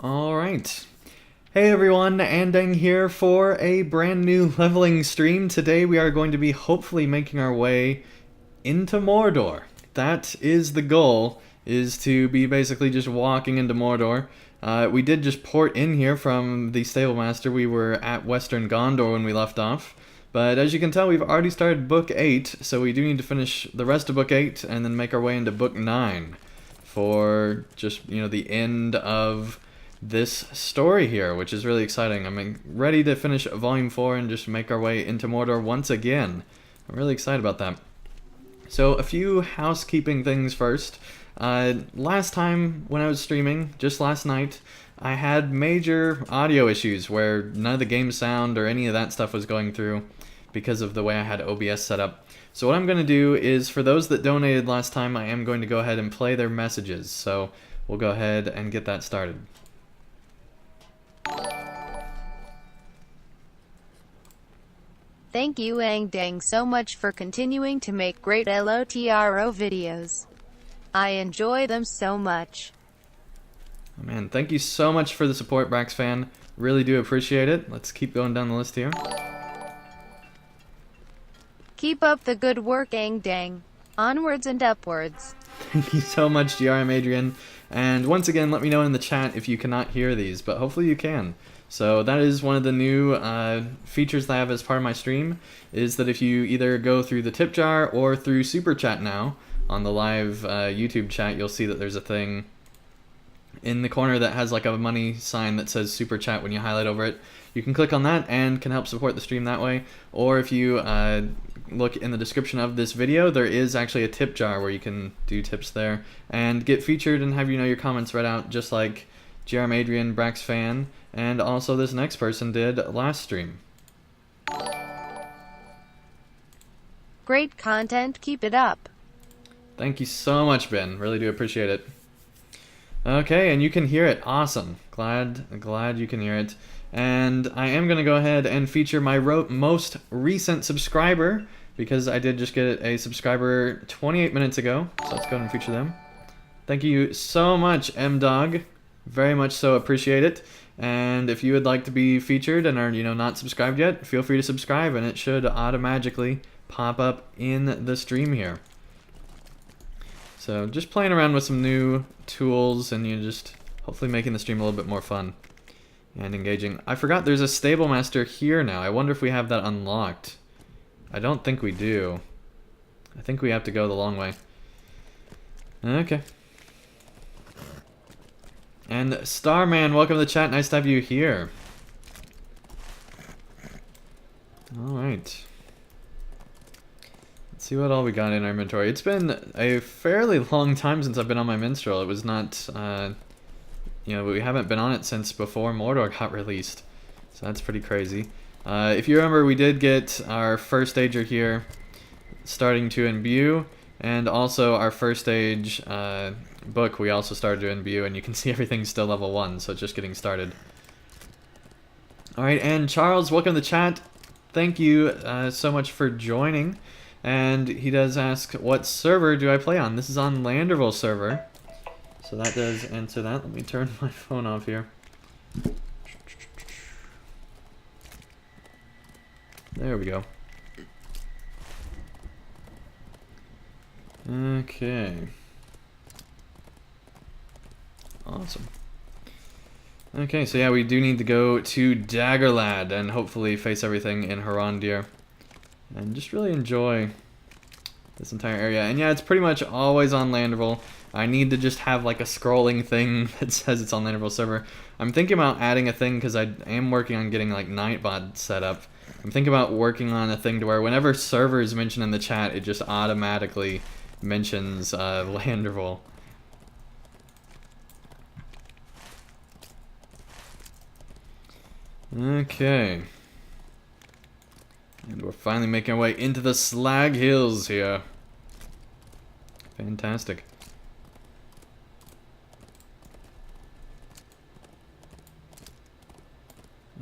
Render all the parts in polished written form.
Alright. Hey everyone, Andang here for a brand new leveling stream. Today we are going to be hopefully making our way into Mordor. That is the goal, is to be basically just walking into Mordor. We did just port in here from the Stablemaster. We were at Western Gondor when we left off. But as you can tell, we've already started Book 8, so we do need to finish the rest of Book 8 and then make our way into Book 9 for just, the end of this story here, which is really exciting. I'm ready to finish Volume 4 and just make our way into Mordor once again. I'm really excited about that. So, a few housekeeping things first. Last time when I was streaming, just last night, I had major audio issues where none of the game sound or any of that stuff was going through because of the way I had OBS set up. So what I'm going to do is, for those that donated last time, I am going to go ahead and play their messages. So we'll go ahead and get that started. Thank you Andang so much for continuing to make great LOTRO videos. I enjoy them so much. Oh man, thank you so much for the support, Brax fan. Really do appreciate it. Let's keep going down the list here. Keep up the good work, Andang. Onwards and upwards. Thank you so much, GRM Adrian. And once again, let me know in the chat if you cannot hear these, but hopefully you can. So that is one of the new features that I have as part of my stream, is that if you either go through the tip jar or through Super Chat now, on the live YouTube chat, you'll see that there's a thing in the corner that has like a money sign that says Super Chat when you highlight over it. You can click on that and can help support the stream that way. Or if you look in the description of this video, there is actually a tip jar where you can do tips there and get featured and have your comments read out, just like GRM Adrian, Brax fan, and also this next person did last stream. Great content, keep it up. Thank you so much, Ben. Really do appreciate it. Okay, and you can hear it. Awesome. Glad you can hear it. And I am going to go ahead and feature my most recent subscriber, because I did just get a subscriber 28 minutes ago. So let's go ahead and feature them. Thank you so much, M-Dog. Very much so appreciate it. And if you would like to be featured and are, not subscribed yet, feel free to subscribe and it should automatically pop up in the stream here. So just playing around with some new tools and just hopefully making the stream a little bit more fun and engaging. I forgot there's a Stablemaster here now. I wonder if we have that unlocked. I don't think we do. I think we have to go the long way. Okay. And Starman, welcome to the chat. Nice to have you here. Alright. Let's see what all we got in our inventory. It's been a fairly long time since I've been on my Minstrel. It was not, we haven't been on it since before Mordor got released. So that's pretty crazy. If you remember, we did get our first stager here starting to imbue, and also our first stage book we also started to imbue, and you can see everything's still level 1, so it's just getting started. Alright, and Charles, welcome to the chat. Thank you so much for joining. And he does ask, what server do I play on? This is on Landable server. So that does answer that. Let me turn my phone off here. There we go. Okay. Awesome. Okay, so yeah, we do need to go to Daggerlad and hopefully face everything in Horondir. And just really enjoy this entire area. And yeah, it's pretty much always on Landable. I need to just have like a scrolling thing that says it's on Landable server. I'm thinking about adding a thing because I am working on getting like Nightbot set up. I'm thinking about working on a thing to where whenever server is mentioned in the chat, it just automatically mentions Landable. Okay. And we're finally making our way into the Slag Hills here. Fantastic.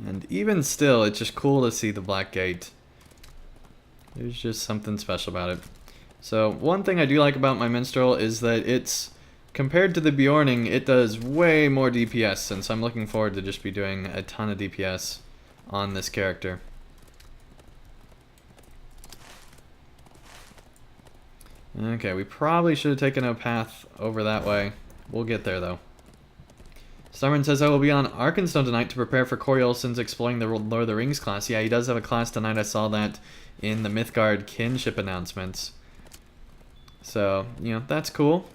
And even still, it's just cool to see the Black Gate. There's just something special about it. So one thing I do like about my Minstrel is that it's compared to the Bjorning, it does way more DPS, and so I'm looking forward to just be doing a ton of DPS on this character. Okay, we probably should have taken a path over that way. We'll get there, though. Starman says, I will be on Arkenstone tonight to prepare for Corey Olsen's Exploring the Lord of the Rings class. Yeah, he does have a class tonight. I saw that in the Mythgard kinship announcements. So, you know, that's cool.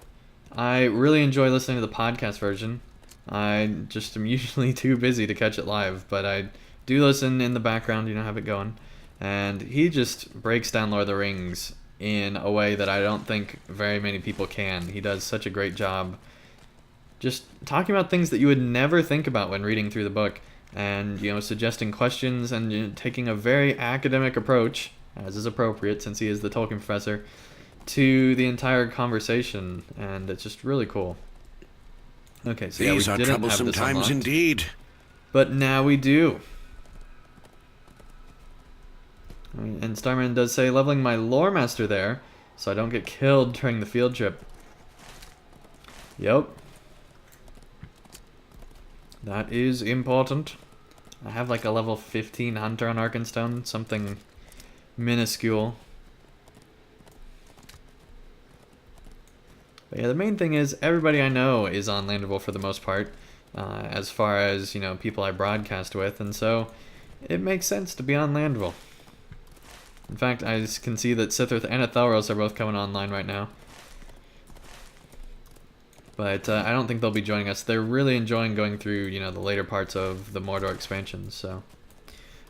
I really enjoy listening to the podcast version. I just am usually too busy to catch it live, but I do listen in the background, you know, have it going. And he just breaks down Lord of the Rings in a way that I don't think very many people can. He does such a great job just talking about things that you would never think about when reading through the book, and, you know, suggesting questions, and, you know, taking a very academic approach, as is appropriate since he is the Tolkien professor, to the entire conversation, and it's just really cool. Okay, so these yeah, are we didn't have troublesome this times unlocked, indeed. but now we do. And Starman does say, leveling my lore master there, so I don't get killed during the field trip. Yep. That is important. I have like a level 15 hunter on Arkenstone, something minuscule. But yeah, the main thing is everybody I know is on Landable for the most part, as far as, you know, people I broadcast with, and so it makes sense to be on Landable. In fact, I can see that Sithirth and Athelros are both coming online right now. But I don't think they'll be joining us. They're really enjoying going through, you know, the later parts of the Mordor expansion, so.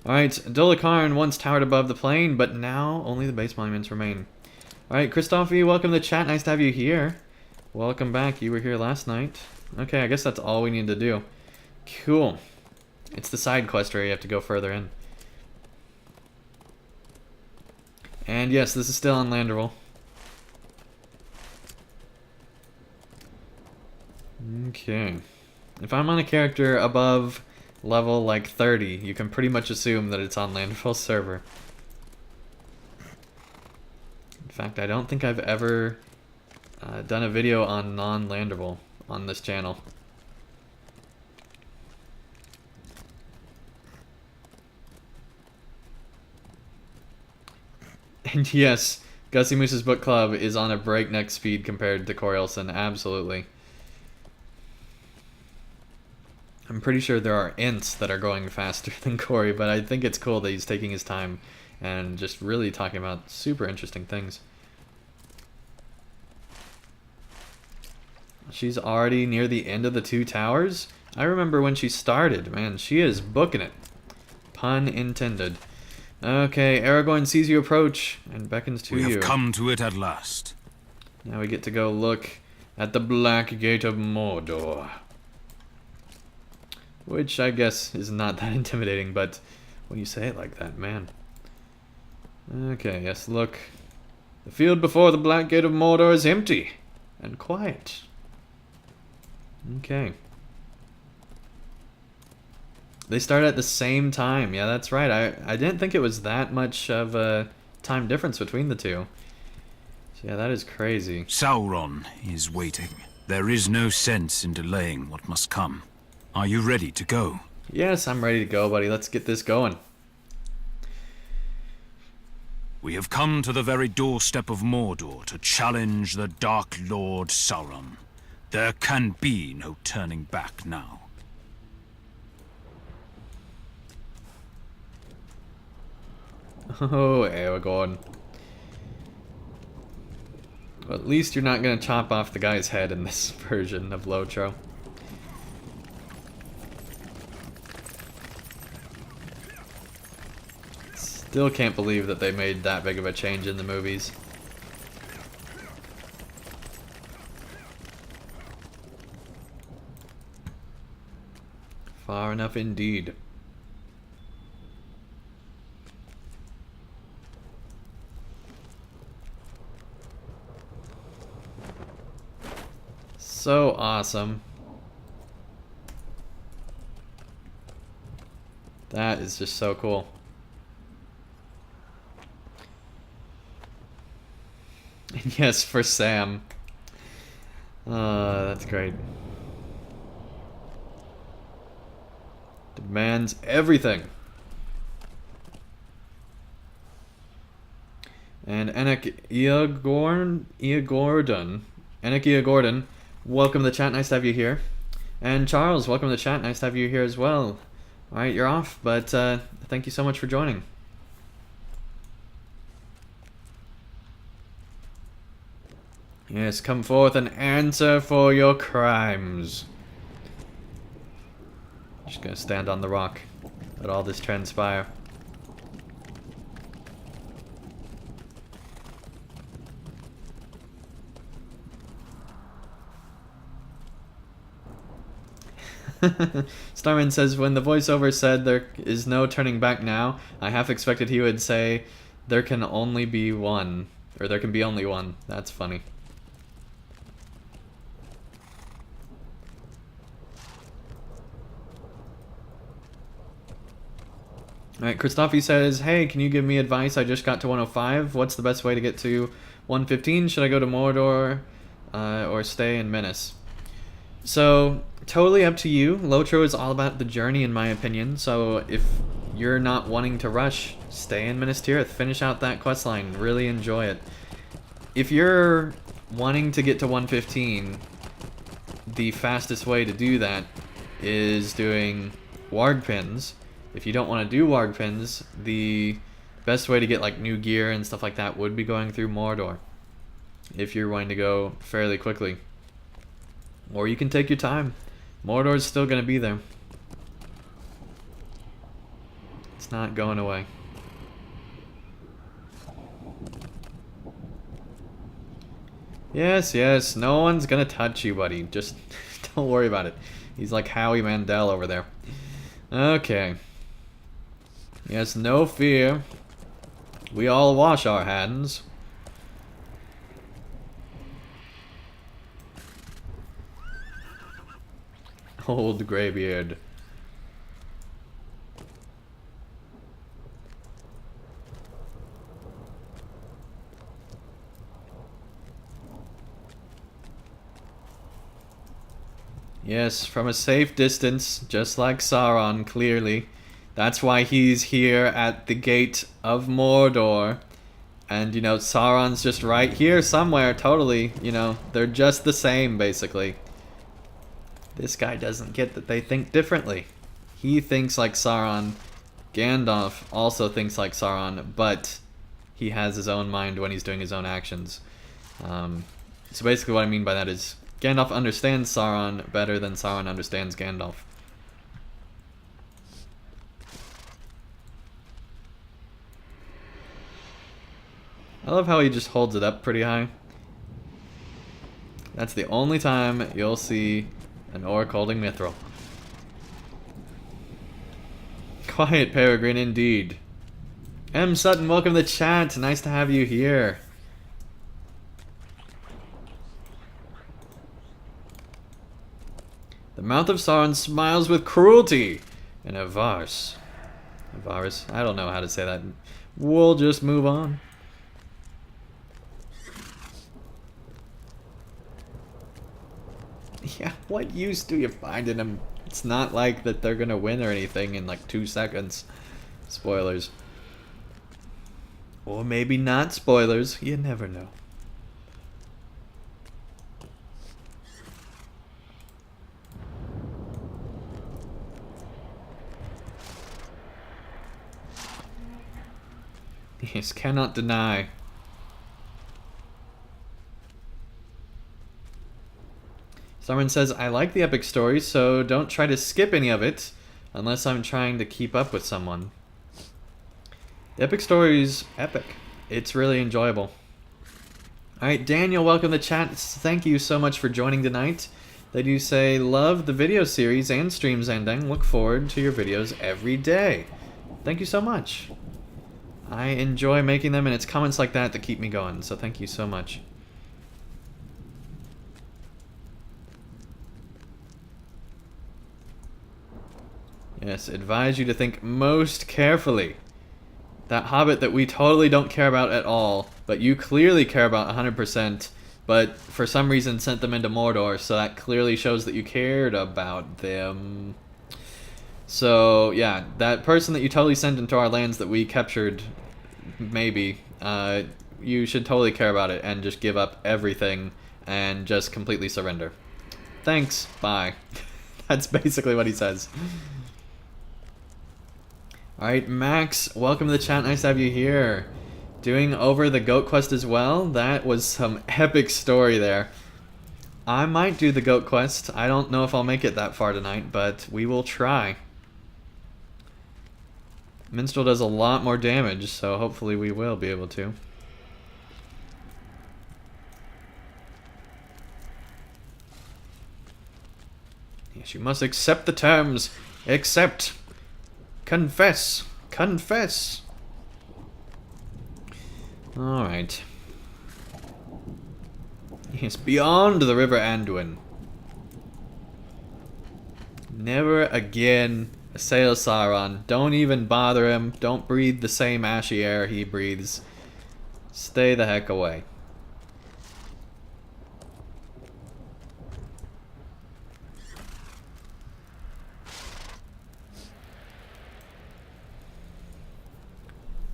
Alright, Dolakarn once towered above the plain, but now only the base monuments remain. Alright, Christophe, welcome to the chat. Nice to have you here. Welcome back. You were here last night. Okay, I guess that's all we need to do. Cool. It's the side quest where you have to go further in. And yes, this is still on Landable. Okay. If I'm on a character above level like 30, you can pretty much assume that it's on Landfall server. In fact, I don't think I've ever done a video on non-Landable on this channel. And yes, Gussie Moose's book club is on a breakneck speed compared to Corey Olsen, absolutely. I'm pretty sure there are ints that are going faster than Corey, but I think it's cool that he's taking his time and just really talking about super interesting things. She's already near the end of the Two Towers? I remember when she started, man, she is booking it. Pun intended. Okay, Aragorn sees you approach and beckons to you. We have come to it at last. Now we get to go look at the Black Gate of Mordor. Which I guess is not that intimidating, but when you say it like that, man. Okay, yes, look. The field before the Black Gate of Mordor is empty and quiet. Okay. They start at the same time. Yeah, that's right. I didn't think it was that much of a time difference between the two. So yeah, that is crazy. Sauron is waiting. There is no sense in delaying what must come. Are you ready to go? Yes, I'm ready to go, buddy. Let's get this going. We have come to the very doorstep of Mordor to challenge the Dark Lord Sauron. There can be no turning back now. Oh, Aragorn. Well, at least you're not going to chop off the guy's head in this version of LOTRO. Still can't believe that they made that big of a change in the movies. Far enough indeed. So awesome. That is just so cool. And yes, for Sam. That's great. Demands everything. And Anik Gordon, welcome to the chat. Nice to have you here. And Charles, welcome to the chat. Nice to have you here as well. Alright, you're off, but thank you so much for joining. Yes, come forth and answer for your crimes. Just gonna stand on the rock. Let all this transpire. Starman says, when the voiceover said there is no turning back now, I half expected he would say there can only be one. Or there can be only one. That's funny. Alright, Christophe says, hey, can you give me advice? I just got to 105. What's the best way to get to 115? Should I go to Mordor or stay in Menace? So, totally up to you. LOTRO is all about the journey, in my opinion. So, if you're not wanting to rush, stay in Minas Tirith. Finish out that questline. Really enjoy it. If you're wanting to get to 115, the fastest way to do that is doing Warg Pins. If you don't want to do Warg Pins, the best way to get like new gear and stuff like that would be going through Mordor. If you're wanting to go fairly quickly. Or you can take your time. Mordor's still going to be there. It's not going away. Yes, yes, no one's going to touch you, buddy. Just don't worry about it. He's like Howie Mandel over there. Okay. Yes, no fear. We all wash our hands. Old graybeard. Yes, from a safe distance, just like Sauron, clearly. That's why he's here at the gate of Mordor. And, you know, Sauron's just right here somewhere, totally. You know, they're just the same, basically. This guy doesn't get that they think differently. He thinks like Sauron. Gandalf also thinks like Sauron, but he has his own mind when he's doing his own actions. So basically what I mean by that is Gandalf understands Sauron better than Sauron understands Gandalf. I love how he just holds it up pretty high. That's the only time you'll see an orc holding mithril. Quiet Peregrine indeed. M. Sutton, welcome to the chat. Nice to have you here. The mouth of Sauron smiles with cruelty. And Avaris. Avaris? I don't know how to say that. We'll just move on. Yeah, what use do you find in them? It's not like that they're gonna win or anything in like 2 seconds. Spoilers. Or maybe not spoilers. You never know. Yes, cannot deny. Someone says, I like the epic story, so don't try to skip any of it, unless I'm trying to keep up with someone. The epic story's epic. It's really enjoyable. Alright, Daniel, welcome to the chat. Thank you so much for joining tonight. They do say, love the video series and streams, Andang. Look forward to your videos every day. Thank you so much. I enjoy making them, and it's comments like that that keep me going, so thank you so much. Yes, advise you to think most carefully. That hobbit that we totally don't care about at all, but you clearly care about 100%, but for some reason sent them into Mordor, so that clearly shows that you cared about them. So, yeah, that person that you totally sent into our lands that we captured, maybe, you should totally care about it and just give up everything and just completely surrender. Thanks, bye. That's basically what he says. Alright, Max, welcome to the chat. Nice to have you here. Doing over the goat quest as well? That was some epic story there. I might do the goat quest. I don't know if I'll make it that far tonight, but we will try. Minstrel does a lot more damage, so hopefully we will be able to. Yes, you must accept the terms. Accept. Confess. Confess. Alright. Yes, beyond the river Anduin. Never again assail Sauron. Don't even bother him. Don't breathe the same ashy air he breathes. Stay the heck away.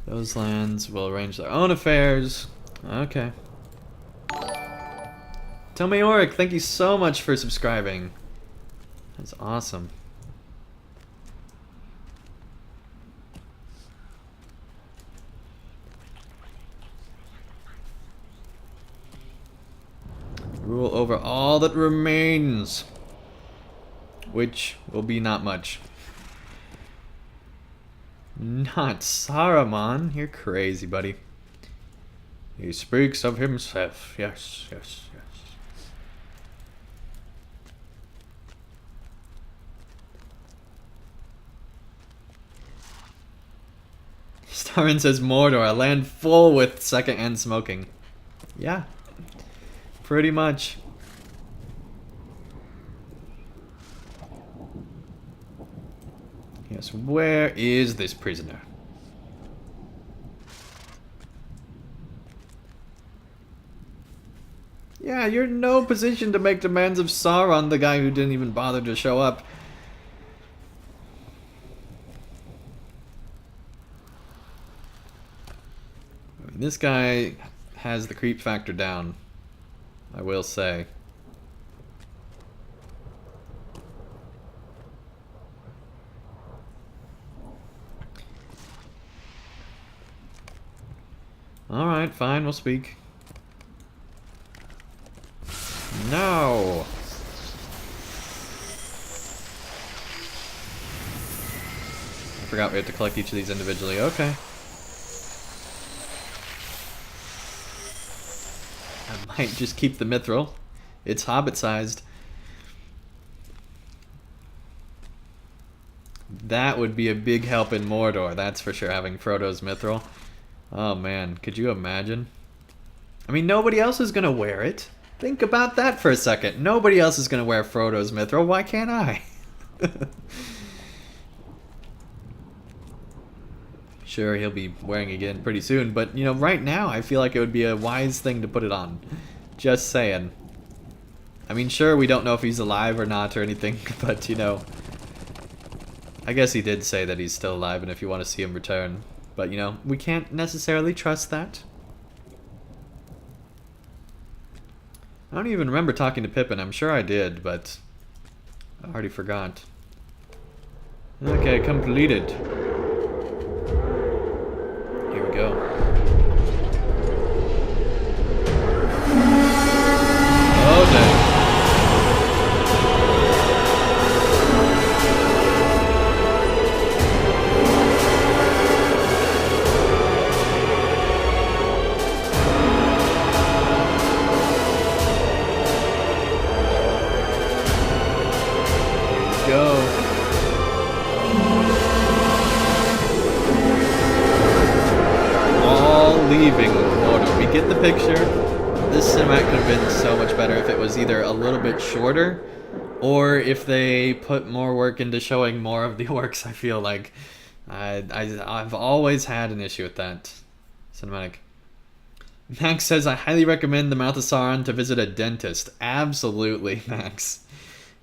Those lands will arrange their own affairs. Okay. Tomeoric, thank you so much for subscribing. That's awesome. Rule over all that remains, which will be not much. Not Saruman. You're crazy, buddy. He speaks of himself. Yes, yes, yes. Starrin says Mordor, a land full with second-hand smoking. Yeah. Pretty much. Yes, where is this prisoner? Yeah, you're in no position to make demands of Sauron, the guy who didn't even bother to show up. I mean, this guy has the creep factor down, I will say. Alright, fine, we'll speak. No! I forgot we had to collect each of these individually. Okay. I might just keep the mithril. It's hobbit-sized. That would be a big help in Mordor, that's for sure, having Frodo's mithril. Oh man, could you imagine? I mean, nobody else is gonna wear it. Think about that for a second. Nobody else is gonna wear Frodo's mithril. Why can't I? Sure, he'll be wearing it again pretty soon, but you know, right now I feel like it would be a wise thing to put it on. Just saying. I mean, sure, we don't know if he's alive or not or anything, but you know, I guess he did say that he's still alive and if you want to see him return. But, you know, we can't necessarily trust that. I don't even remember talking to Pippin. I'm sure I did, but I already forgot. Okay, completed. Here we go. Oh, dang. Leaving Mordor. We get the picture. This cinematic could have been so much better if it was either a little bit shorter or if they put more work into showing more of the orcs. I feel like I've always had an issue with that cinematic. Max says, I highly recommend the Mouth of Sauron to visit a dentist. Absolutely, Max.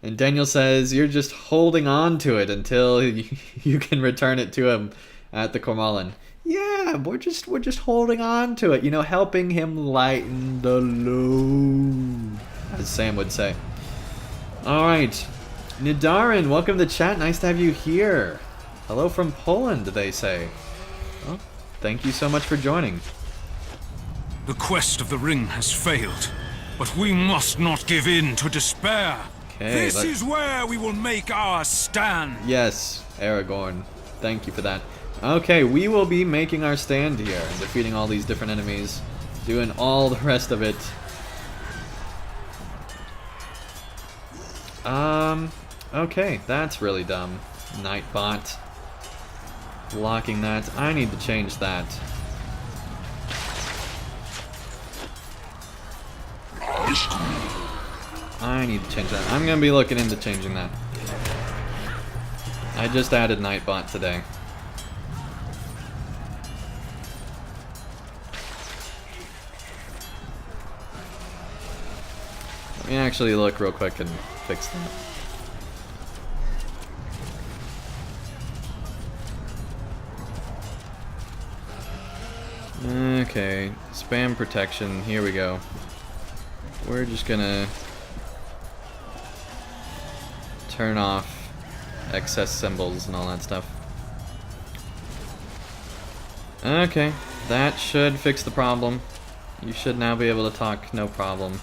And Daniel says, you're just holding on to it until you can return it to him at the Cormallen. Yeah, we're just holding on to it, you know, helping him lighten the load, as Sam would say. Alright. Nidarin, welcome to the chat. Nice to have you here. Hello from Poland, they say. Well, thank you so much for joining. The quest of the ring has failed, but we must not give in to despair. Okay, this is where we will make our stand. Yes, Aragorn. Thank you for that. Okay, we will be making our stand here and defeating all these different enemies, doing all the rest of it. Okay, that's really dumb. Nightbot. Blocking that. I need to change that. I need to change that. I'm gonna be looking into changing that. I just added Nightbot today. Let me actually look real quick and fix that. Okay, spam protection, here we go. We're just gonna turn off excess symbols and all that stuff. Okay, that should fix the problem. You should now be able to talk, no problem.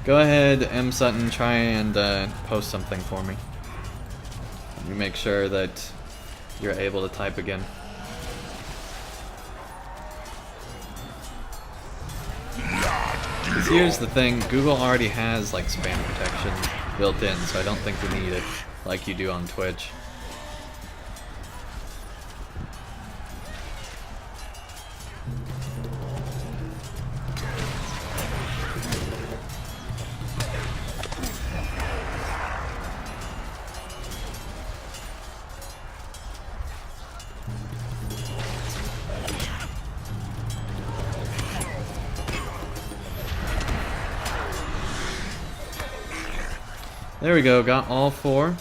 Go ahead, M. Sutton, try and post something for me. Let me make sure that you're able to type again. Because here's the thing, Google already has like spam protection built in, so I don't think we need it like you do on Twitch. There we go, got all 4.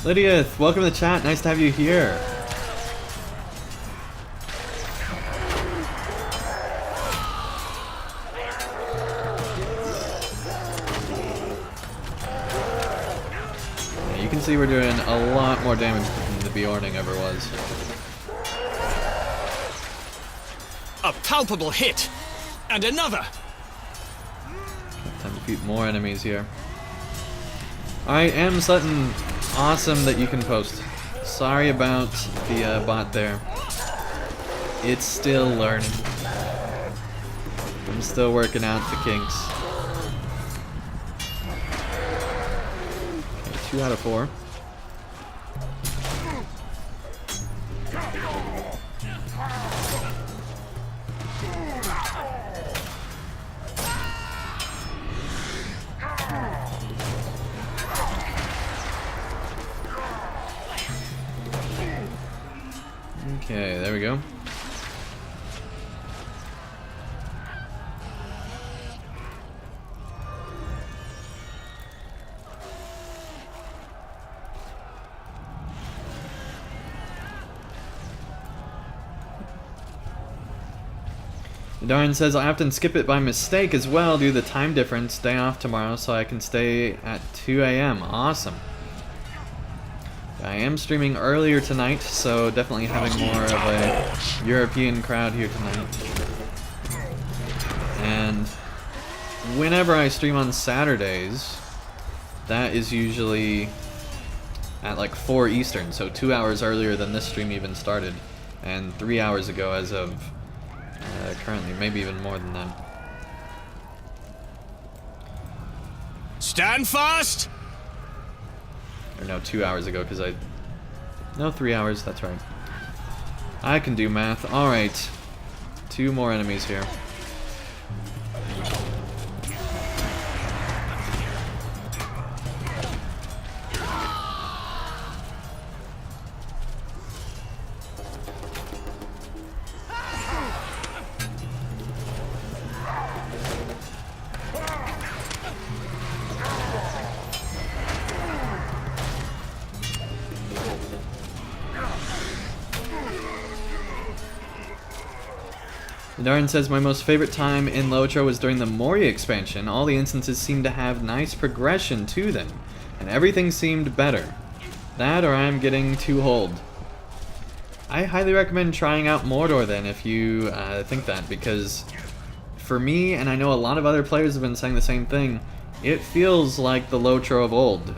Lydia, welcome to the chat, nice to have you here. Yeah, you can see we're doing a lot more damage than the Bjorning ever was. A palpable hit! And another! Time to defeat more enemies here. Alright, M. Sutton, awesome that you can post. Sorry about the bot there. It's still learning. I'm still working out the kinks. Okay, 2 out of 4. Okay, there we go. Darren says, I often skip it by mistake as well due to the time difference. Day off tomorrow so I can stay at 2 a.m. Awesome. I am streaming earlier tonight, so definitely having more of a European crowd here tonight. And whenever I stream on Saturdays, that is usually at like 4 Eastern, so 2 hours earlier than this stream even started, and 3 hours ago as of currently, maybe even more than that. Stand fast! Or no, 2 hours ago, because no, 3 hours, that's right. I can do math. Alright. 2 more enemies here. Darren says, my most favorite time in LOTRO was during the Moria expansion. All the instances seemed to have nice progression to them, and everything seemed better. That or I'm getting too old. I highly recommend trying out Mordor then if you think that, because for me, and I know a lot of other players have been saying the same thing, it feels like the LOTRO of old.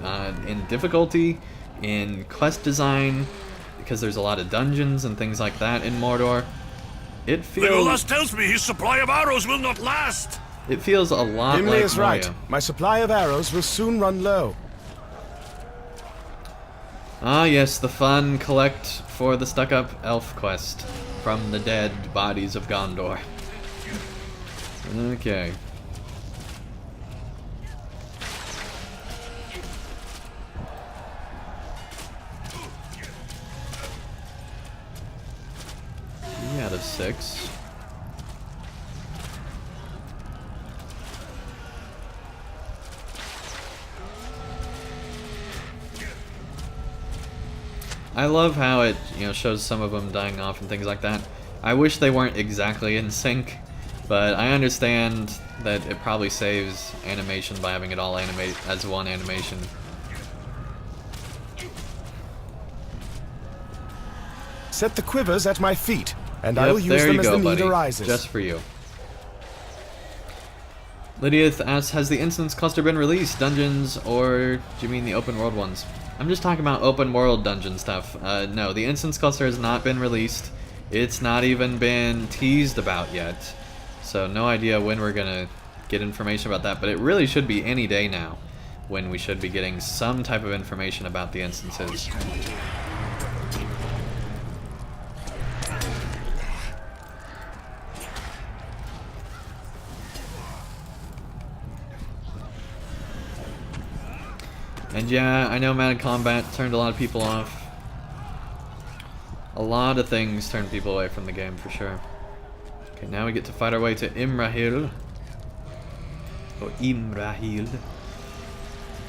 In difficulty, in quest design, because there's a lot of dungeons and things like that in Mordor. It feels... Legolas tells me his supply of arrows will not last! It feels a lot Gimli like is Moria. right. My supply of arrows will soon run low. Ah yes, the fun collect for the stuck-up elf quest from the dead bodies of Gondor. Okay. Out of 6. I love how it, shows some of them dying off and things like that. I wish they weren't exactly in sync, but I understand that it probably saves animation by having it all animate as one animation. Set the quivers at my feet, and Yep, I will use there them you as go, the need buddy. arises. Just for you. Lydia asks, has the instance cluster been released? Dungeons, or do you mean the open world ones? I'm just talking about open world dungeon stuff. No, the instance cluster has not been released. It's not even been teased about yet. So no idea when we're gonna get information about that, but it really should be any day now when we should be getting some type of information about the instances. And yeah, I know Mad Combat turned a lot of people off. A lot of things turned people away from the game, for sure. Okay, now we get to fight our way to Imrahil. Or Imrahil.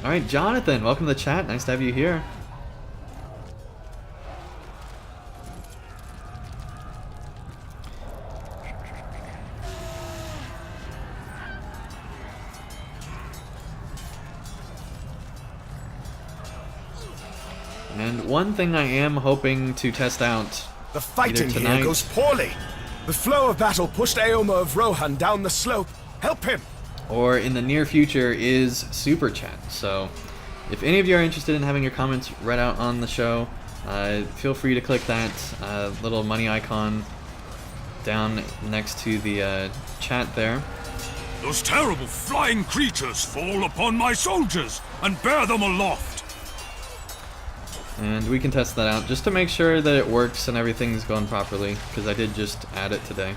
Alright, Jonathan, welcome to the chat. Nice to have you here. And one thing I am hoping to test out The fighting tonight- here goes poorly. The flow of battle pushed Aomer of Rohan down the slope. Help him! or in the near future is Super Chat. So if any of you are interested in having your comments read out on the show, feel free to click that little money icon down next to the chat there. Those terrible flying creatures fall upon my soldiers and bear them aloft. And we can test that out just to make sure that it works and everything's going properly, because I did just add it today.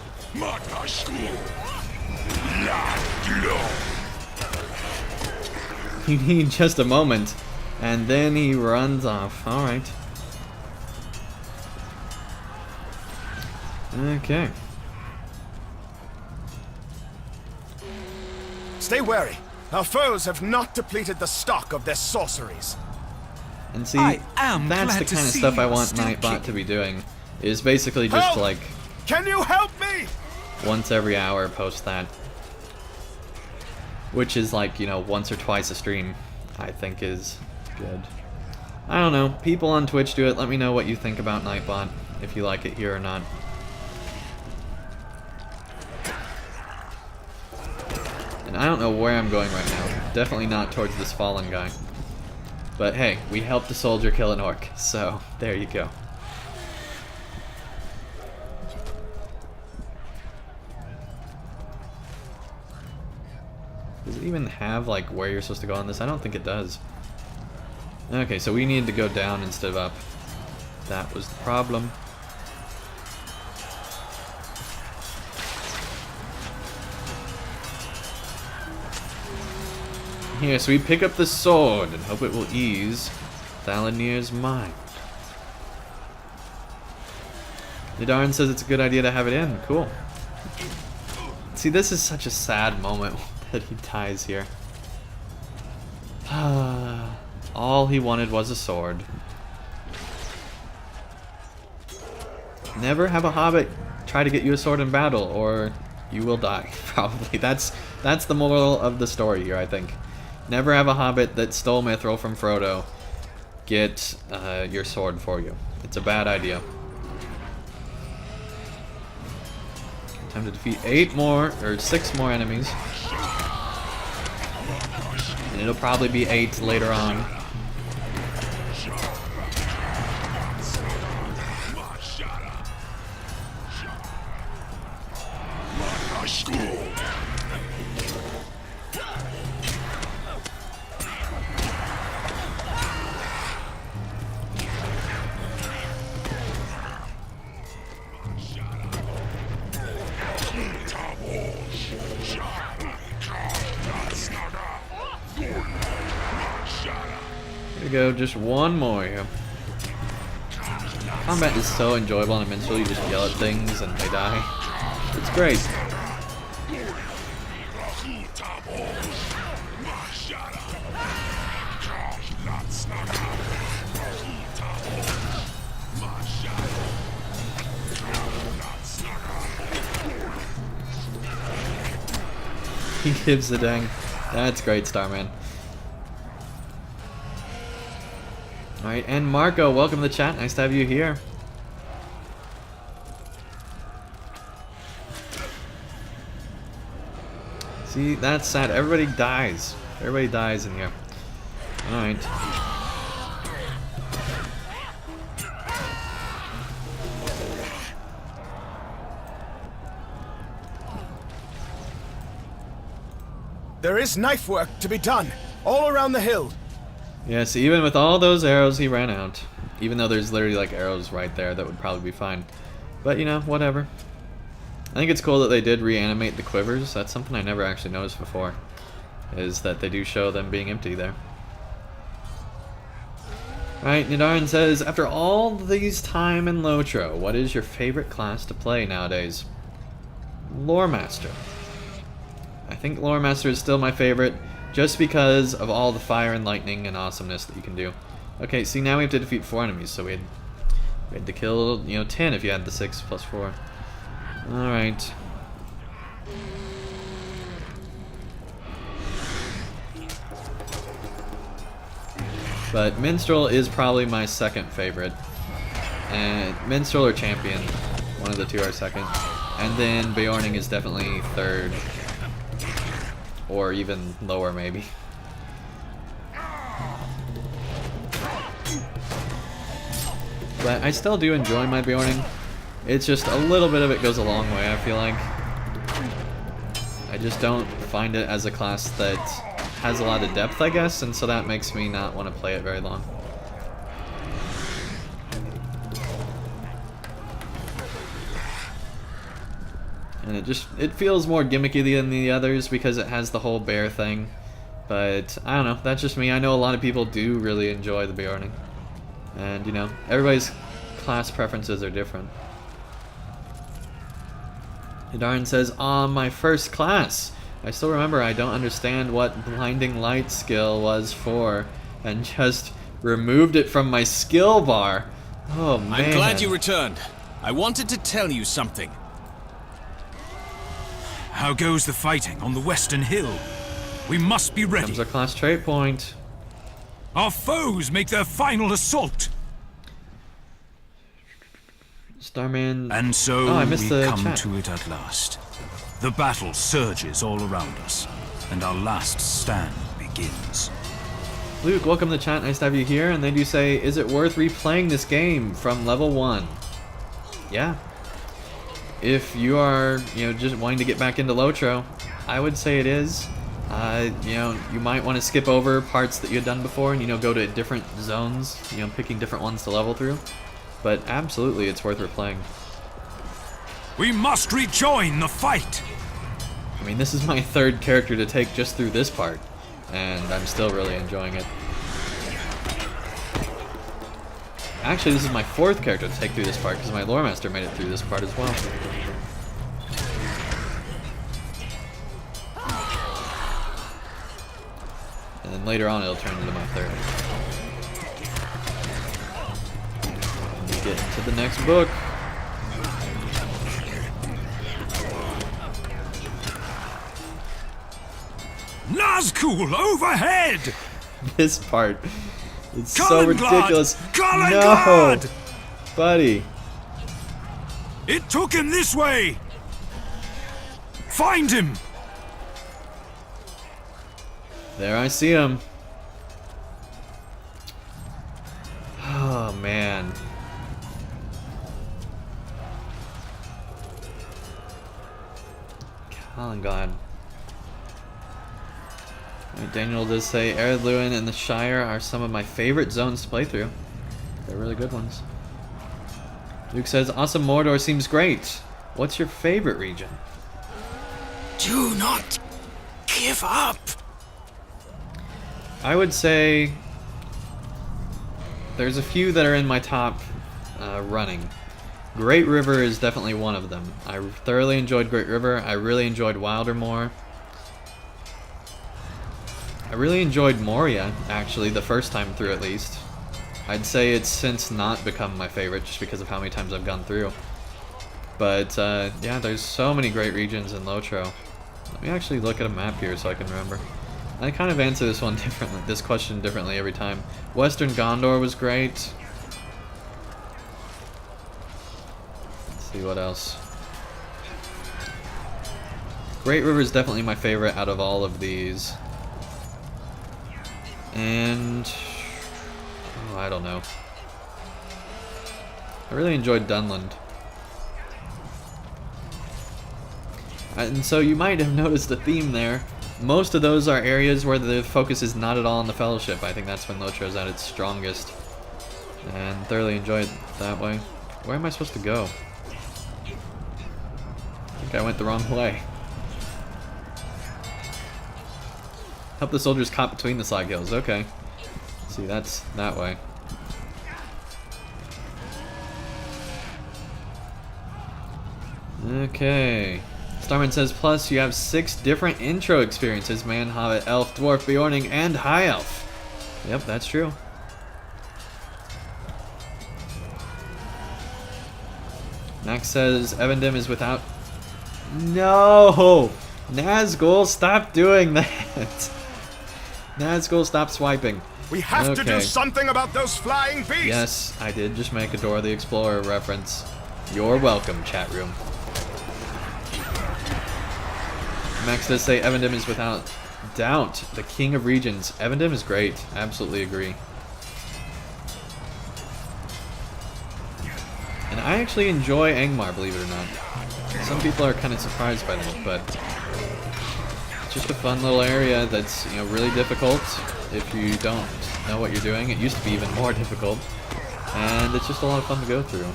You need just a moment, and then he runs off. Alright. Okay. Stay wary. Our foes have not depleted the stock of their sorceries. And see, I am that's glad the to kind of see stuff I you are want still Nightbot to kicking. be doing. Is basically just Help! like Can you help me? once every hour post that. Which is like, you know, once or twice a stream, I think is good. I don't know. People on Twitch do it. Let me know what you think about Nightbot, if you like it here or not. And I don't know where I'm going right now. Definitely not towards this fallen guy. But hey, we helped a soldier kill an orc, so there you go. Does it even have like where you're supposed to go on this? I don't think it does. Okay, so we needed to go down instead of up. That was the problem. Here, so we pick up the sword and hope it will ease Thalanir's mind. Nidaran says it's a good idea to have it in. Cool. See, this is such a sad moment that he dies here. All he wanted was a sword. Never have a hobbit try to get you a sword in battle, or you will die, probably. That's the moral of the story here, I think. Never have a hobbit that stole Mithril from Frodo get your sword for you. It's a bad idea. Time to defeat 6 more enemies. And it'll probably be 8 later on. There we go, just one more here. Combat is so enjoyable on a Minstrel, you just yell at things and they die. It's great. He gives the dang. That's great, Starman. Alright, and Marco, welcome to the chat. Nice to have you here. See, that's sad. Everybody dies. Everybody dies in here. Alright. There is knife work to be done, all around the hill. Yes, even with all those arrows, he ran out. Even though there's literally like arrows right there that would probably be fine. But, you know, whatever. I think it's cool that they did reanimate the quivers. That's something I never actually noticed before. Is that they do show them being empty there. Alright, Nidaran says, after all these time in LOTRO, what is your favorite class to play nowadays? Lore Master. I think Lore Master is still my favorite, just because of all the fire and lightning and awesomeness that you can do. Okay, see, now we have to defeat 4 enemies, so we had to kill, 10 if you had the 6 plus 4. Alright. But Minstrel is probably my second favorite. And Minstrel or Champion, one of the two are second. And then Beorning is definitely third. Or even lower, maybe. But I still do enjoy my Beorning. It's just a little bit of it goes a long way, I feel like. I just don't find it as a class that has a lot of depth, I guess, and so that makes me not want to play it very long. And it feels more gimmicky than the others because it has the whole bear thing. But, I don't know, that's just me. I know a lot of people do really enjoy the Beorning. And, everybody's class preferences are different. Hidaran says, my first class. I still remember I don't understand what blinding light skill was for, and just removed it from my skill bar. Oh, man. I'm glad you returned. I wanted to tell you something. How goes the fighting on the Western Hill? We must be ready. Comes our class trait point. Our foes make their final assault. Starman. And so I missed we the come chat. to it at last. The battle surges all around us, and our last stand begins. Luke, welcome to the chat. Nice to have you here. And they do say, is it worth replaying this game from level 1? Yeah. If you are, just wanting to get back into LOTRO, I would say it is. You might want to skip over parts that you had done before and, go to different zones, picking different ones to level through. But absolutely, it's worth replaying. We must rejoin the fight! I mean, this is my 3rd character to take just through this part, and I'm still really enjoying it. Actually, this is my 4th character to take through this part, because my Lore Master made it through this part as well. And then later on, it'll turn into my 3rd. And we get into the next book. Nazgul overhead! This part is so Kalinglad! ridiculous. Kalinglad! No, buddy. It took him this way! Find him! There I see him. Oh man. Kalinglad. Daniel does say Eredluin and the Shire are some of my favorite zones to play through. They're really good ones. Luke says, awesome, Mordor seems great. What's your favorite region? Do not give up. I would say there's a few that are in my top running. Great River is definitely one of them. I thoroughly enjoyed Great River. I really enjoyed Wildermoor. I really enjoyed Moria, actually, the first time through at least. I'd say it's since not become my favorite just because of how many times I've gone through. But yeah, there's so many great regions in LOTRO. Let me actually look at a map here so I can remember. I kind of answer this one differently, this question differently every time. Western Gondor was great. Let's see what else. Great River is definitely my favorite out of all of these. And oh, I don't know. I really enjoyed Dunland. And so you might have noticed a theme there. Most of those are areas where the focus is not at all on the Fellowship. I think that's when LOTRO is at its strongest. And thoroughly enjoyed that way. Where am I supposed to go? I think I went the wrong way. Help the soldiers caught between the slag hills. Okay. See, that's that way. Okay. Starman says, plus you have 6 different intro experiences. Man, Hobbit, Elf, Dwarf, Beorning, and High Elf. Yep, that's true. Max says, Evendim is without... No! Nazgul, stop doing that! Nazgul, stop swiping. We have to do something about those flying beasts! Yes, I did just make a Dora the Explorer reference. You're welcome, chat room. Max does say Evendim is without doubt the king of regions. Evendim is great. Absolutely agree. And I actually enjoy Angmar, believe it or not. Some people are kind of surprised by that, but it's just a fun little area that's, you know, really difficult if you don't know what you're doing. It used to be even more difficult, and it's just a lot of fun to go through.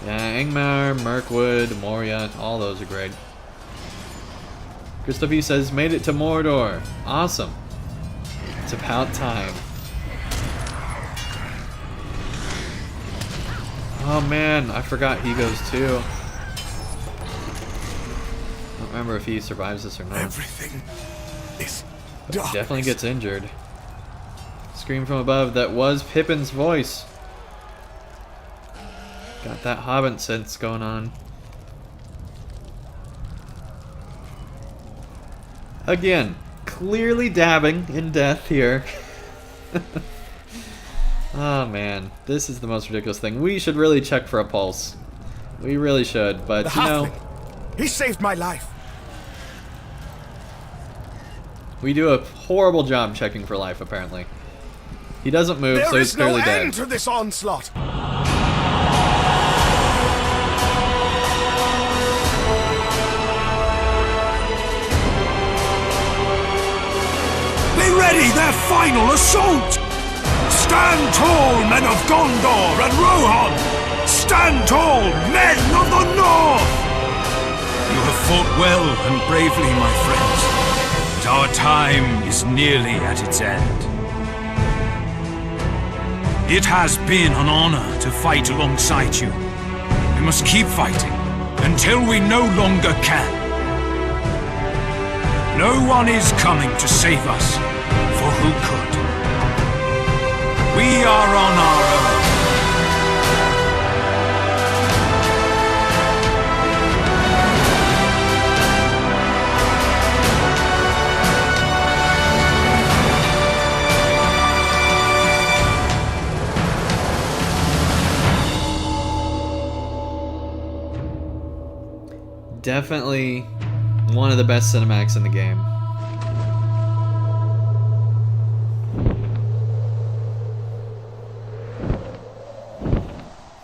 Yeah, Angmar, Mirkwood, Moria, all those are great. Christophe says, made it to Mordor. Awesome. It's about time. Oh man, I forgot he goes too. I don't remember if he survives this or not. Everything is But he definitely gets injured. Scream from above, that was Pippin's voice. Got that Hobbit sense going on. Again, clearly dabbing in death here. Oh man, this is the most ridiculous thing. We should really check for a pulse. We really should, but the you know... halfling. He saved my life. We do a horrible job checking for life, apparently. He doesn't move, so he's clearly dead. There is no end to this onslaught. Be ready, their final assault! Stand tall, men of Gondor and Rohan! Stand tall, men of the North! You have fought well and bravely, my friends, but our time is nearly at its end. It has been an honor to fight alongside you. We must keep fighting until we no longer can. No one is coming to save us, for who could? We are on our own. Definitely one of the best cinematics in the game.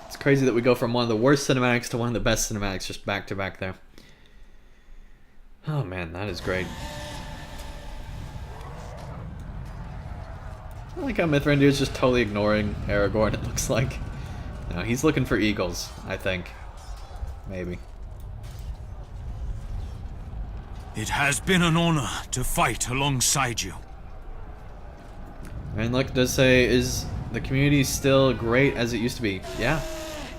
It's crazy that we go from one of the worst cinematics to one of the best cinematics just back to back there. Oh man, that is great. I like how Mithrandir is just totally ignoring Aragorn, it looks like. No, he's looking for eagles, I think. Maybe. It has been an honor to fight alongside you. And look, it does say, is the community still great as it used to be? Yeah.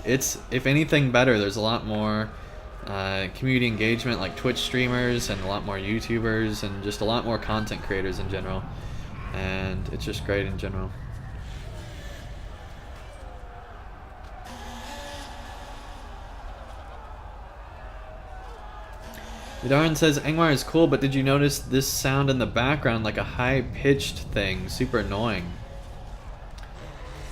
It's, if anything, better. There's a lot more community engagement, like Twitch streamers and a lot more YouTubers and just a lot more content creators in general. And it's just great in general. Vidaran says, Angmar is cool, but did you notice this sound in the background, like a high-pitched thing? Super annoying.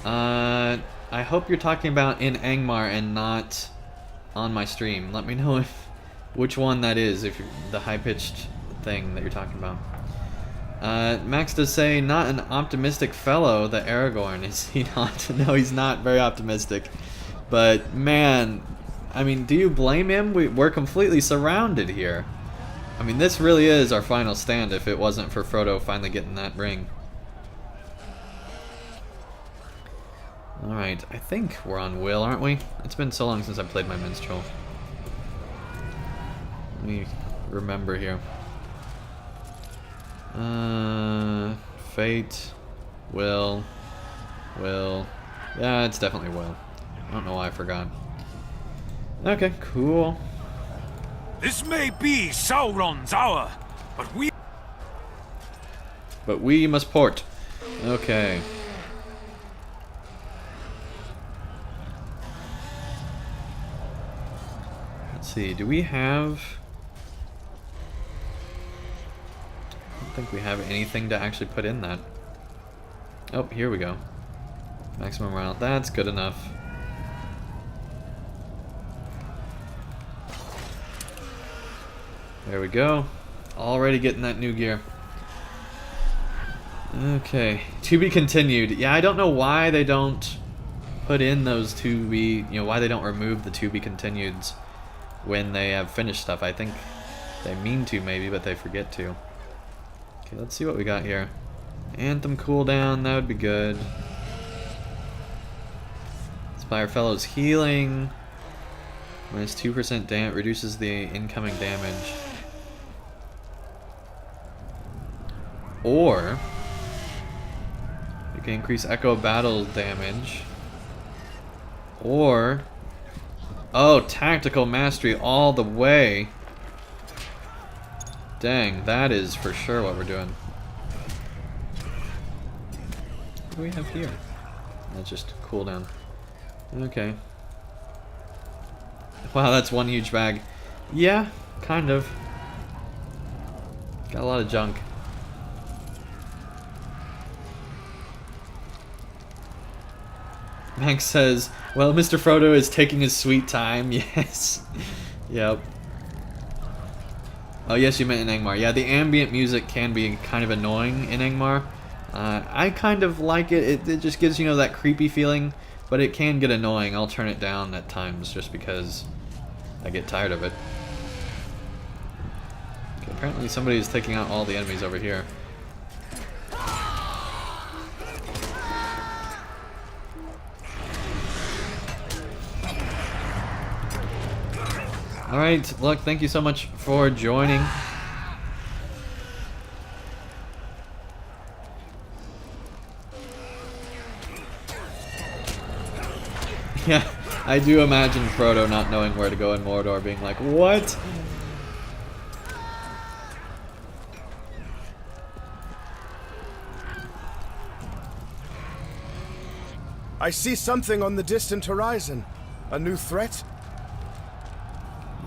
I hope you're talking about in Angmar and not on my stream. Let me know which one that is, if you're, the high-pitched thing that you're talking about. Max does say, not an optimistic fellow, the Aragorn, is he not? No, he's not very optimistic. But, man, I mean, do you blame him? We're completely surrounded here. I mean, this really is our final stand if it wasn't for Frodo finally getting that ring. Alright, I think we're on Will, aren't we? It's been so long since I played my Minstrel. Let me remember here. Fate, Will. Yeah, it's definitely Will. I don't know why I forgot. Okay, cool. This may be Sauron's hour, but we must port. Okay. Let's see, do we have... I don't think we have anything to actually put in that. Oh, here we go. Maximum round. That's good enough. There we go. Already getting that new gear. Okay. To be continued. Yeah, I don't know why they don't put in those to be, why they don't remove the to be continueds when they have finished stuff. I think they mean to maybe, but they forget to. Okay, let's see what we got here. Anthem cooldown, that would be good. Inspire Fellows healing. Minus 2% damage, reduces the incoming damage. Or you can increase echo battle damage. Or tactical mastery all the way. Dang, that is for sure what we're doing. What do we have here? That's just cooldown. Okay. Wow, that's one huge bag. Yeah, kind of. Got a lot of junk. Max says, well, Mr. Frodo is taking his sweet time. Yes. Yep. Oh, yes, you meant in Angmar. Yeah, the ambient music can be kind of annoying in Angmar. I kind of like it. It just gives, that creepy feeling, but it can get annoying. I'll turn it down at times just because I get tired of it. Okay, apparently somebody is taking out all the enemies over here. Alright, look, thank you so much for joining. Yeah, I do imagine Frodo not knowing where to go in Mordor, being like, what? I see something on the distant horizon. A new threat?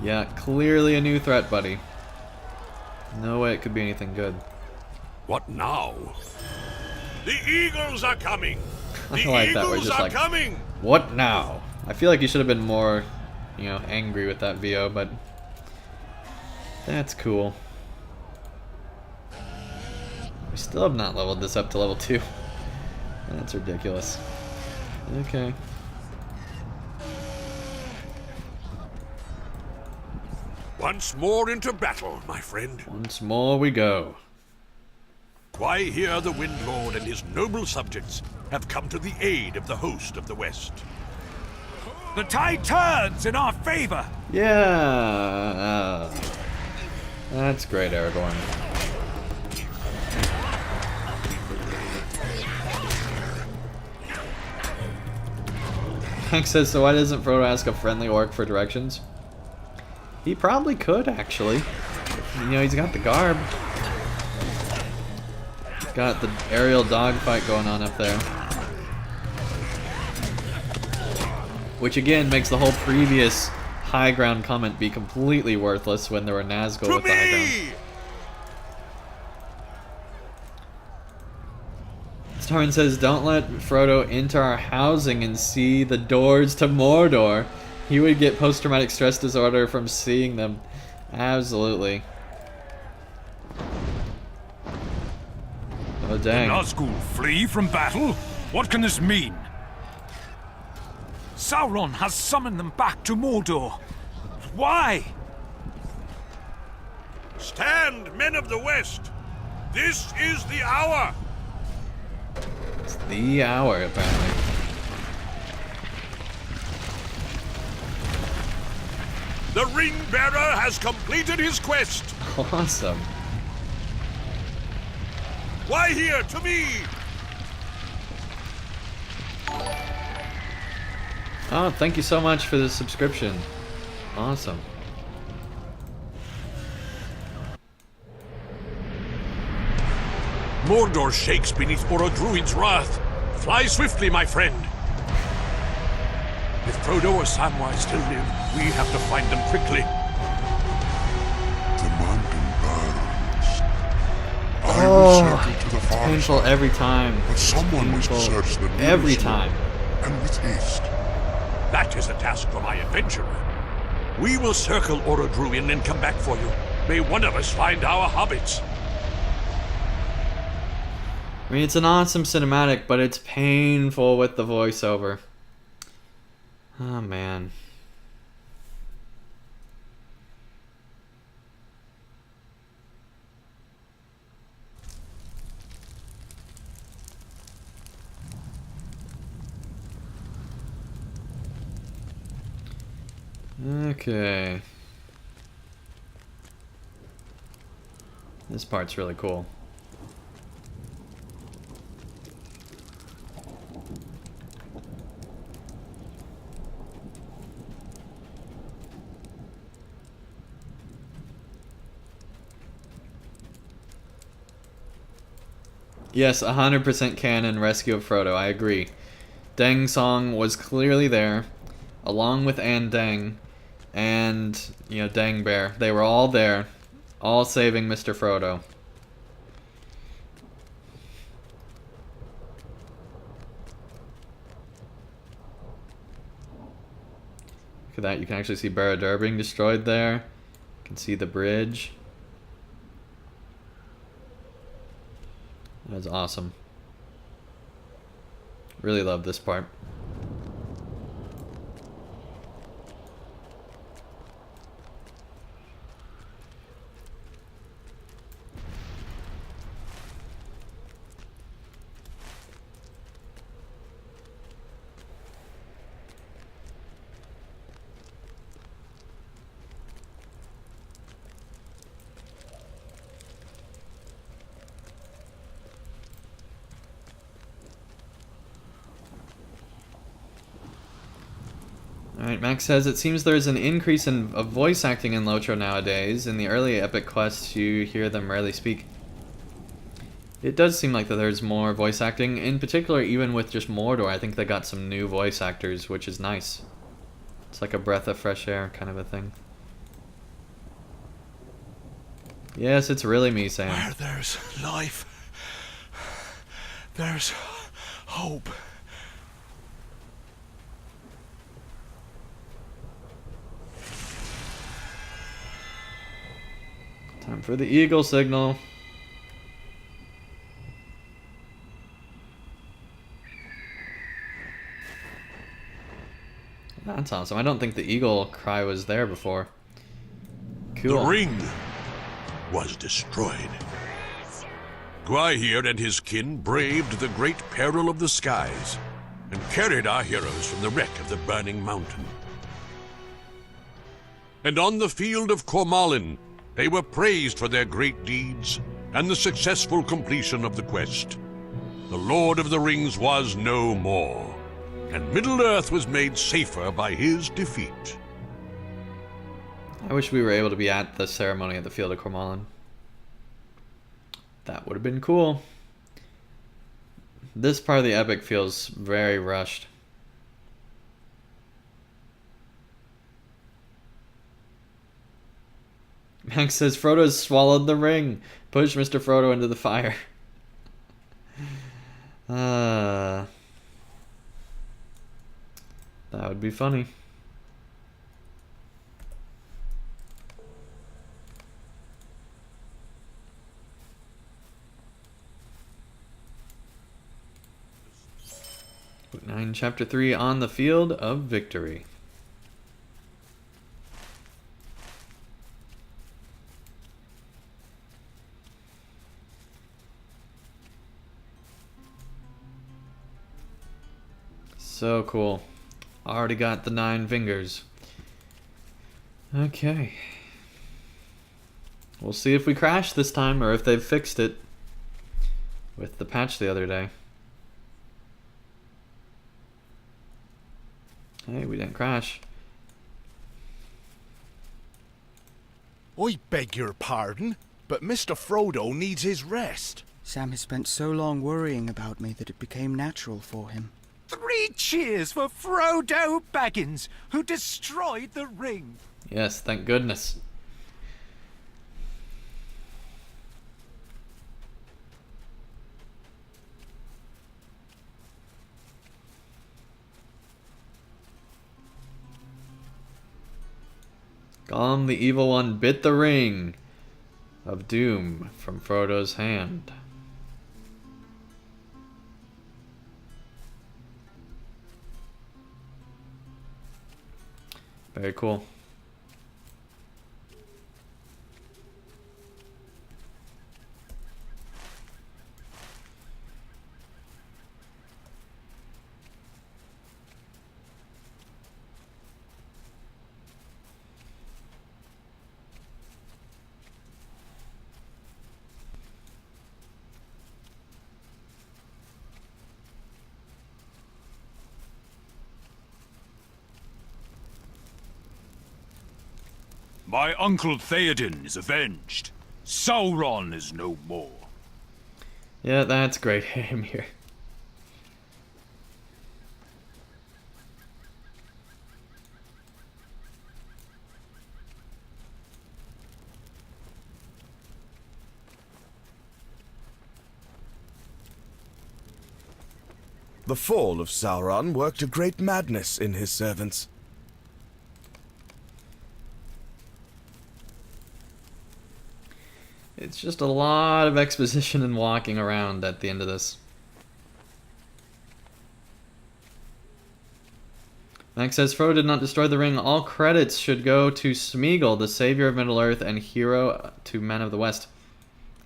Yeah, clearly a new threat, buddy. No way it could be anything good. What now? The eagles are coming! The I like that, we're eagles just are like, coming! what now? I feel like you should have been more, angry with that VO, but That's cool. We still have not leveled this up to level 2. That's ridiculous. Okay. Once more into battle, my friend. Once more we go. Why, here the Wind Lord and his noble subjects have come to the aid of the host of the West. The tide turns in our favor. Yeah. That's great, Aragorn. Hank says, so why doesn't Frodo ask a friendly orc for directions? He probably could, actually. You know, he's got the garb. Got the aerial dogfight going on up there. Which again makes the whole previous high ground comment be completely worthless when there were Nazgul with the high ground. Starman says, don't let Frodo enter our housing and see the doors to Mordor. He would get post-traumatic stress disorder from seeing them. Absolutely. Oh, dang. The Nazgul flee from battle? What can this mean? Sauron has summoned them back to Mordor. Why? Stand, men of the West! This is the hour! It's the hour, apparently. The Ring-Bearer has completed his quest! Awesome. Why here to me? Oh, thank you so much for the subscription. Awesome. Mordor shakes beneath Orodruid's wrath. Fly swiftly, my friend. If Frodo or Samwise still live, we have to find them quickly. The mountain burns. I Oh, will circle to the it's far painful side, every time. but someone must Painful search the every nearest time. one, and with haste. That is a task for my adventurer. We will circle Orodruin and come back for you. May one of us find our hobbits. I mean, it's an awesome cinematic, but it's painful with the voiceover. Oh, man. Okay. This part's really cool. Yes, 100% canon Rescue of Frodo, I agree. Dang Song was clearly there, along with Andang and, you know, Dang Bear. They were all there, all saving Mr. Frodo. Look at that, you can actually see Barad-dûr being destroyed there. You can see the bridge. That was awesome. Really love this part. Alright, Max says, it seems there's an increase of voice acting in LOTRO nowadays. In the early epic quests, you hear them rarely speak. It does seem like that there's more voice acting, in particular even with just Mordor. I think they got some new voice actors, which is nice. It's like a breath of fresh air kind of a thing. Yes, it's really me, Sam. Where there's life, there's hope. Time for the eagle signal. That's awesome. I don't think the eagle cry was there before. Cool. The ring was destroyed. Gwaihir and his kin braved the great peril of the skies and carried our heroes from the wreck of the burning mountain. And on the field of Cormallen, they were praised for their great deeds and the successful completion of the quest. The Lord of the Rings was no more, and Middle-earth was made safer by his defeat. I wish we were able to be at the ceremony at the Field of Cormallen. That would have been cool. This part of the epic feels very rushed. Max says Frodo has swallowed the ring. Push Mr. Frodo into the fire. That would be funny. Book 9, Chapter 3, On the Field of Victory. So cool. Already got the 9 fingers. Okay. We'll see if we crash this time or if they've fixed it with the patch the other day. Hey, we didn't crash. I beg your pardon, but Mr. Frodo needs his rest. Sam has spent so long worrying about me that it became natural for him. 3 cheers for Frodo Baggins, who destroyed the ring. Yes, thank goodness. Gollum the Evil One bit the ring of doom from Frodo's hand. Very cool. My uncle Theoden is avenged. Sauron is no more. Yeah, that's great. Him here. The fall of Sauron worked a great madness in his servants. It's just a lot of exposition and walking around at the end of this. Max says, Frodo did not destroy the ring. All credits should go to Smeagol, the savior of Middle-earth and hero to Men of the West.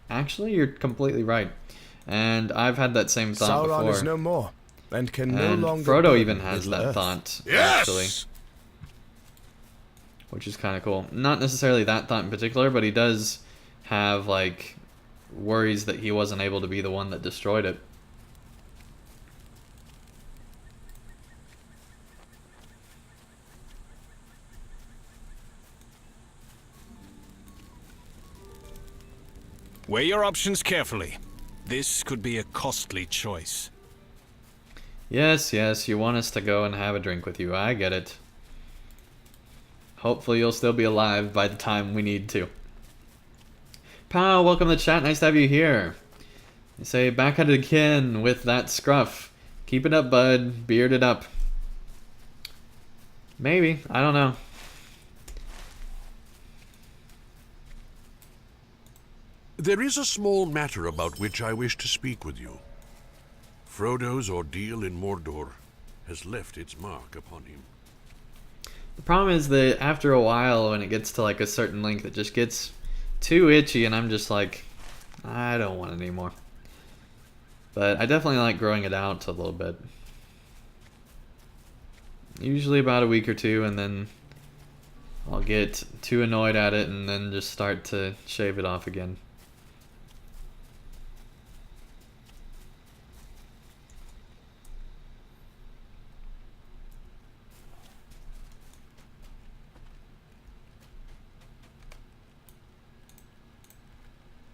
Actually, you're completely right. And I've had that same thought Sauron before. is no more, and can no longer Frodo burn even has that Middle-earth. thought, Yes! actually. Which is kind of cool. Not necessarily that thought in particular, but he does have, like, worries that he wasn't able to be the one that destroyed it. Weigh your options carefully. This could be a costly choice. Yes, yes, you want us to go and have a drink with you. I get it. Hopefully you'll still be alive by the time we need to. Pow, welcome to the chat. Nice to have you here. You say, back at it again with that scruff. Keep it up, bud. Beard it up. Maybe. I don't know. There is a small matter about which I wish to speak with you. Frodo's ordeal in Mordor has left its mark upon him. The problem is that after a while, when it gets to like a certain length, it just gets too itchy, and I'm just like, I don't want it anymore. But I definitely like growing it out a little bit. Usually about a week or two, and then I'll get too annoyed at it and then just start to shave it off again.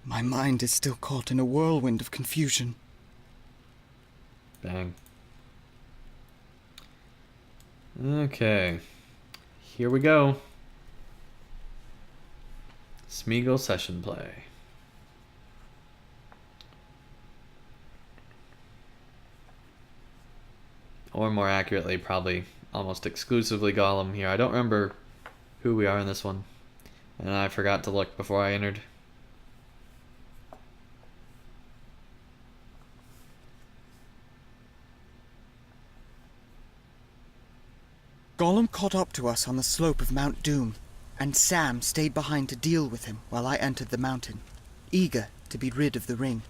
My mind is still caught in a whirlwind of confusion. Bang. Okay. Here we go. Smeagol session play. Or more accurately, probably almost exclusively Gollum here. I don't remember who we are in this one. And I forgot to look before I entered. Gollum caught up to us on the slope of Mount Doom, and Sam stayed behind to deal with him while I entered the mountain, eager to be rid of the ring.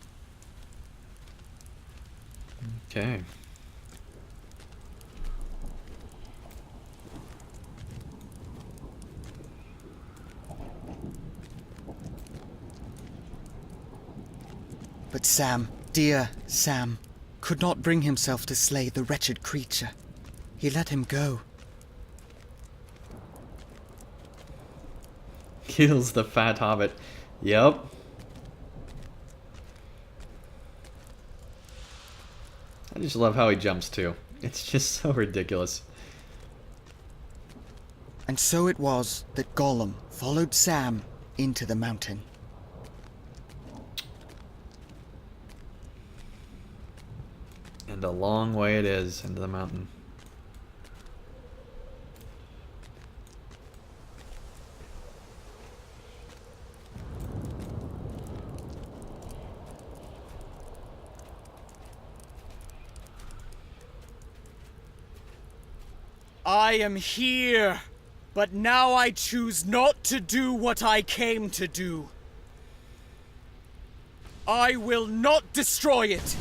Okay. But Sam, dear Sam, could not bring himself to slay the wretched creature. He let him go. Kills the fat hobbit. Yep. I just love how he jumps too. It's just so ridiculous. And so it was that Gollum followed Sam into the mountain. And a long way it is into the mountain. I am here, but now I choose not to do what I came to do. I will not destroy it.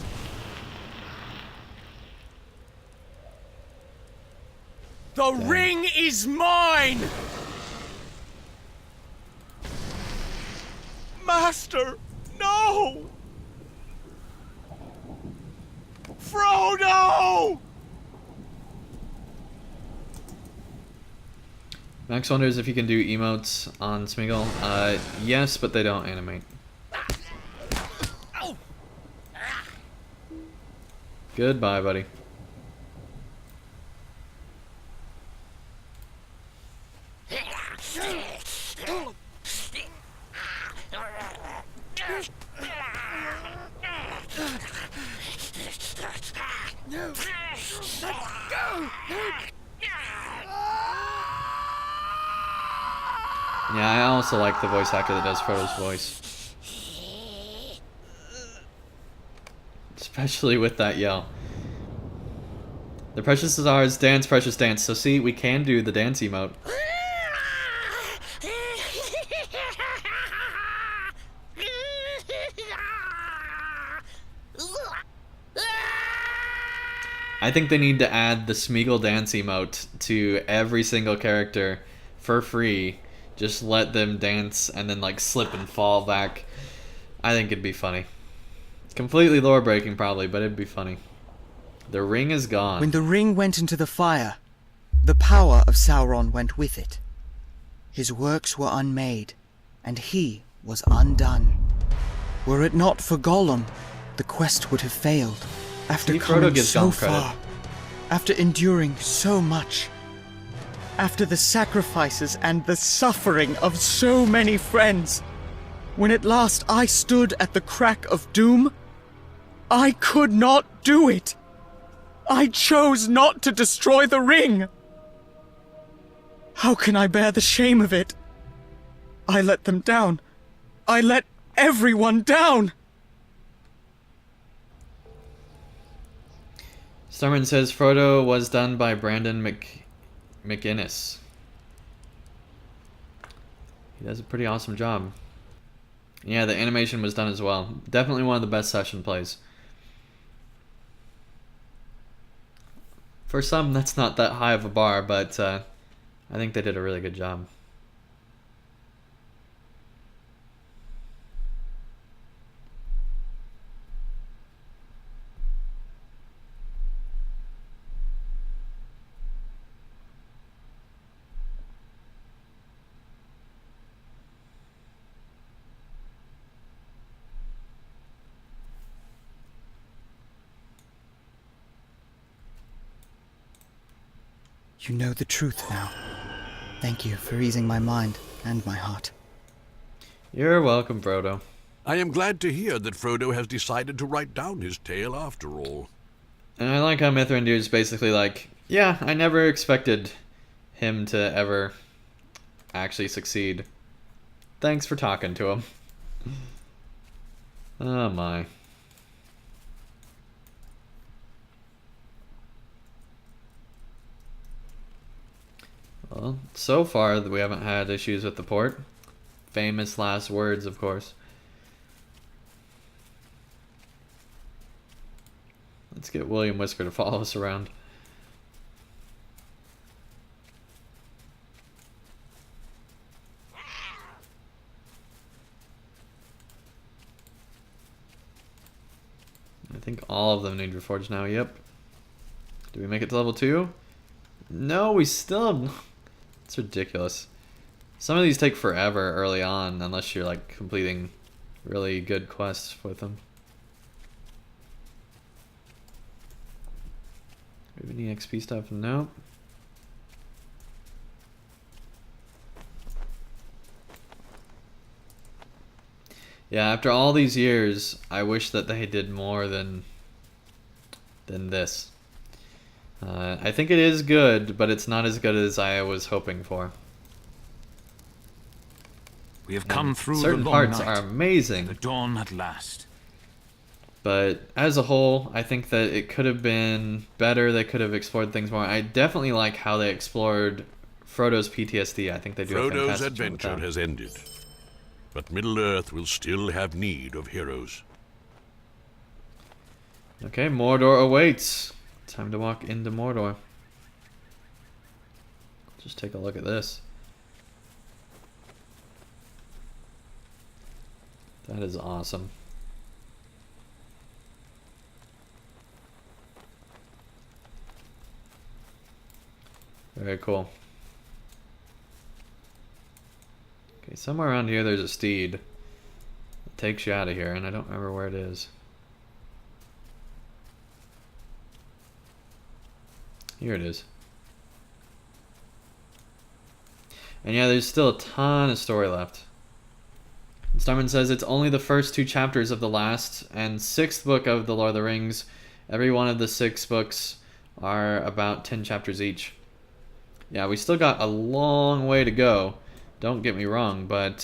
The ring is mine! Master, no! Frodo! Max wonders if you can do emotes on Smeagol. Yes, but they don't animate. Goodbye, buddy. Yeah, I also like the voice actor that does Frodo's voice. Especially with that yell. The precious is ours, dance, precious dance. So see, we can do the dance emote. I think they need to add the Smeagol dance emote to every single character for free. Just let them dance and then like slip and fall back. I think it'd be funny. Completely lore breaking probably, but it'd be funny. The ring is gone. When the ring went into the fire, the power of Sauron went with it. His works were unmade, and he was undone. Were it not for Gollum, the quest would have failed. After coming so far, after enduring so much, after the sacrifices and the suffering of so many friends, when at last I stood at the crack of doom, I could not do it. I chose not to destroy the ring. How can I bear the shame of it? I let them down. I let everyone down! Starman says Frodo was done by Brandon McInnes. He does a pretty awesome job. Yeah, the animation was done as well. Definitely one of the best session plays. For some, that's not that high of a bar, but I think they did a really good job. You know the truth now. Thank you for easing my mind and my heart. You're welcome, Frodo. I am glad to hear that Frodo has decided to write down his tale after all. And I like how Mithrandir's basically like, yeah, I never expected him to ever actually succeed. Thanks for talking to him. Oh my. Well, so far we haven't had issues with the port. Famous last words, of course. Let's get William Whisker to follow us around. I think all of them need Reforged now, yep. Do we make it to level 2? No, we still... It's ridiculous. Some of these take forever early on, unless you're like completing really good quests with them. Do we have any XP stuff? Nope. Yeah, after all these years, I wish that they did more than this. I think it is good, but it's not as good as I was hoping for. We have come through certain the long parts night. are amazing. The dawn at last. But as a whole, I think that it could have been better. They could have explored things more. I definitely like how they explored Frodo's PTSD. I think they do a Frodo's fantastic job with adventure that. has ended, but Middle-earth will still have need of heroes. Okay, Mordor awaits. Time to walk into Mordor. Just take a look at this. That is awesome. Very cool. Okay, somewhere around here there's a steed that takes you out of here, and I don't remember where it is. Here it is. And yeah, there's still a ton of story left. Starman says it's only the first 2 chapters of the last and 6th book of the Lord of the Rings. Every one of the 6 books are about 10 chapters each. Yeah, we still got a long way to go. Don't get me wrong, but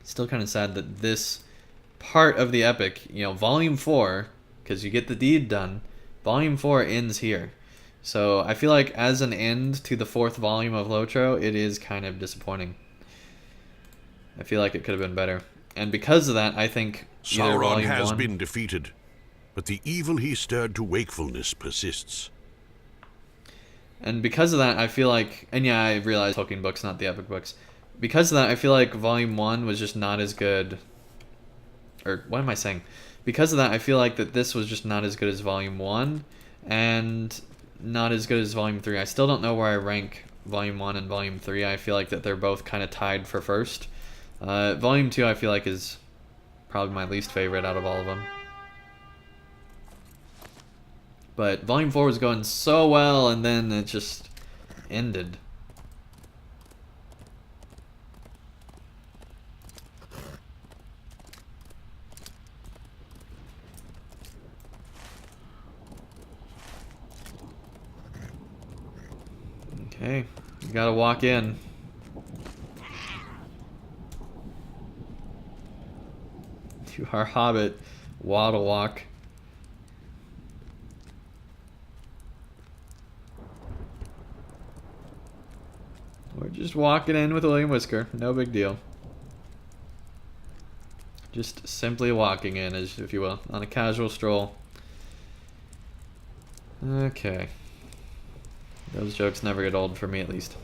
still kind of sad that this part of the epic, you know, Volume 4, because you get the deed done, Volume 4 ends here. So I feel like as an end to the 4th volume of LOTRO, it is kind of disappointing. I feel like it could have been better. And because of that, I think either Sauron Volume has 1... been defeated, but the evil he stirred to wakefulness persists. And because of that, I feel like... And yeah, I realize Tolkien books, not the epic books. Because of that, I feel like Volume 1 was just not as good... Or, what am I saying? Because of that, I feel like that this was just not as good as Volume 1, and not as good as Volume 3. I still don't know where I rank Volume 1 and Volume 3. I feel like that they're both kind of tied for first. Volume 2, I feel like, is probably my least favorite out of all of them. But Volume 4 was going so well, and then it just ended. Okay, you gotta walk in. do our hobbit waddle walk. We're just walking in with William Whisker, no big deal. Just simply walking in, as if you will, on a casual stroll. Okay. Those jokes never get old for me, at least.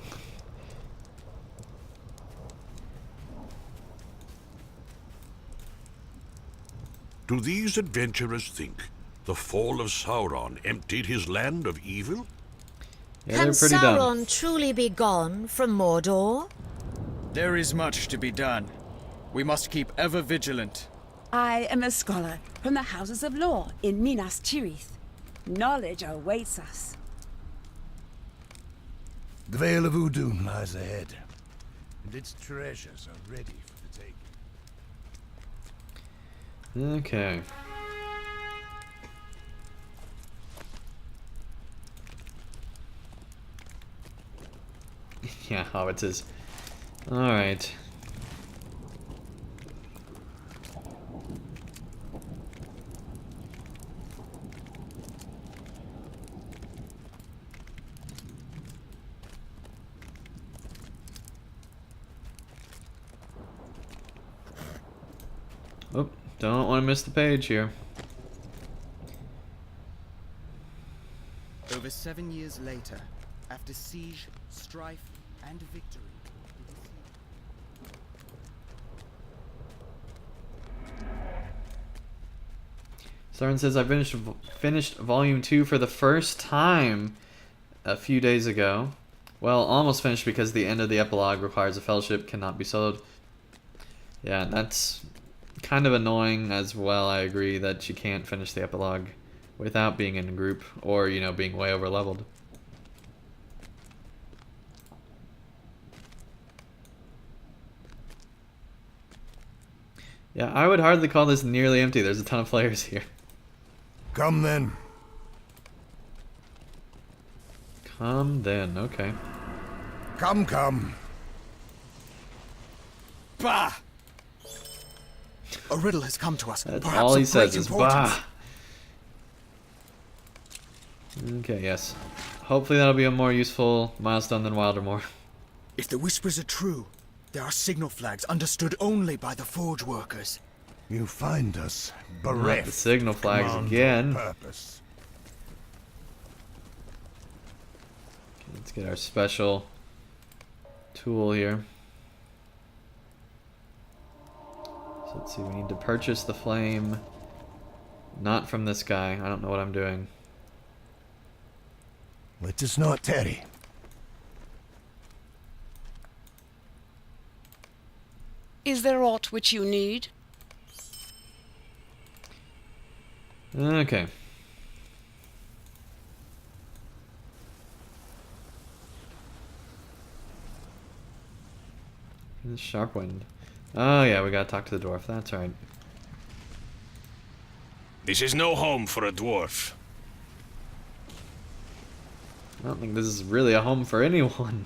Do these adventurers think the fall of Sauron emptied his land of evil? Yeah, Can they're pretty Sauron dumb. truly be gone from Mordor? There is much to be done. We must keep ever vigilant. I am a scholar from the Houses of Law in Minas Tirith. Knowledge awaits us. The Vale of Udun lies ahead, and its treasures are ready for the taking. Okay. Yeah, hobbitses. Alright. Oh, don't want to miss the page here. Over 7 years later, after siege, strife, and victory, Sauron says, I finished Volume 2 for the first time a few days ago. Well, almost finished because the end of the epilogue requires a fellowship, cannot be soloed. Yeah, that's kind of annoying as well. I agree that you can't finish the epilogue without being in a group or, you know, being way over leveled. Yeah, I would hardly call this nearly empty. There's a ton of players here. Come then. Come then, okay. Come, come. Bah! a riddle has come to us. That's perhaps all he of says great is importance. bah. Okay, yes. Hopefully that'll be a more useful milestone than Wildermore. If the whispers are true, there are signal flags understood only by the forge workers. You find us Not bereft. the signal flags command or again. Purpose. Okay, let's get our special tool here. So let's see, we need to purchase the flame. Not from this guy. I don't know what I'm doing. Let us not tarry. Is there aught which you need? Okay. Sharp wind. Oh yeah, we gotta talk to the dwarf. That's right. This is no home for a dwarf. I don't think this is really a home for anyone.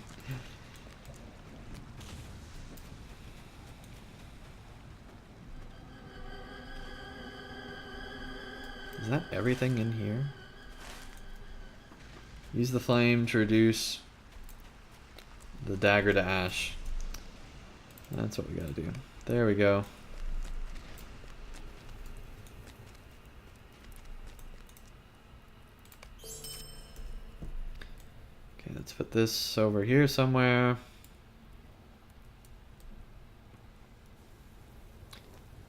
Is that everything in here? Use the flame to reduce the dagger to ash. That's what we gotta do. There we go. Okay, let's put this over here somewhere.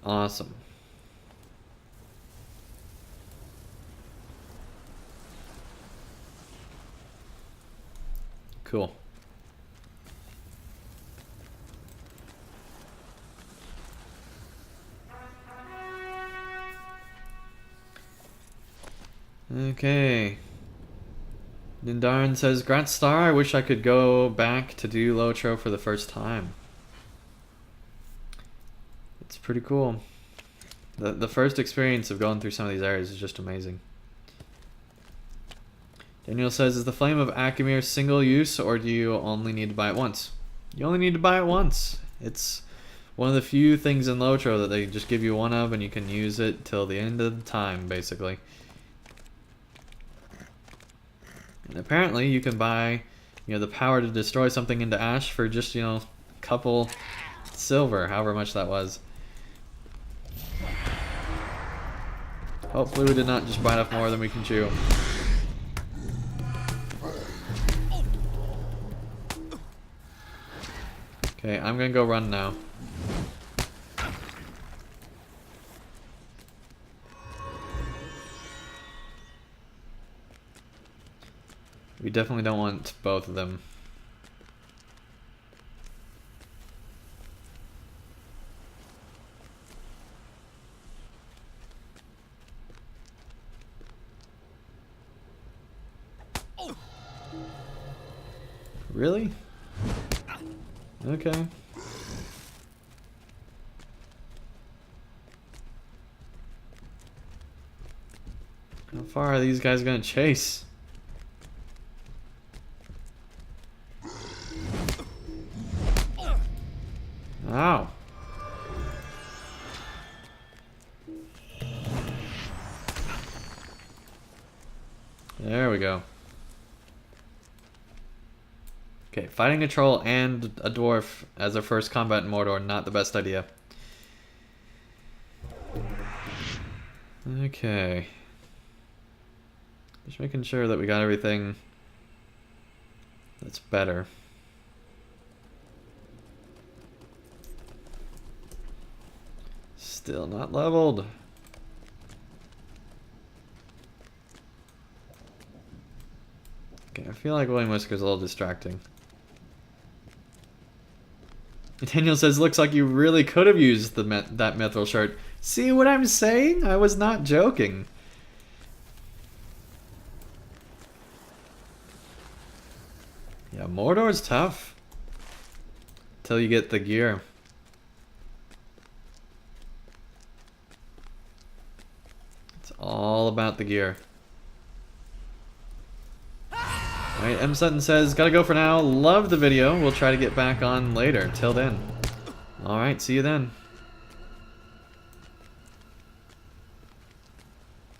Awesome. Cool. Okay. Nindarin says, Grat Star, I wish I could go back to do LOTRO for the first time. It's pretty cool. The first experience of going through some of these areas is just amazing. Daniel says, is the Flame of Akimir single use, or do you only need to buy it once? You only need to buy it once. It's one of the few things in LOTRO that they just give you one of and you can use it till the end of the time, basically. And apparently you can buy, you know, the power to destroy something into ash for just, you know, a couple silver, however much that was. Hopefully we did not just bite off more than we can chew. Okay, I'm gonna go run now. We definitely don't want both of them. Really? Okay. How far are these guys gonna chase? Ow. There we go. Okay, fighting a troll and a dwarf as our first combat in Mordor, not the best idea. Okay. Just making sure that we got everything that's better. Still not leveled. Okay, I feel like William Whisker's a little distracting. Daniel says, looks like you really could have used that mithril shirt. See what I'm saying? I was not joking. Yeah, Mordor's tough. Till you get the gear. It's all about the gear. Alright, M. Sutton says, gotta go for now. Love the video. We'll try to get back on later. Till then. Alright, see you then.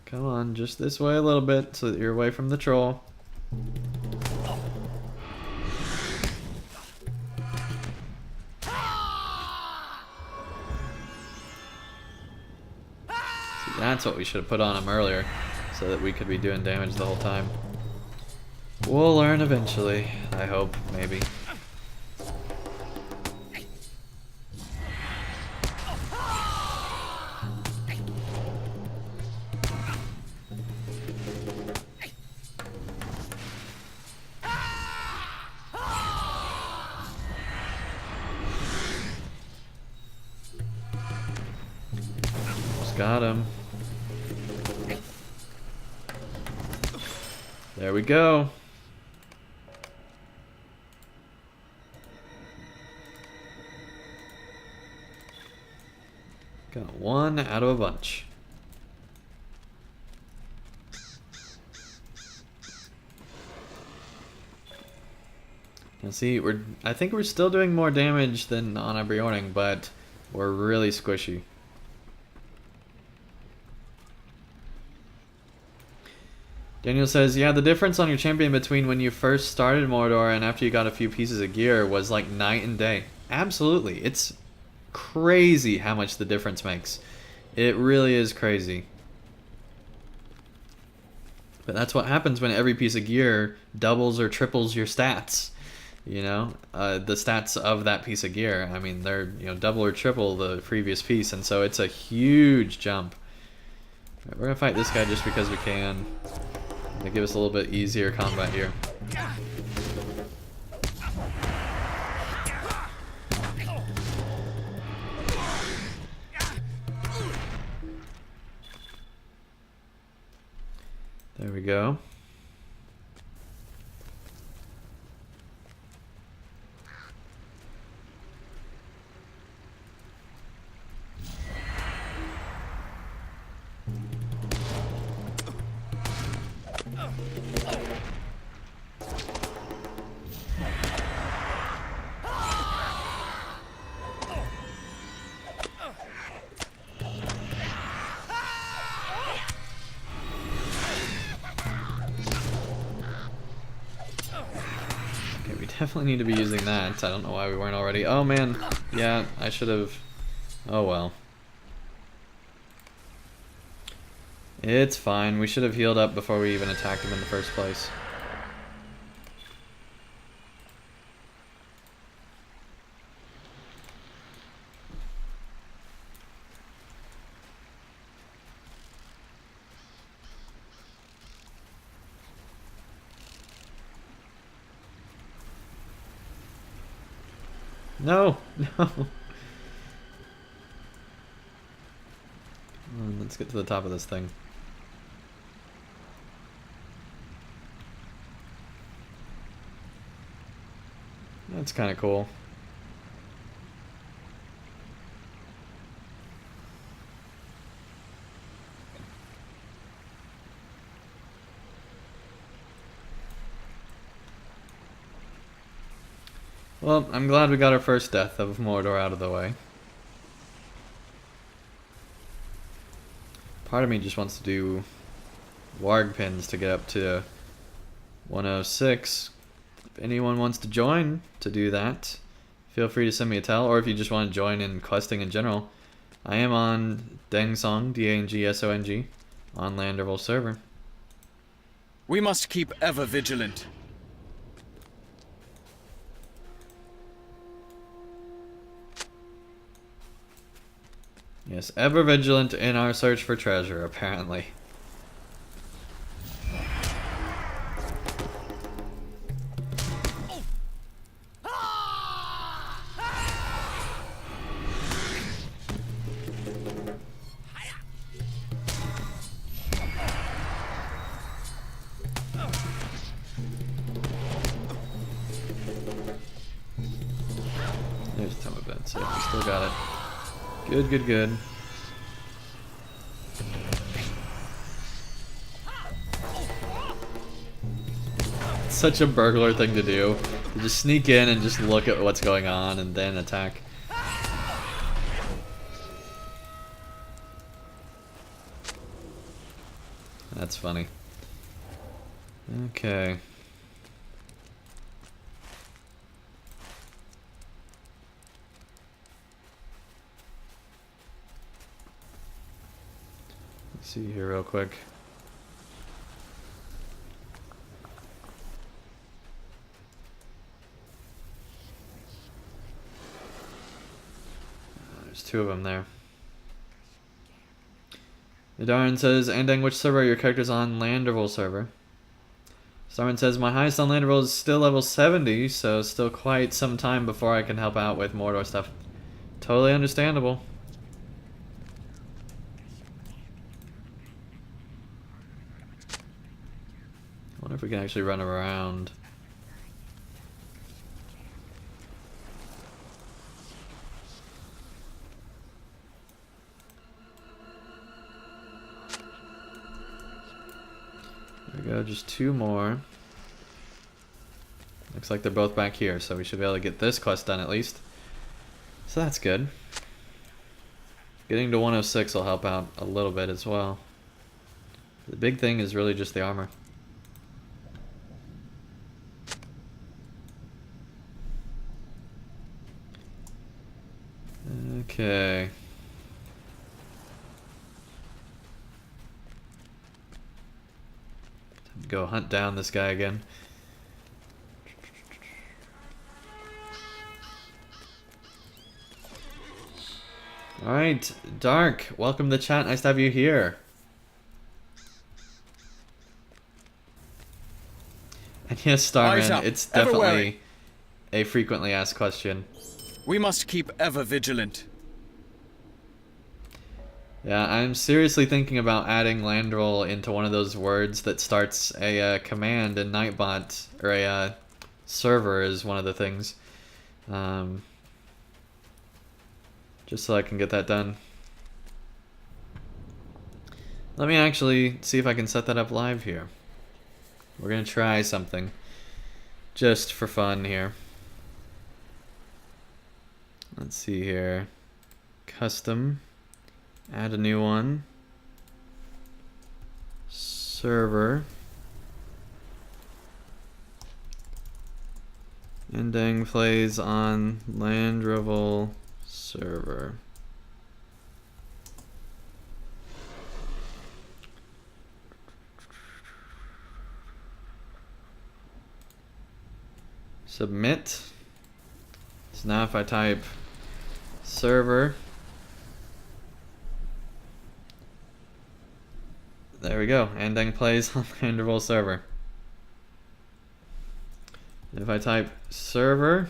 Come on, just this way a little bit so that you're away from the troll. See, that's what we should have put on him earlier, so that we could be doing damage the whole time. We'll learn eventually, I hope, maybe. Just got him. There we go. Got one out of a bunch. Now see, I think we're still doing more damage than on a Bjorning, but we're really squishy. Daniel says, yeah, the difference on your champion between when you first started Mordor and after you got a few pieces of gear was like night and day. Absolutely. It's crazy how much the difference makes. It really is crazy. But that's what happens when every piece of gear doubles or triples your stats. You know, the stats of that piece of gear. I mean, they're, you know, double or triple the previous piece, and so it's a huge jump. Right, we're gonna fight this guy just because we can. Gonna give us a little bit easier combat here. There we go. definitely need to be using that. I don't know why we weren't already. Oh man, yeah, I should have. Oh well. It's fine. We should have healed up before we even attacked him in the first place. No, no. Let's get to the top of this thing. That's kind of cool. Well, I'm glad we got our first death of Mordor out of the way. Part of me just wants to do warg pins to get up to 106. If anyone wants to join to do that, feel free to send me a tell, or if you just want to join in questing in general, I am on Dangsong, D-A-N-G-S-O-N-G, on Landable server. We must keep ever vigilant. Yes, ever vigilant in our search for treasure, apparently. There's a ton of beds. Yeah, we still got it. Good, good, good. It's such a burglar thing to do. To just sneak in and just look at what's going on and then attack. That's funny. Okay. Let's see here real quick. There's two of them there. Darren says, Andang, which server are your characters on? Landable server. Starman says, my highest on Landable is still level 70, so still quite some time before I can help out with Mordor stuff. Totally understandable. I wonder if we can actually run around. There we go, just two more. Looks like they're both back here, so we should be able to get this quest done at least. So that's good. Getting to 106 will help out a little bit as well. The big thing is really just the armor. Okay. Time to go hunt down this guy again. Alright, Dark, welcome to the chat. Nice to have you here. And yes, Starman, it's definitely a frequently asked question. We must keep ever vigilant. Yeah, I'm seriously thinking about adding Landroll into one of those words that starts a command in Nightbot, or a server is one of the things. Just so I can get that done. Let me actually see if I can set that up live here. We're gonna try something. Just for fun here. Let's see here. Custom. Add a new one. Server. Andang plays on Landable server. Submit. So now if I type server, there we go. Andang plays on Landable server. If I type server,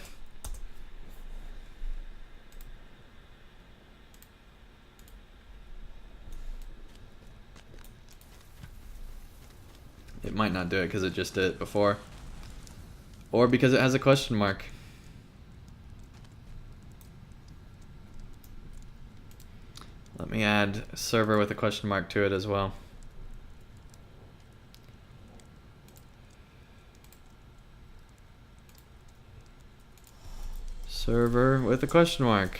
it might not do it because it just did it before, or because it has a question mark. Let me add server with a question mark to it as well. Server with a question mark.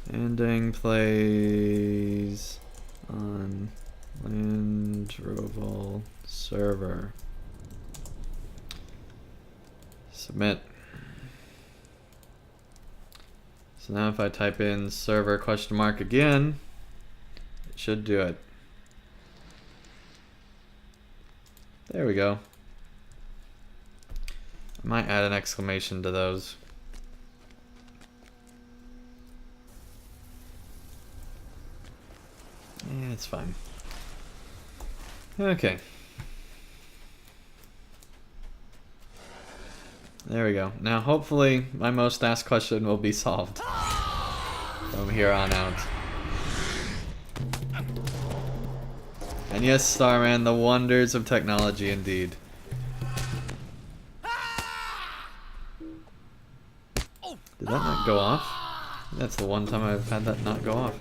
Andang plays on Landable server. Submit. So now if I type in server question mark again, it should do it. There we go. I might add an exclamation to those. Yeah, it's fine. Okay. There we go. Now hopefully my most asked question will be solved from here on out. And yes, Starman, the wonders of technology indeed. Did that not go off? That's the one time I've had that not go off.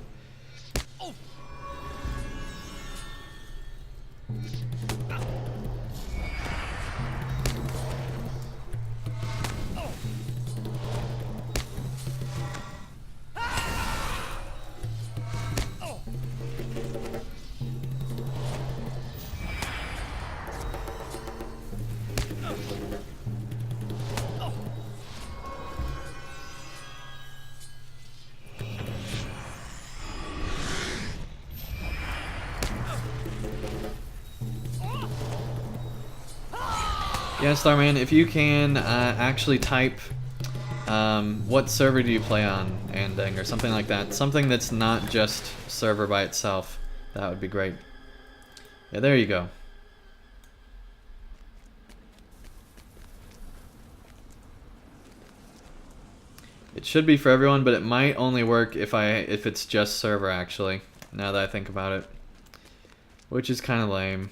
Yeah, Starman, if you can actually type what server do you play on, Andang, or something like that. Something that's not just server by itself. That would be great. Yeah, there you go. It should be for everyone, but it might only work if it's just server, actually, now that I think about it. Which is kind of lame.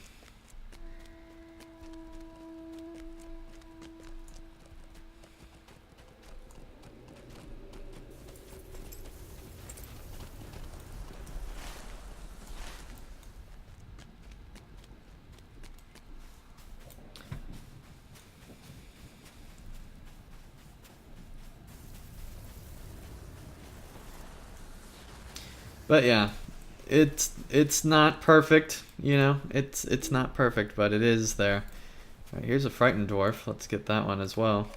But yeah, it's not perfect, you know. It's not perfect, but it is there. All right, here's a frightened dwarf. Let's get that one as well.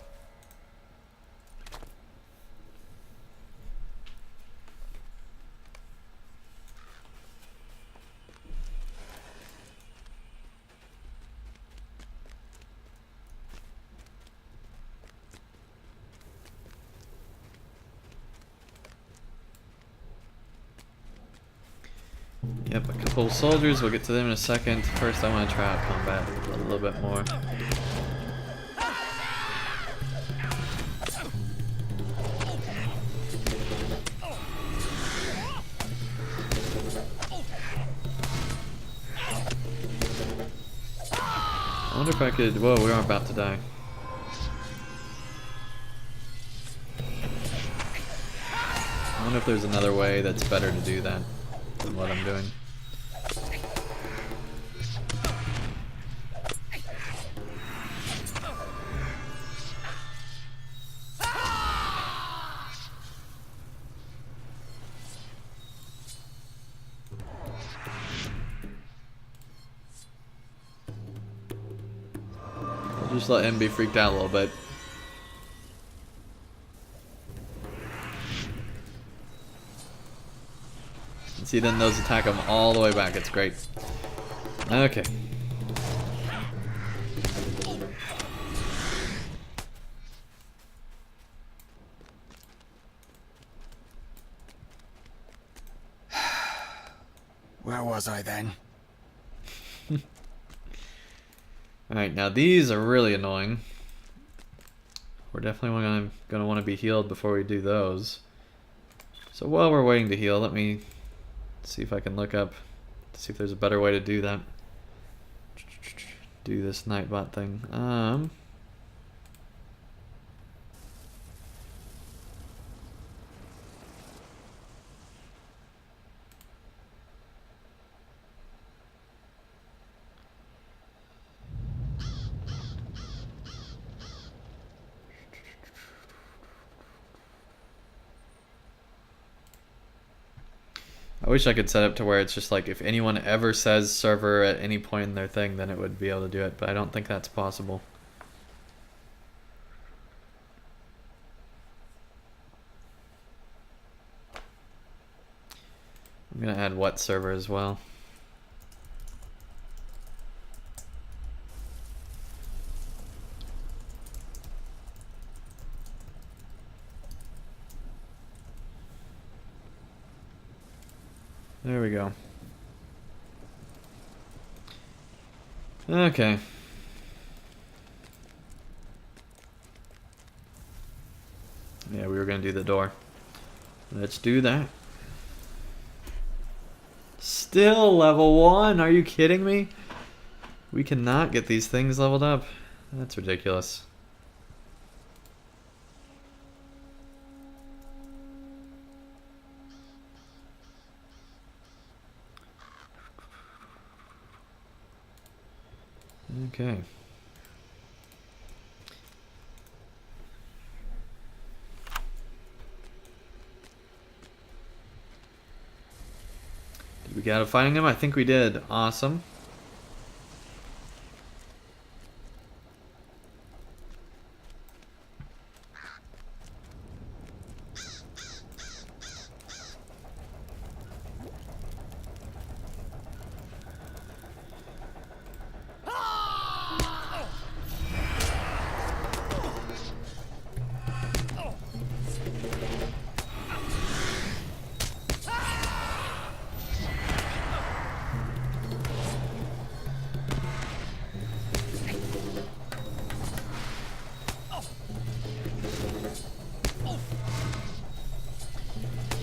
Yep, a couple soldiers, we'll get to them in a second. First I want to try out combat a little bit more. I wonder if I could... Whoa, we are about to die. I wonder if there's another way that's better to do that than what I'm doing. I'll just let him be freaked out a little bit. See, then those attack them all the way back. It's great. Okay. Where was I then? Alright, now these are really annoying. We're definitely gonna want to be healed before we do those. So while we're waiting to heal, let me see if I can look up to see if there's a better way to do that. Do this Nightbot thing. I wish I could set up to where it's just like if anyone ever says server at any point in their thing, then it would be able to do it, but I don't think that's possible. I'm gonna add what server as well. There we go. Okay. Yeah, we were gonna do the door. Let's do that. Still level 1? Are you kidding me? We cannot get these things leveled up. That's ridiculous. Okay. Did we get out of fighting him? I think we did. Awesome.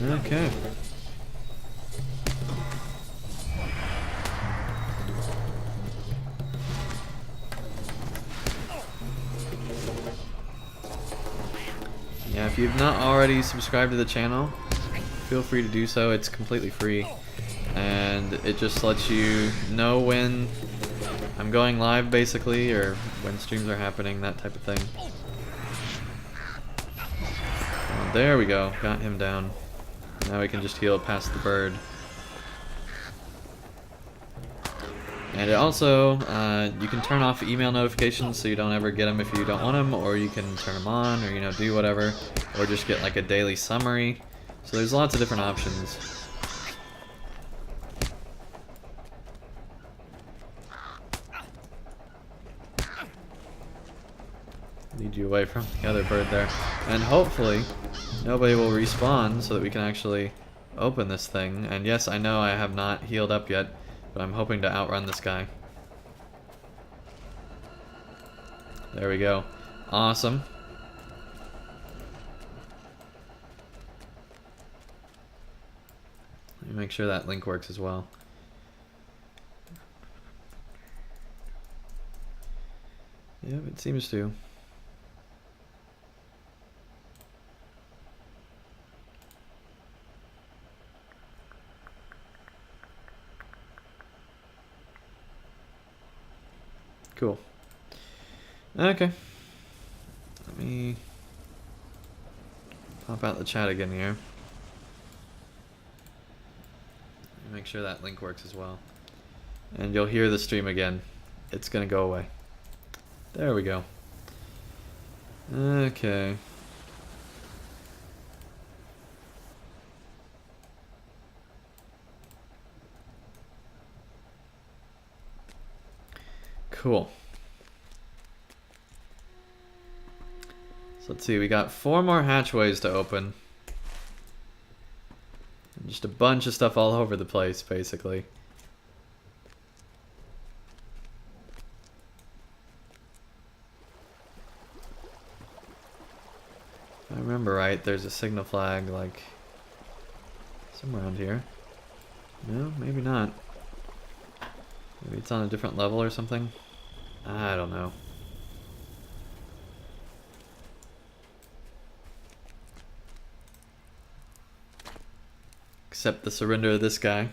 Okay. Yeah, if you've not already subscribed to the channel, feel free to do so. It's completely free. And it just lets you know when I'm going live, basically, or when streams are happening, that type of thing. Oh, there we go. Got him down. Now we can just heal past the bird. And it also, you can turn off email notifications so you don't ever get them if you don't want them, or you can turn them on, or, you know, do whatever, or just get like a daily summary. So there's lots of different options. Lead you away from the other bird there. And hopefully nobody will respawn so that we can actually open this thing. And yes, I know I have not healed up yet, but I'm hoping to outrun this guy. There we go. Awesome. Let me make sure that link works as well. Yep, it seems to. Cool. Okay. Let me pop out the chat again here. Make sure that link works as well. And you'll hear the stream again. It's gonna go away. There we go. Okay. Cool. So let's see, we got 4 more hatchways to open. And just a bunch of stuff all over the place, basically. If I remember right, there's a signal flag, like, somewhere around here. No, maybe not. Maybe it's on a different level or something. I don't know. Accept the surrender of this guy.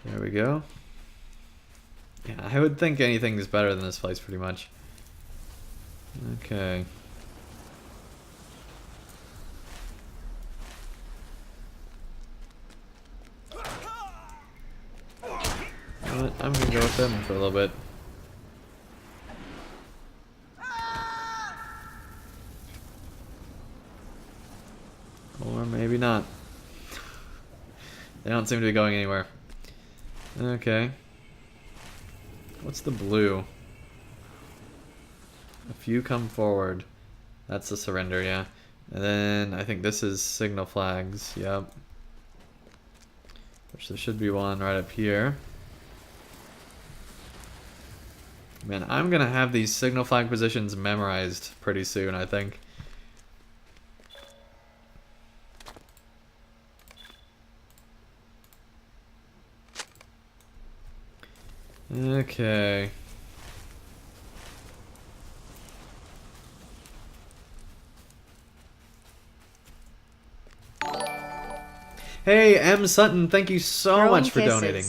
There we go. Yeah, I would think anything's better than this place pretty much. Okay. I'm gonna go with them for a little bit. Or maybe not. They don't seem to be going anywhere. Okay. What's the blue? A few come forward. That's the surrender, yeah. And then I think this is signal flags, yep. Which there should be one right up here. Man, I'm gonna have these signal flag positions memorized pretty soon, I think. Okay. Hey, M. Sutton, thank you so Throwing much for kisses. donating.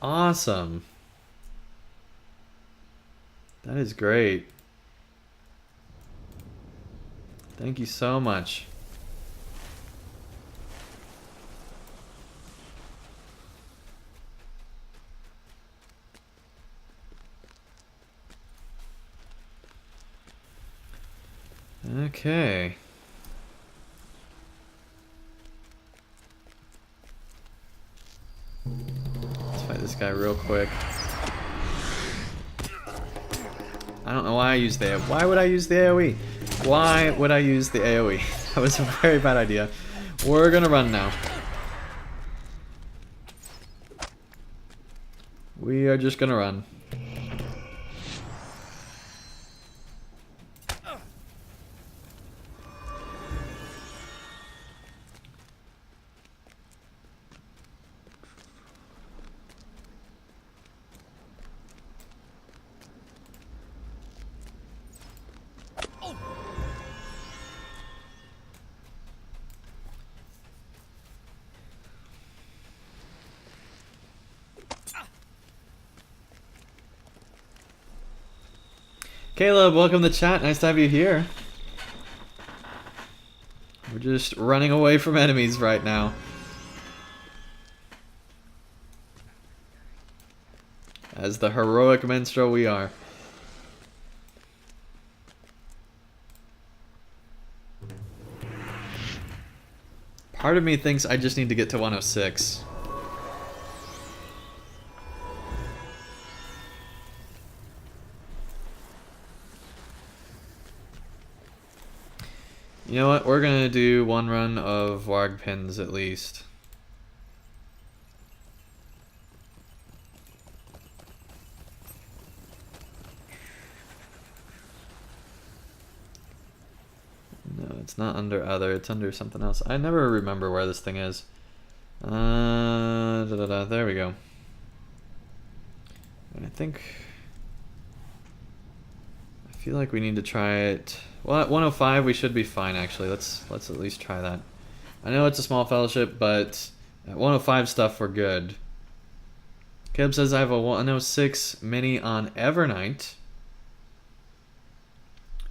Awesome. That is great. Thank you so much. Okay. Let's fight this guy real quick. I don't know why I used the AoE. Why would I use the AoE? Why would I use the AoE? That was a very bad idea. We're gonna run now. We are just gonna run. Caleb, welcome to chat. Nice to have you here. We're just running away from enemies right now. As the heroic minstrel we are. Part of me thinks I just need to get to 106. You know what? We're gonna do one run of Warg pins at least. No, it's not under other. It's under something else. I never remember where this thing is. There we go. And I think I feel like we need to try it. Well, at 105 we should be fine actually. Let's at least try that. I know it's a small fellowship, but at 105 stuff we're good. Caleb says I have a 106 mini on Evernight.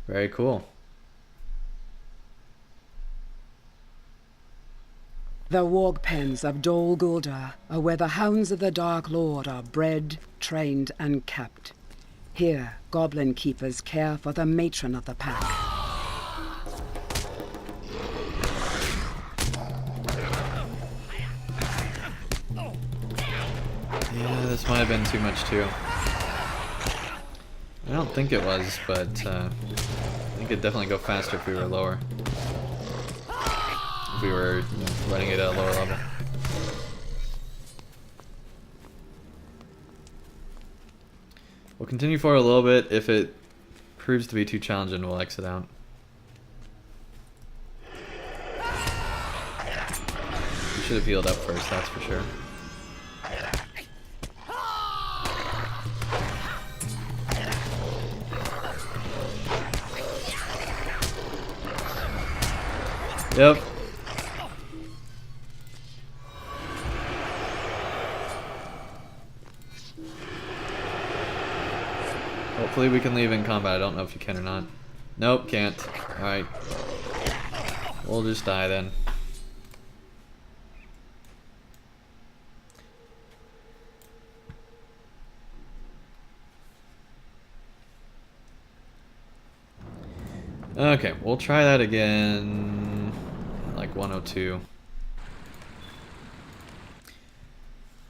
Very cool. The warg pens of Dol Guldur are where the hounds of the Dark Lord are bred, trained, and kept. Here, goblin keepers care for the matron of the pack. Yeah, this might have been too much too. I don't think it was, but I think it'd definitely go faster if we were lower. If we were running it at a lower level. We'll continue forward a little bit. If it proves to be too challenging, we'll exit out. We should have healed up first, that's for sure. Yep. Hopefully we can leave in combat. I don't know if you can or not. Nope, can't. Alright. We'll just die then. Okay, we'll try that again. Like 102.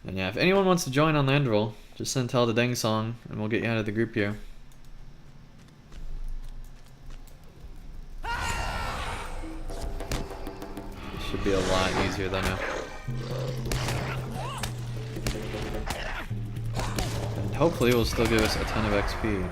And yeah, if anyone wants to join on Landable, just send Tell the Deng song and we'll get you out of the group here. It should be a lot easier though now. And hopefully it will still give us a ton of XP.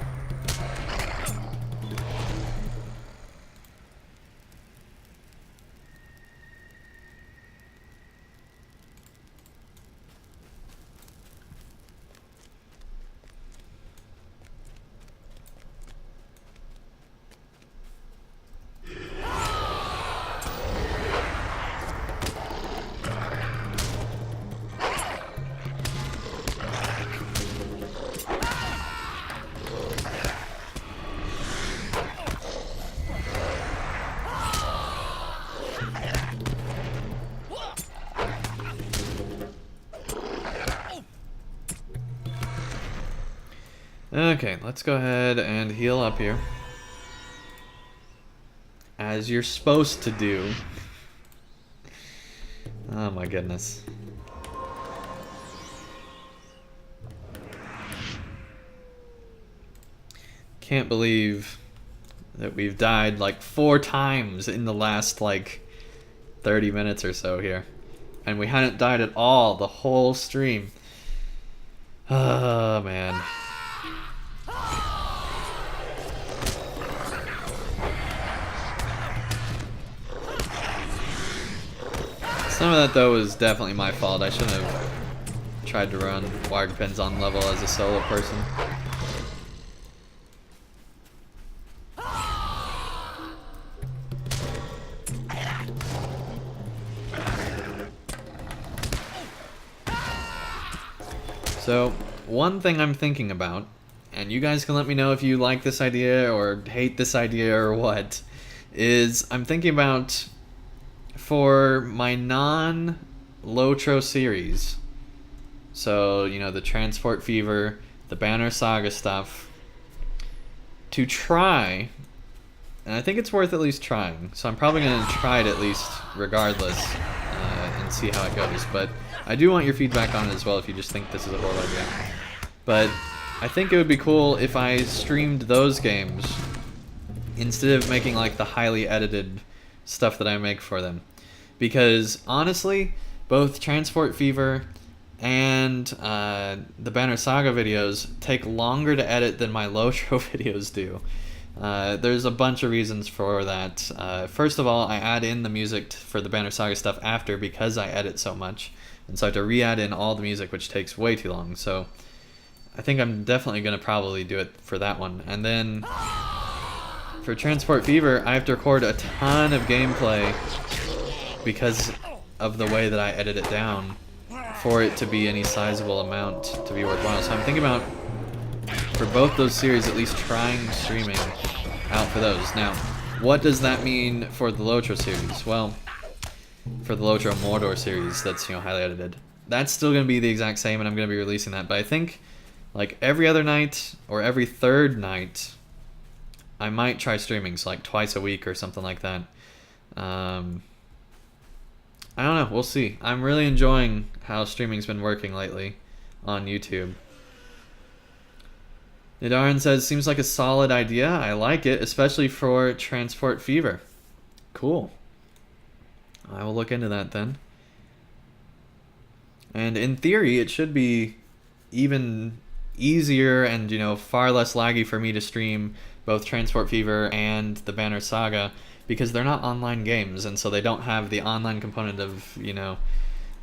Okay, let's go ahead and heal up here. As you're supposed to do. Oh my goodness. Can't believe that we've died like 4 times in the last like 30 minutes or so here. And we hadn't died at all the whole stream. Oh man. Some of that though was definitely my fault. I shouldn't have tried to run Warg Pins on level as a solo person. So, one thing I'm thinking about, and you guys can let me know if you like this idea or hate this idea or what, is I'm thinking about for my non-LOTRO series, so, you know, the Transport Fever, the Banner Saga stuff, to try, and I think it's worth at least trying, so I'm probably going to try it at least regardless, and see how it goes, but I do want your feedback on it as well if you just think this is a horrible idea. But I think it would be cool if I streamed those games instead of making like the highly edited stuff that I make for them. Because honestly, both Transport Fever and the Banner Saga videos take longer to edit than my LOTRO videos do. There's a bunch of reasons for that. First of all, I add in the music for the Banner Saga stuff after because I edit so much. And so I have to re-add in all the music, which takes way too long. So I think I'm definitely going to probably do it for that one. And then for Transport Fever, I have to record a ton of gameplay because of the way that I edit it down for it to be any sizable amount to be worthwhile. So I'm thinking about, for both those series, at least trying streaming out for those. Now, what does that mean for the LOTRO series? Well, for the LOTRO Mordor series that's, you know, highly edited, that's still going to be the exact same, and I'm going to be releasing that. But I think like every other night or every third night I might try streaming, so like twice a week or something like that. I don't know, we'll see. I'm really enjoying how streaming's been working lately. on YouTube. Nidaran says, seems like a solid idea. I like it, especially for Transport Fever. Cool. I will look into that then. And in theory, it should be even easier and, you know, far less laggy for me to stream both Transport Fever and the Banner Saga, because they're not online games, and so they don't have the online component of, you know,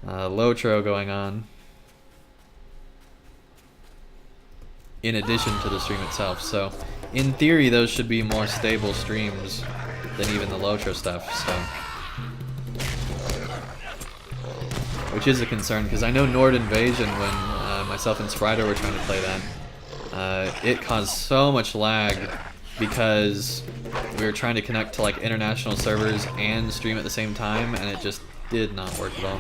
LOTRO going on in addition to the stream itself. So in theory, those should be more stable streams than even the LOTRO stuff, so, which is a concern, because I know Nord Invasion, when myself and Sprider were trying to play that, it caused so much lag because we were trying to connect to like international servers and stream at the same time, and it just did not work at all.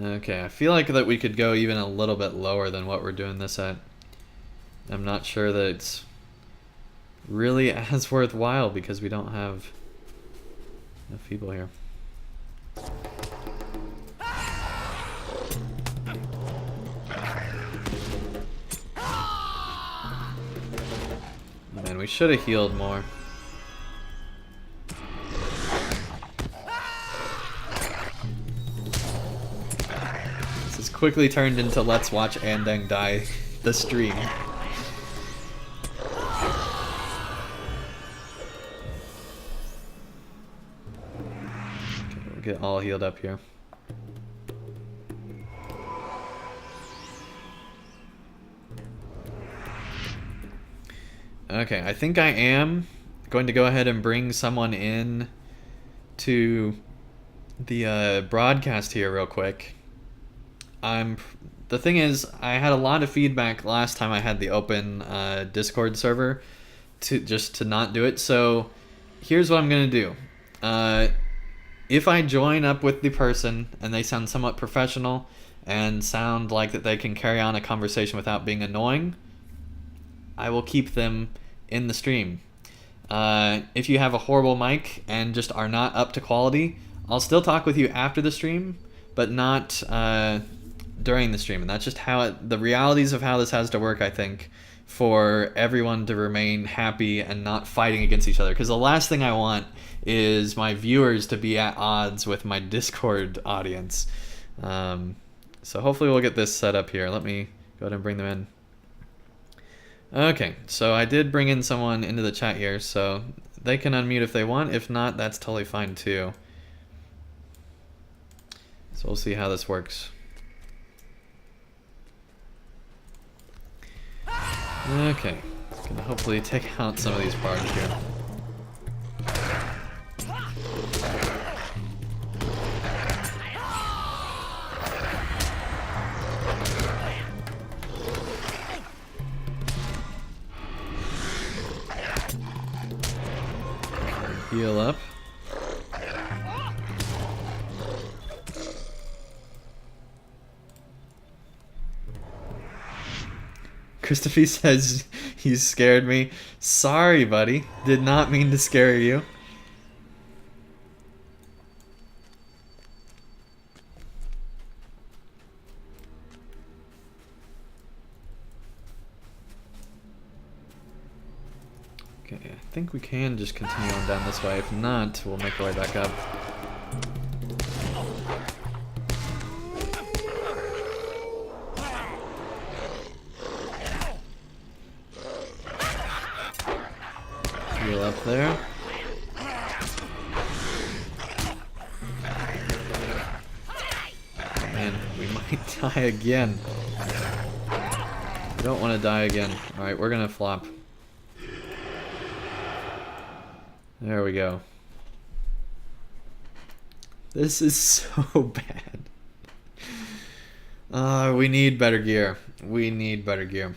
Okay, I feel like that we could go even a little bit lower than what we're doing this at. I'm not sure that it's really as worthwhile because we don't have enough people here. Man, we should have healed more. This has quickly turned into let's watch Andang die the stream. Okay, we'll get all healed up here. Okay, I think I am going to go ahead and bring someone in to the broadcast here real quick. The thing is, I had a lot of feedback last time I had the open Discord server to not do it. So here's what I'm gonna do. If I join up with the person and they sound somewhat professional and sound like that they can carry on a conversation without being annoying, I will keep them in the stream. If you have a horrible mic and just are not up to quality, I'll still talk with you after the stream, but not during the stream. And that's just how the realities of how this has to work, I think, for everyone to remain happy and not fighting against each other. Because the last thing I want is my viewers to be at odds with my Discord audience. So hopefully we'll get this set up here. Let me go ahead and bring them in. Okay, so I did bring in someone into the chat here, so they can unmute if they want. If not, that's totally fine too. So we'll see how this works. Okay, gonna hopefully take out some of these parts here. Heal up. Christopher says he's scared me. Sorry, buddy. Did not mean to scare you. Okay, I think we can just continue on down this way. If not, we'll make our way back up. Heal up there. Man, we might die again. We don't want to die again. Alright, we're gonna flop. There we go. This is so bad. We need better gear. We need better gear.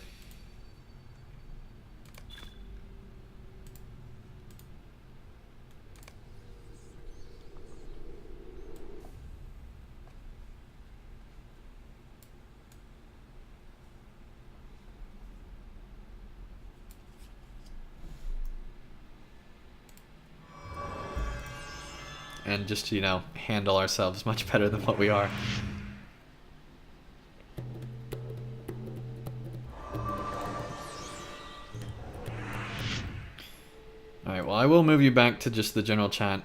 and just, you know, handle ourselves much better than what we are. Alright, well, I will move you back to just the general chat.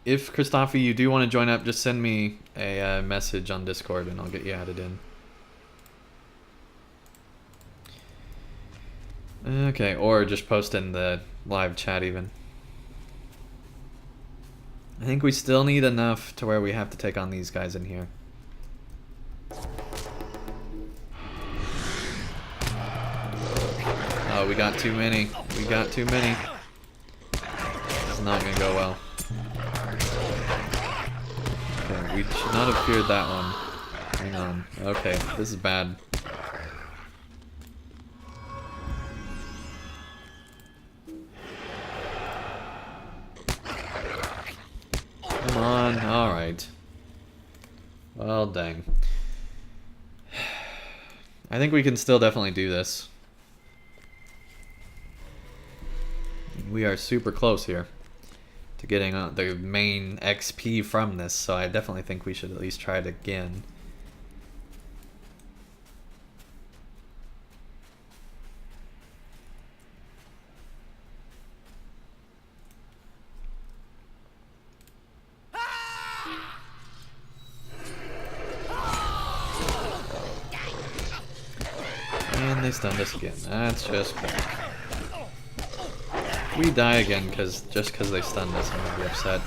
If, Christopher, you do want to join up, just send me a message on Discord and I'll get you added in. Okay, or just post in the live chat even. I think we still need enough to where we have to take on these guys in here. Oh, we got too many. We got too many. This is not gonna go well. Okay, we should not have feared that one. Hang on. Okay, this is bad. Come on, alright. Well, dang. I think we can still definitely do this. We are super close here to getting the main XP from this, so I definitely think we should at least try it again. And they stunned us again. That's just bad. We die again just because they stunned us, I'm gonna be upset.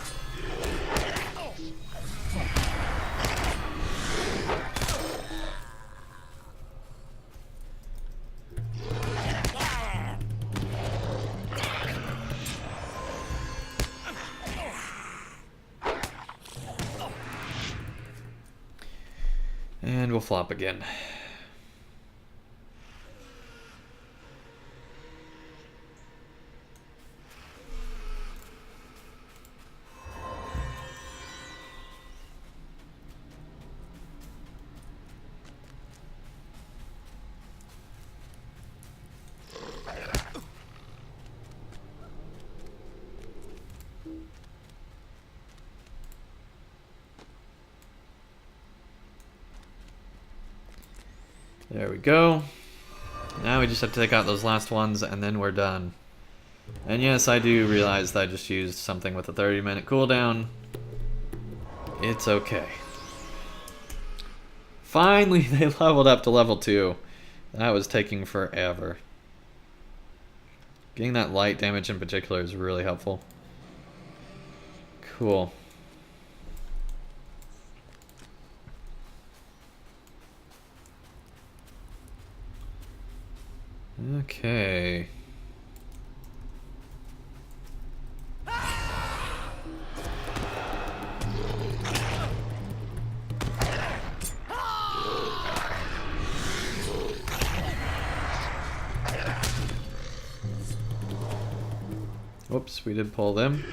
And we'll flop again. There we go. Now we just have to take out those last ones and then we're done. And yes, I do realize that I just used something with a 30-minute cooldown. It's okay. Finally, they leveled up to level 2. That was taking forever. Getting that light damage in particular is really helpful. Cool. Okay. Whoops, we did pull them.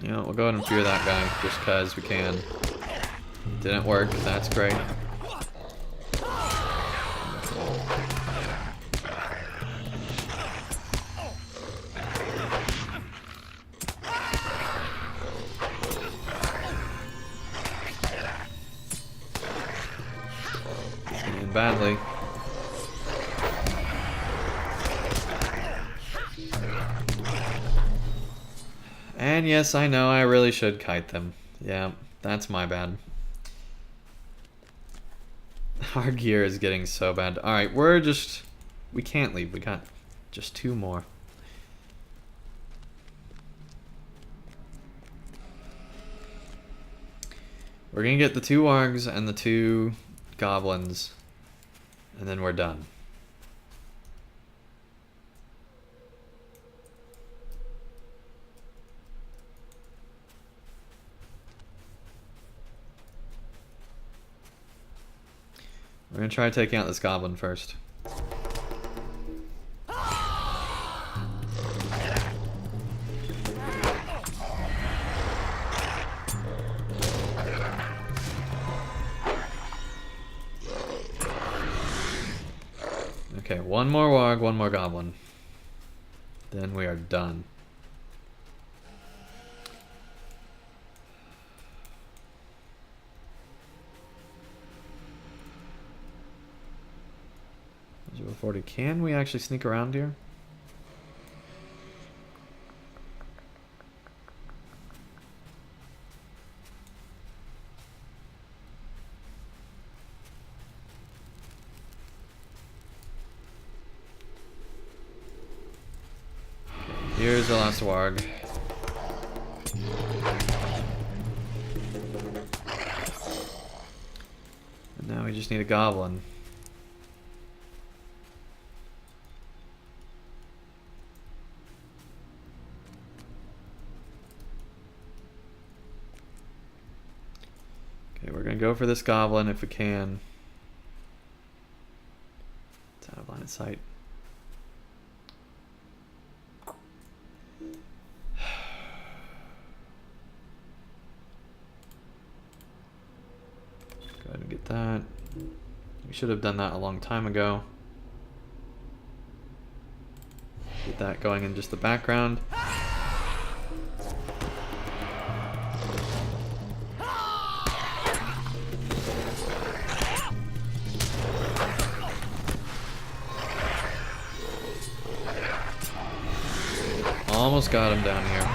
You know, we'll go ahead and fear that guy just because we can. Didn't work, that's great. Badly. And yes, I know I really should kite them. Yeah, that's my bad. Our gear is getting so bad. Alright, we can't leave. We got just 2 more. We're gonna get the 2 wargs and the 2 goblins. And then we're done. We're gonna try taking out this goblin first. Okay, 1 more warg, 1 more goblin. then we are done. Can we actually sneak around here? Here's the last warg. And now we just need a goblin. Okay, we're gonna go for this goblin if we can. It's out of line of sight. Go ahead and get that. We should have done that a long time ago. Get that going in just the background. Almost got him down here.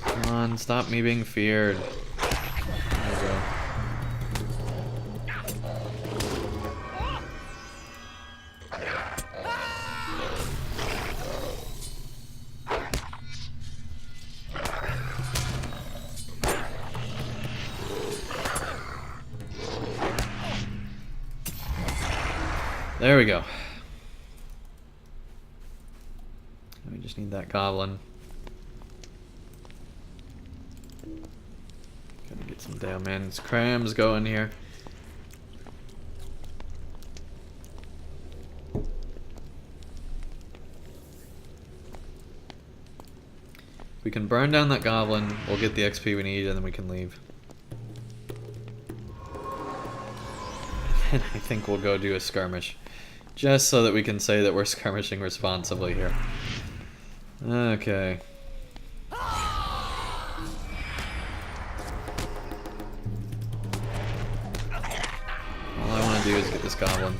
Come on, stop me being feared. There we go. There we go. We just need that goblin. Gotta get some Dale Man's crams going here. If we can burn down that goblin, we'll get the XP we need and then we can leave. And I think we'll go do a skirmish. Just so that we can say that we're skirmishing responsibly here. Okay. All I want to do is get this goblin.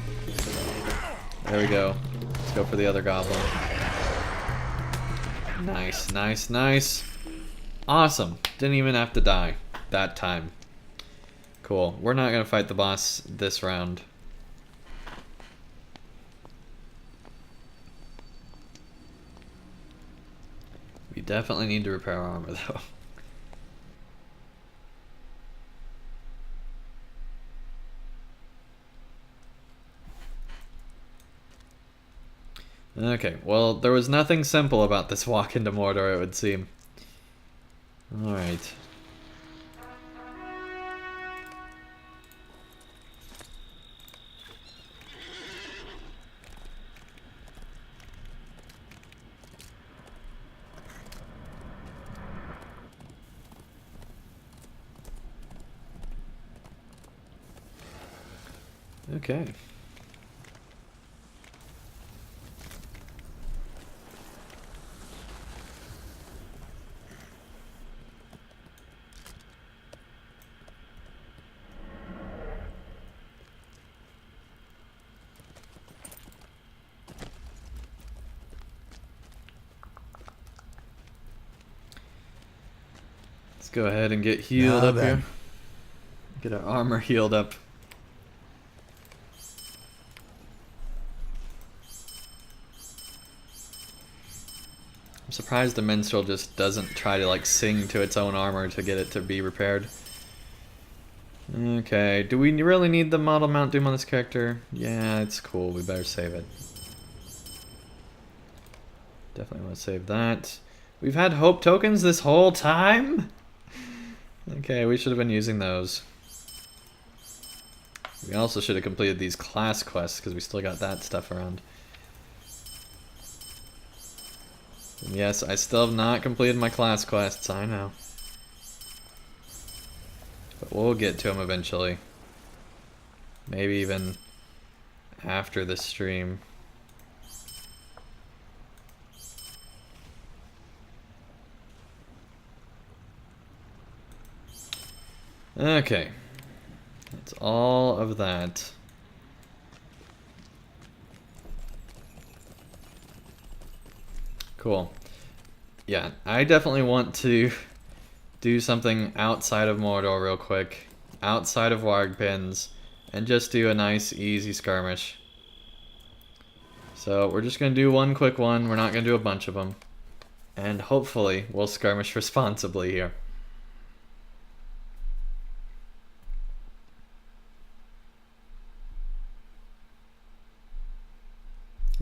There we go. Let's go for the other goblin. Nice, nice, nice. Awesome. Didn't even have to die that time. Cool. We're not going to fight the boss this round. We definitely need to repair our armor, though. Okay, well, there was nothing simple about this walk into Mordor, it would seem. Alright. Okay. Let's go ahead and get healed up here. Get our armor healed up. I'm surprised the Minstrel just doesn't try to like sing to its own armor to get it to be repaired. Okay, do we really need the model Mount Doom on this character? Yeah, it's cool, we better save it. Definitely want to save that. We've had hope tokens this whole time? Okay, we should have been using those. We also should have completed these class quests because we still got that stuff around. And yes, I still have not completed my class quests, I know. But we'll get to them eventually. Maybe even after the stream. Okay. That's all of that. Cool. Yeah, I definitely want to do something outside of Mordor real quick, outside of Wargpins, and just do a nice, easy skirmish. So we're just going to do one quick one, we're not going to do a bunch of them. And hopefully we'll skirmish responsibly here.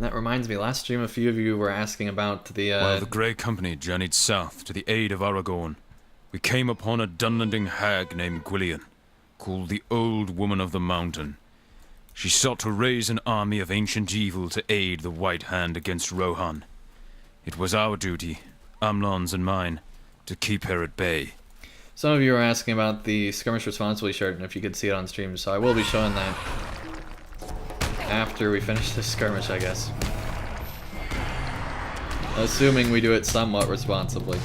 That reminds me, last stream a few of you were asking about the While the Grey Company journeyed south to the aid of Aragorn, we came upon a Dunlending hag named Gwillian, called the Old Woman of the Mountain. She sought to raise an army of ancient evil to aid the White Hand against Rohan. It was our duty, Amlon's and mine, to keep her at bay. Some of you were asking about the Skirmish Responsibly shirt and if you could see it on stream, so I will be showing that after we finish this skirmish, I guess. Assuming we do it somewhat responsibly.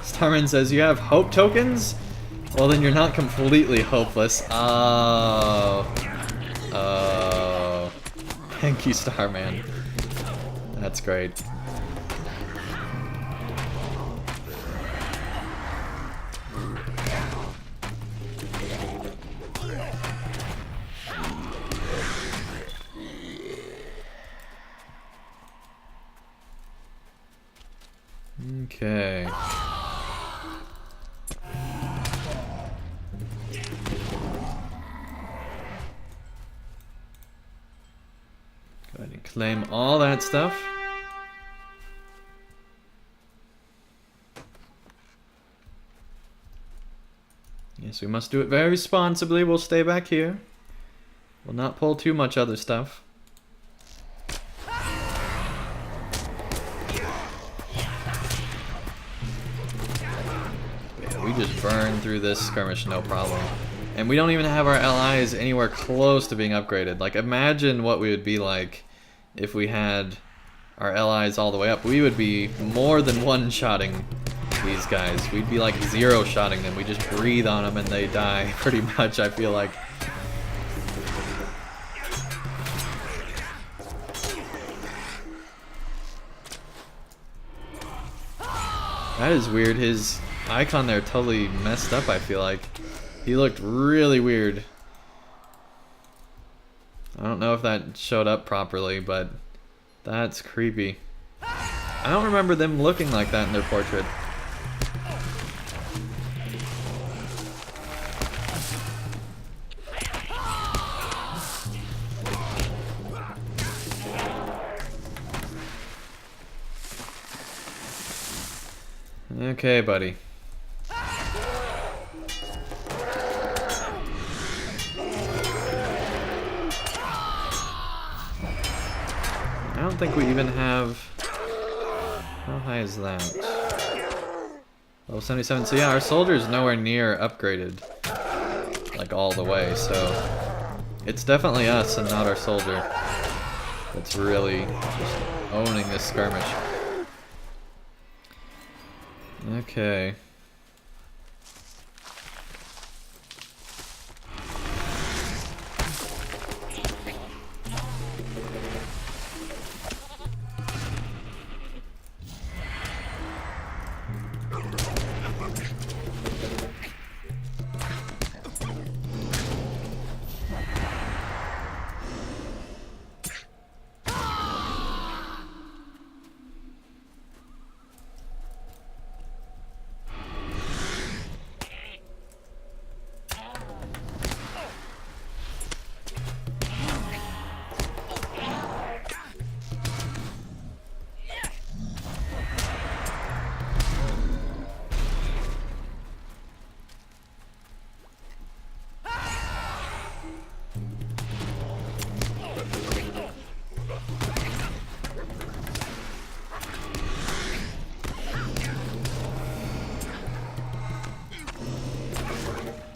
Starman says, you have hope tokens? Well, then you're not completely hopeless. Oh. Thank you, Starman. That's great. Okay. Go ahead and claim all that stuff. Yes, we must do it very responsibly. We'll stay back here. We'll not pull too much other stuff. Yeah, we just burn through this skirmish, no problem. And we don't even have our allies anywhere close to being upgraded. Like, imagine what we would be like if we had our allies all the way up. We would be more than one-shotting these guys. We'd be like zero-shotting them. We just breathe on them and they die, pretty much, I feel like. That is weird. His icon there totally messed up, I feel like. He looked really weird. I don't know if that showed up properly, but that's creepy. I don't remember them looking like that in their portrait. Okay, buddy. I don't think we even have... How high is that? Level 77. So yeah, our soldier is nowhere near upgraded. Like all the way, so... It's definitely us and not our soldier that's really just owning this skirmish. Okay.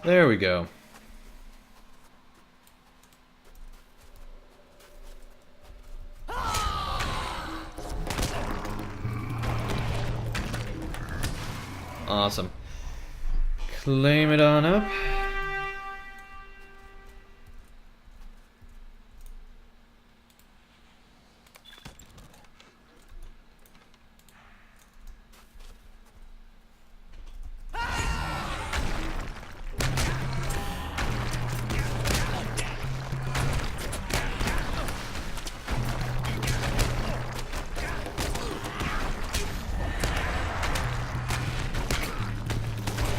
There we go. Awesome. Claim it on up.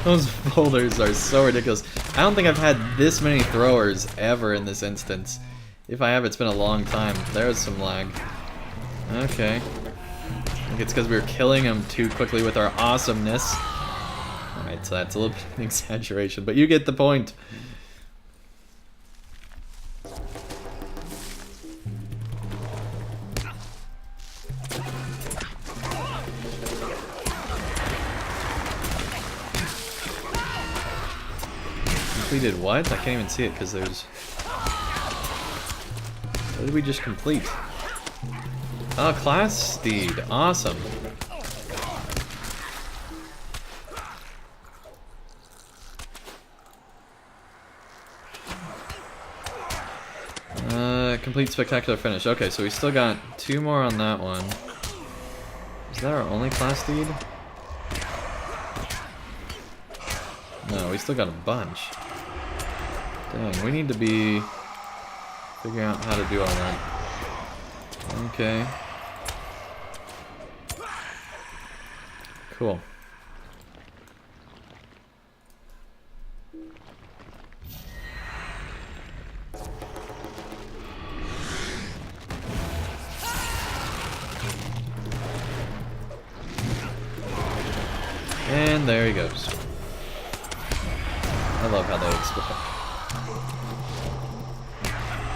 Those boulders are so ridiculous. I don't think I've had this many throwers ever in this instance. If I have, it's been a long time. There's some lag. Okay. I think it's because we were killing them too quickly with our awesomeness. Alright, so that's a little bit of an exaggeration, but you get the point. Completed what? I can't even see it because there's... What did we just complete? Oh, class steed. Awesome. Complete spectacular finish. Okay, so we still got 2 more on that one. Is that our only class steed? No, we still got a bunch. Dang, we need to be figuring out how to do all that. Okay. Cool. And there he goes. I love how they explode.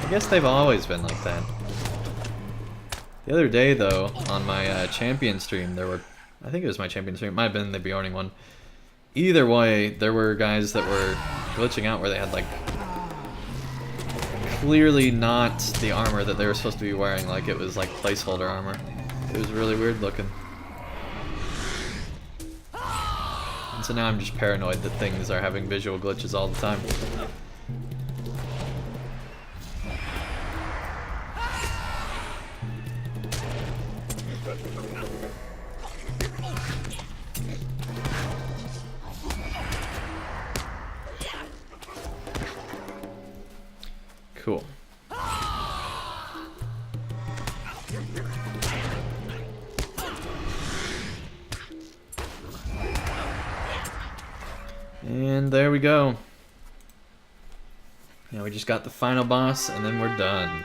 I guess they've always been like that. The other day, though, on my champion stream, there were... I think it was my champion stream. It might have been the Bjorning one. Either way, there were guys that were glitching out where they had, like... clearly not the armor that they were supposed to be wearing. Like, it was, like, placeholder armor. It was really weird looking. So now I'm just paranoid that things are having visual glitches all the time. Cool. And there we go. Now we just got the final boss, and then we're done.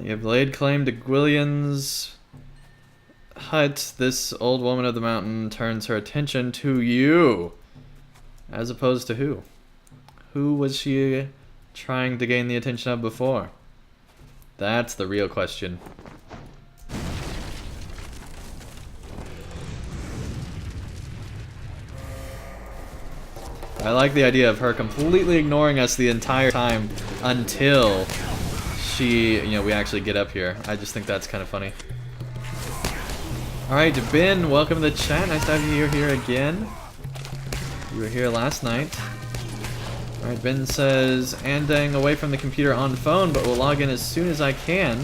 You have laid claim to Gwillion's hut. This old woman of the mountain turns her attention to you. As opposed to who? Who was she trying to gain the attention of before? That's the real question. I like the idea of her completely ignoring us the entire time until she, we actually get up here. I just think that's kind of funny. Alright, Ben, welcome to the chat. Nice to have you here again. You were here last night. Alright, Ben says, Andang away from the computer on phone, but will log in as soon as I can.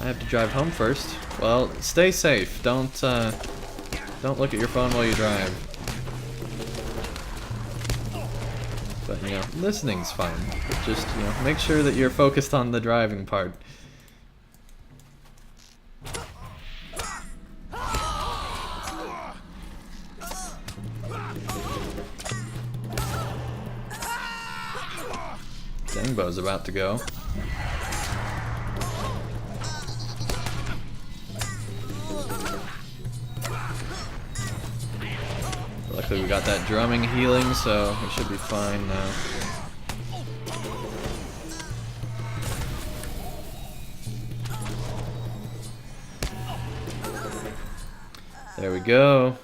I have to drive home first. Well, stay safe. Don't look at your phone while you drive. But, listening's fine. But just, make sure that you're focused on the driving part. Dangbo's about to go. Luckily we got that drumming healing, so we should be fine now. There we go.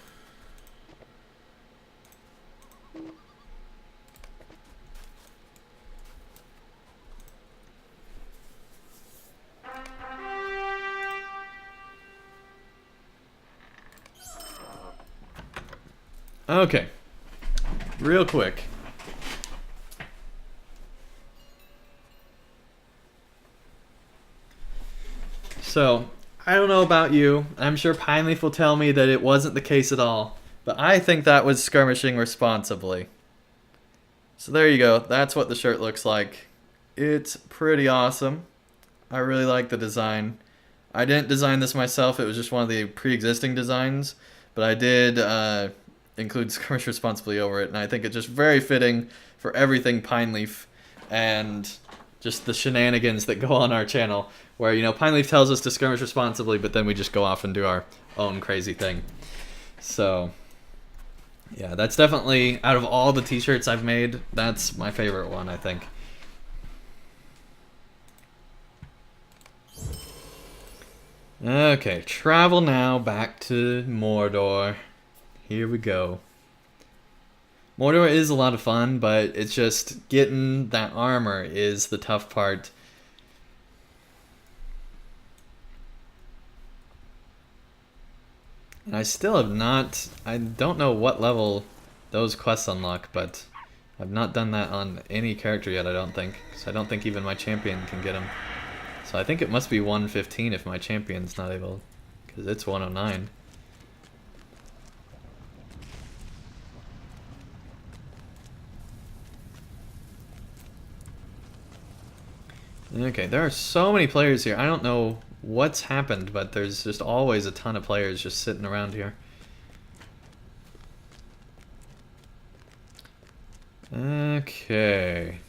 Okay. Real quick. So, I don't know about you. I'm sure Pineleaf will tell me that it wasn't the case at all. But I think that was skirmishing responsibly. So there you go. That's what the shirt looks like. It's pretty awesome. I really like the design. I didn't design this myself. It was just one of the pre-existing designs. But I did include skirmish responsibly over it. And I think it's just very fitting for everything Pineleaf and just the shenanigans that go on our channel. Where, you know, Pineleaf tells us to skirmish responsibly, but then we just go off and do our own crazy thing. So, yeah, that's definitely, out of all the t-shirts I've made, that's my favorite one, I think. Okay, travel now back to Mordor. Here we go. Mordor is a lot of fun, but it's just getting that armor is the tough part. And I still have not, I don't know what level those quests unlock, but I've not done that on any character yet, I don't think. So I don't think even my champion can get them. So I think it must be 115 if my champion's not able, because it's 109. Okay, there are so many players here. I don't know what's happened, but there's just always a ton of players just sitting around here. Okay.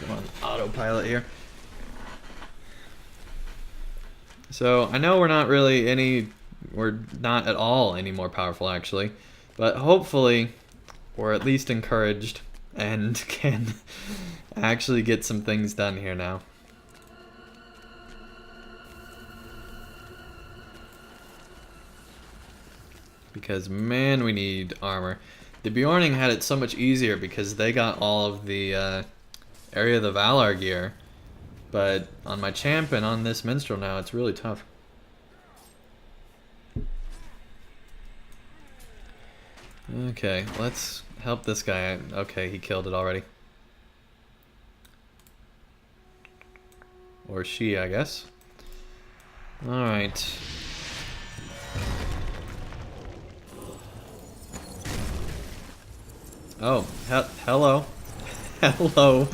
Come on, autopilot here. So, I know we're not at all any more powerful actually, but hopefully we're at least encouraged and can actually get some things done here now. Because, man, we need armor. The Bjorning had it so much easier because they got all of the Area of the Valar gear. But on my champ and on this Minstrel now, it's really tough. Okay, let's help this guy. Okay, he killed it already. Or she, I guess. Alright. Oh, hello. Hello.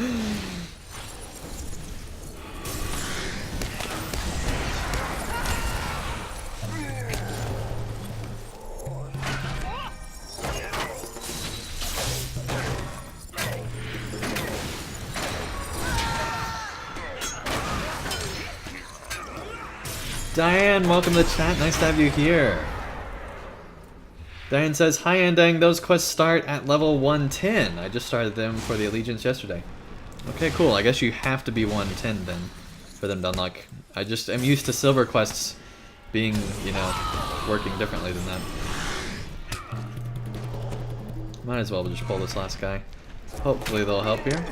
Diane, welcome to the chat. Nice to have you here. Diane says, hi Andang, those quests start at level 110. I just started them for the Allegiance yesterday. Okay, cool. I guess you have to be 110 then for them to unlock. I just am used to silver quests being, you know, working differently than that. Might as well just pull this last guy. Hopefully they'll help here.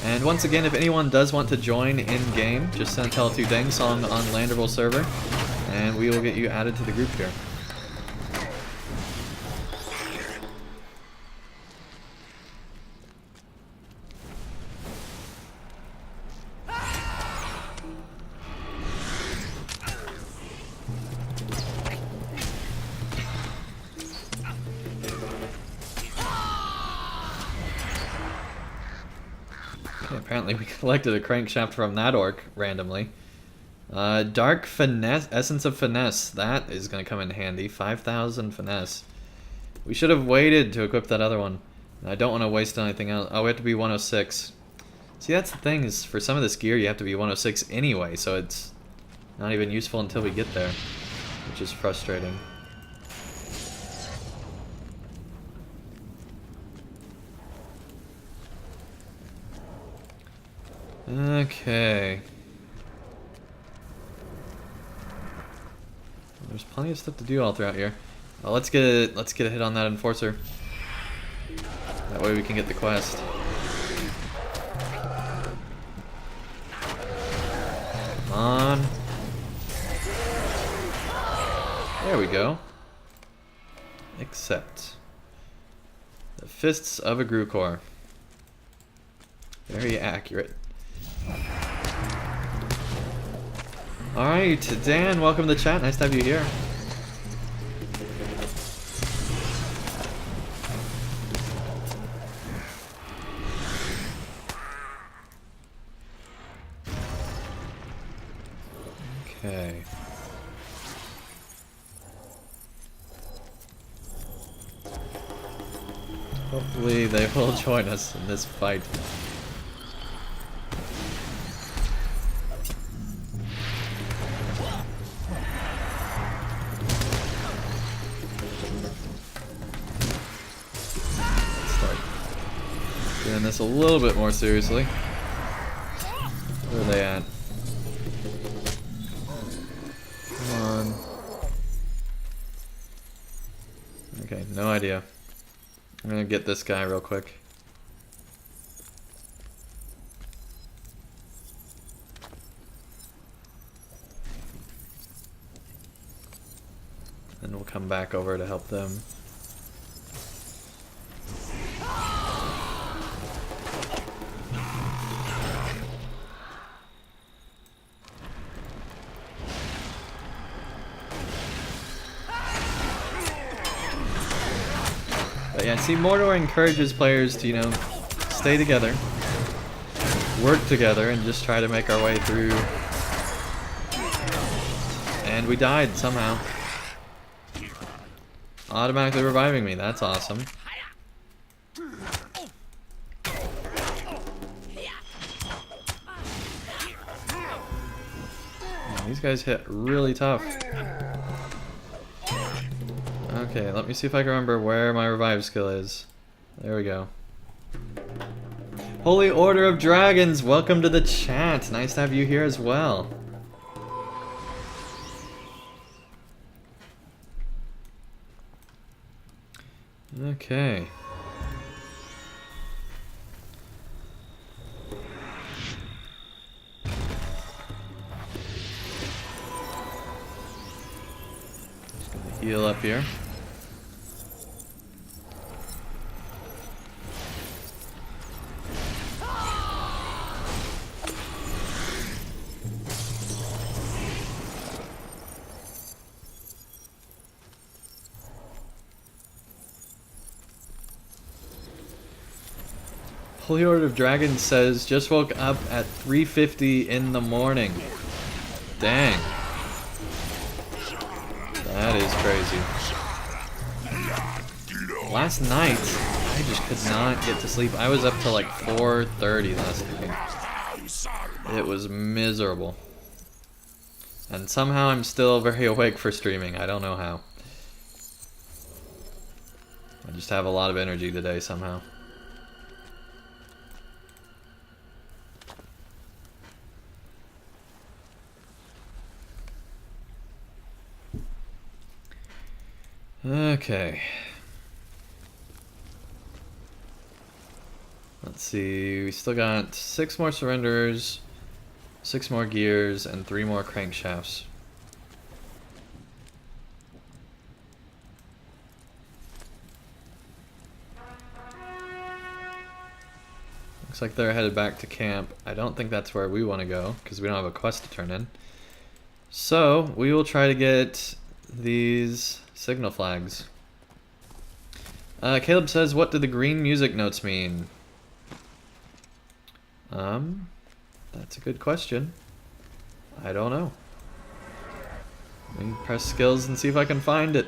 And once again, if anyone does want to join in-game, just send Tell2 Dang Song on Landable server, and we will get you added to the group here. Apparently we collected a crankshaft from that orc randomly. Dark Finesse, Essence of Finesse. That is going to come in handy. 5,000 Finesse. We should have waited to equip that other one. I don't want to waste anything else. Oh, we have to be 106. See, that's the thing, is for some of this gear you have to be 106 anyway, so it's not even useful until we get there, which is frustrating. Okay. There's plenty of stuff to do all throughout here. Let's get a hit on that enforcer. That way we can get the quest. Come on. There we go. Accept. The Fists of a Grukor. Very accurate. Alright, Dan, welcome to the chat. Nice to have you here. Okay. Hopefully they will join us in this fight. Doing this a little bit more seriously. Where are they at? Come on. Okay, no idea. I'm gonna get this guy real quick. Then we'll come back over to help them. Yeah, see, Mordor encourages players to, you know, stay together, work together, and just try to make our way through. And we died somehow. Automatically reviving me, that's awesome. Man, these guys hit really tough. Okay, let me see if I can remember where my revive skill is. There we go. Holy Order of Dragons, welcome to the chat. Nice to have you here as well. Okay. Just gonna heal up here. Holy Order of Dragons says, just woke up at 3:50 in the morning. Dang. That is crazy. Last night, I just could not get to sleep. I was up till like 4:30 last night. It was miserable. And somehow I'm still very awake for streaming. I don't know how. I just have a lot of energy today somehow. Okay. Let's see, we still got 6 more surrenders, 6 more gears, and 3 more crankshafts. Looks like they're headed back to camp. I don't think that's where we want to go, because we don't have a quest to turn in. So, we will try to get these signal flags. Caleb says, what do the green music notes mean? That's a good question. I don't know. Let me press skills and see if I can find it.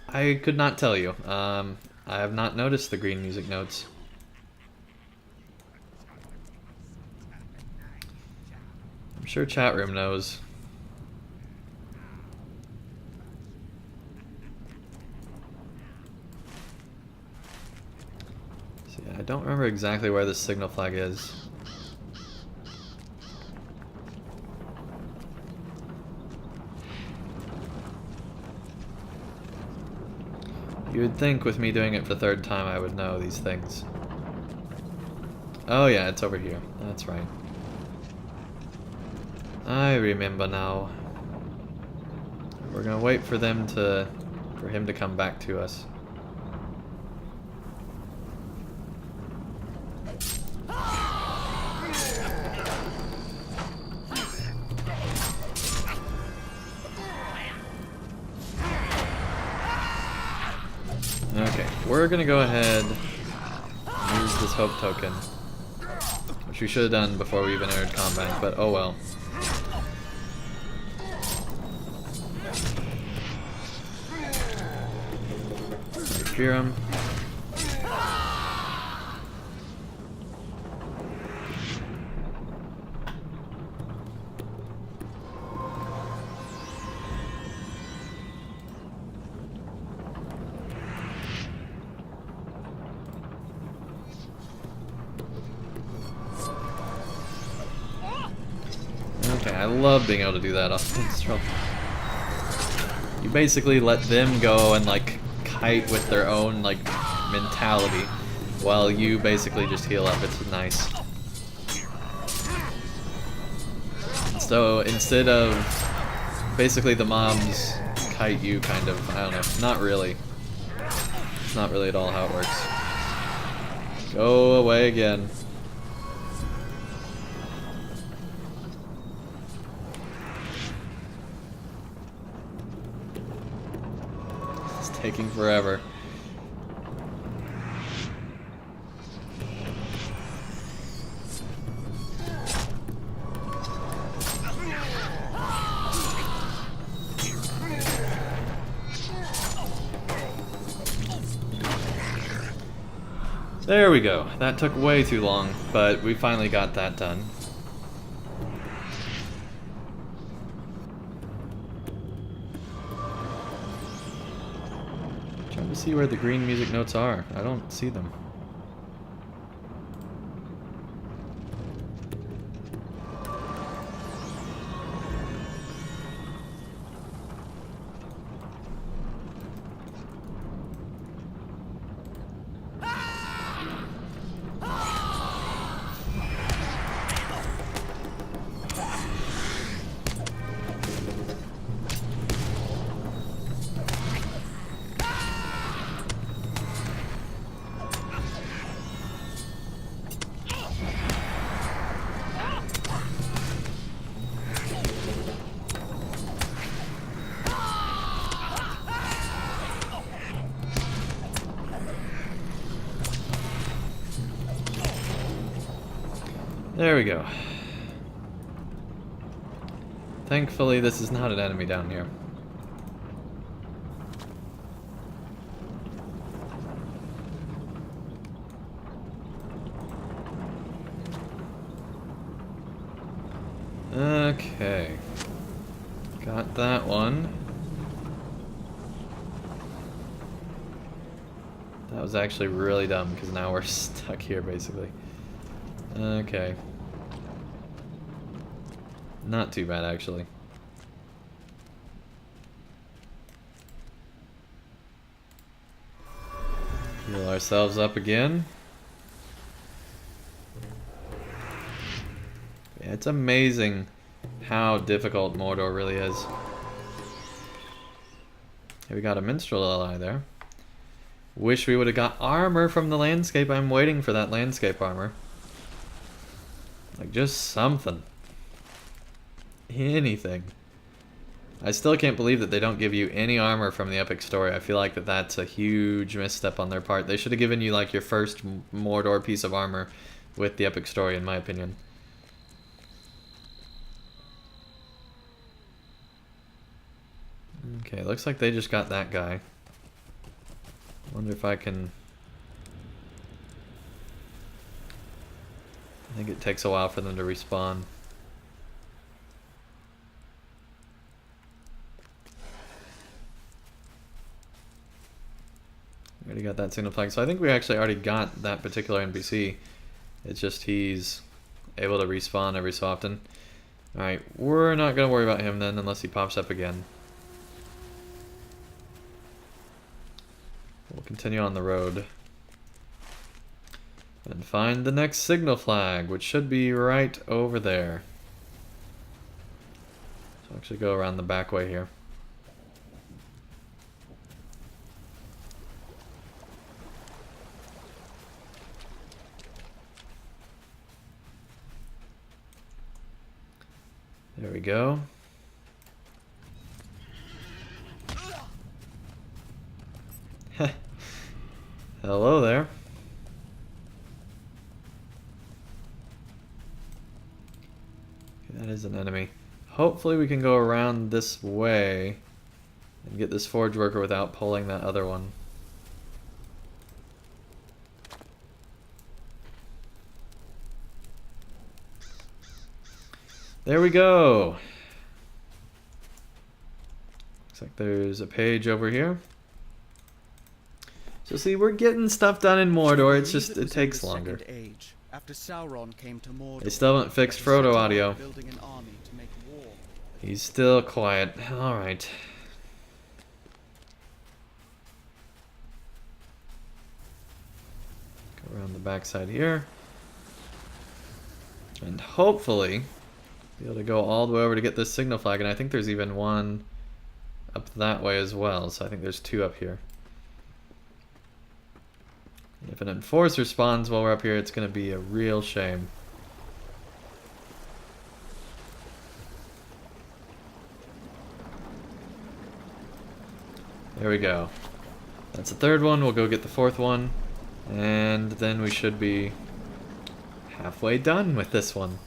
I could not tell you. I have not noticed the green music notes. I'm sure chat room knows. See, I don't remember exactly where the signal flag is. You would think with me doing it for the third time I would know these things. Oh yeah, it's over here. That's right. I remember now. We're gonna wait for him to come back to us. Okay, we're gonna go ahead and use this hope token, which we should have done before we even entered combat, but oh well. Fear him. Okay, I love being able to do that off Minstrel. You basically let them go and like kite with their own like mentality while you basically just heal up. It's nice. So instead of basically the mobs kite you kind of, I don't know, not really. It's not really at all how it works. Go away again. Taking forever. There we go. That took way too long, but we finally got that done. Trying to see where the green music notes are. I don't see them. There we go. Thankfully, this is not an enemy down here. Okay. Got that one. That was actually really dumb, because now we're stuck here, basically. Okay. Not too bad, actually. Heal ourselves up again. Yeah, it's amazing how difficult Mordor really is. Hey, we got a Minstrel ally there. Wish we would have got armor from the landscape. I'm waiting for that landscape armor. Like, just something. Anything. I still can't believe that they don't give you any armor from the epic story. I feel like that's a huge misstep on their part. They should have given you like your first Mordor piece of armor with the epic story, in my opinion. Okay, looks like they just got that guy. Wonder if I can... I think it takes a while for them to respawn. Already got that signal flag. So I think we actually already got that particular NPC. It's just he's able to respawn every so often. Alright, we're not going to worry about him then unless he pops up again. We'll continue on the road. And find the next signal flag, which should be right over there. So actually go around the back way here. There we go. Hello there. Okay, that is an enemy. Hopefully we can go around this way and get this forge worker without pulling that other one. There we go. Looks like there's a page over here. So see, we're getting stuff done in Mordor, it's just, it takes longer. Age, after Sauron came to Mordor, They still haven't fixed Frodo audio. He's still quiet. Alright. Go around the backside here. And hopefully be able to go all the way over to get this signal flag, and I think there's even one up that way as well, so I think there's two up here. And if an enforcer spawns while we're up here, it's going to be a real shame. There we go. That's the third one. We'll go get the fourth one. And then we should be halfway done with this one.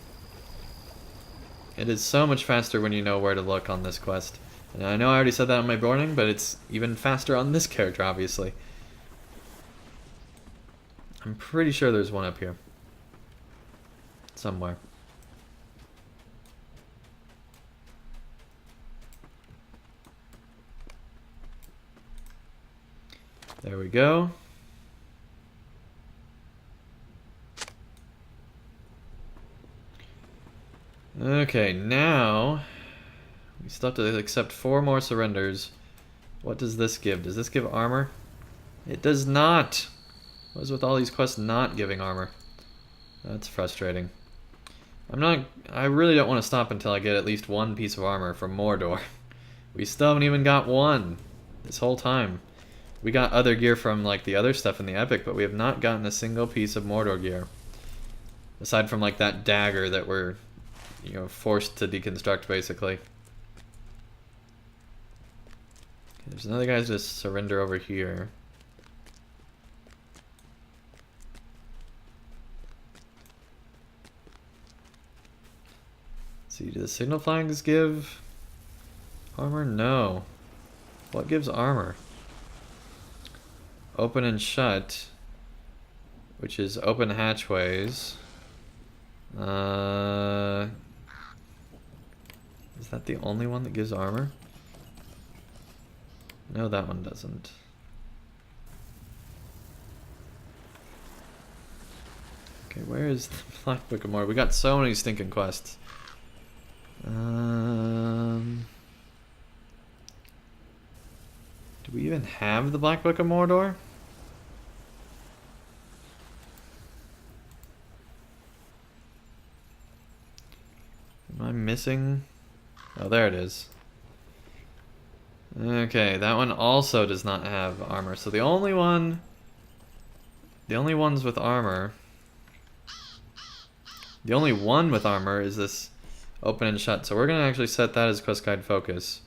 It is so much faster when you know where to look on this quest. And I know I already said that on my morning, but it's even faster on this character, obviously. I'm pretty sure there's one up here. Somewhere. There we go. Okay, now we still have to accept 4 more surrenders. What does this give? Does this give armor? It does not! What is with all these quests not giving armor? That's frustrating. I really don't want to stop until I get at least one piece of armor from Mordor. We still haven't even got one this whole time. We got other gear from like the other stuff in the epic, but we have not gotten a single piece of Mordor gear. Aside from like that dagger that we're, you know, forced to deconstruct basically. Okay, there's another guy to surrender over here. See, do the signal flags give armor? No. What gives armor? Open and shut, which is open hatchways. Is that the only one that gives armor? No, that one doesn't. Okay, where is the Black Book of Mordor? We got so many stinking quests. Do we even have the Black Book of Mordor? Am I missing? Oh, there it is. Okay, that one also does not have armor. So the only ones with armor, the only one with armor is this open and shut. So we're going to actually set that as quest guide focus.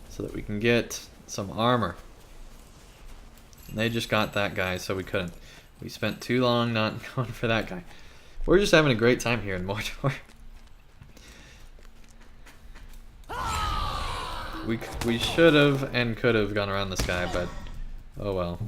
So that we can get some armor. And they just got that guy, so we couldn't. We spent too long not going for that guy. We're just having a great time here in Mordor. We should have and could have gone around this guy, but oh well.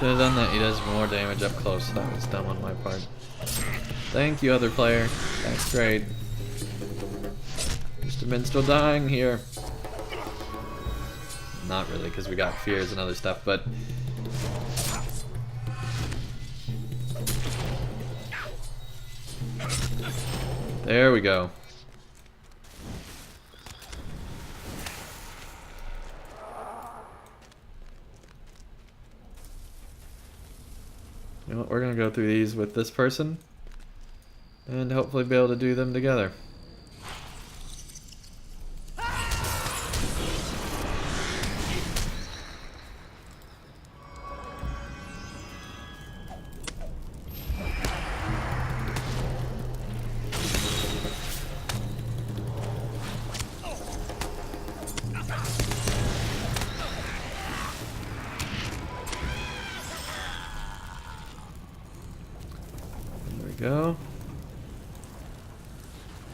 Should have done that. He does more damage up close. That was dumb on my part. Thank you, other player. That's great. Mr. Minstrel dying here. Not really, because we got fears and other stuff, but... There we go. You know what, we're gonna go through these with this person and hopefully be able to do them together. Go.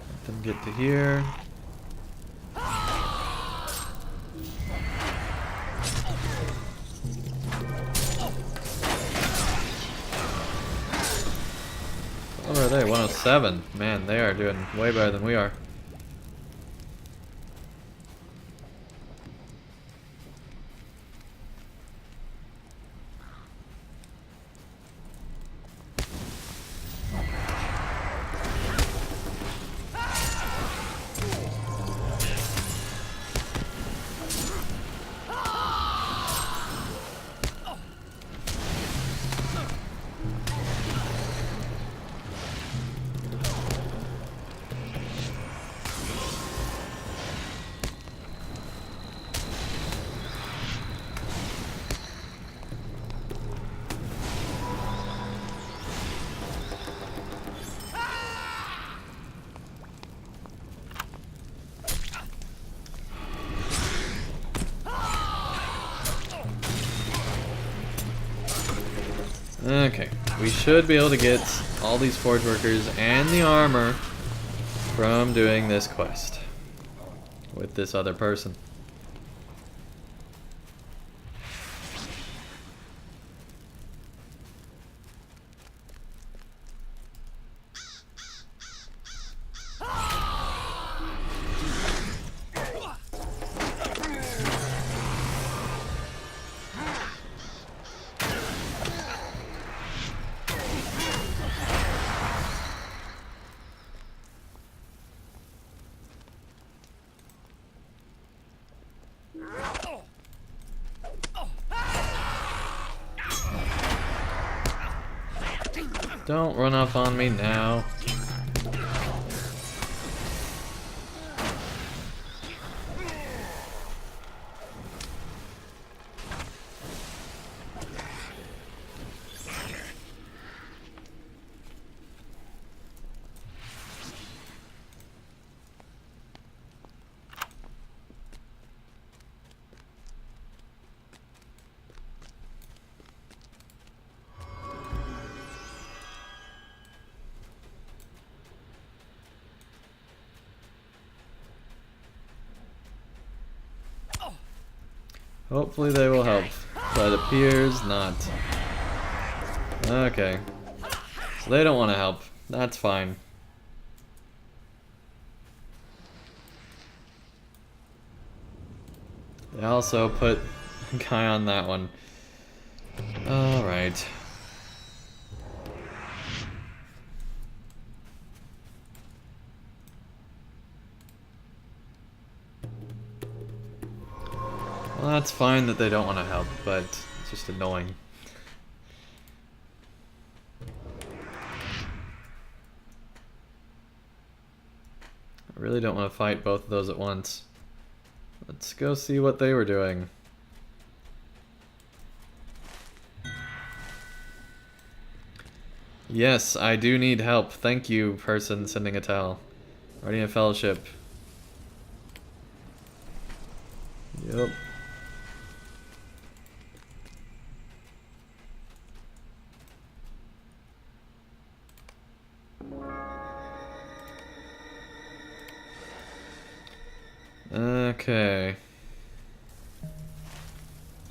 Let them get to here. What are they? 107. Man, they are doing way better than we are. Okay, we should be able to get all these forge workers and the armor from doing this quest with this other person. Don't run up on me now. Hopefully they will help, but it appears not. Okay. So they don't want to help. That's fine. They also put a guy on that one. Alright. Well, that's fine that they don't want to help, but it's just annoying. I really don't want to fight both of those at once. Let's go see what they were doing. Yes, I do need help. Thank you, person sending a towel. Guardian of Fellowship. Yep. Okay.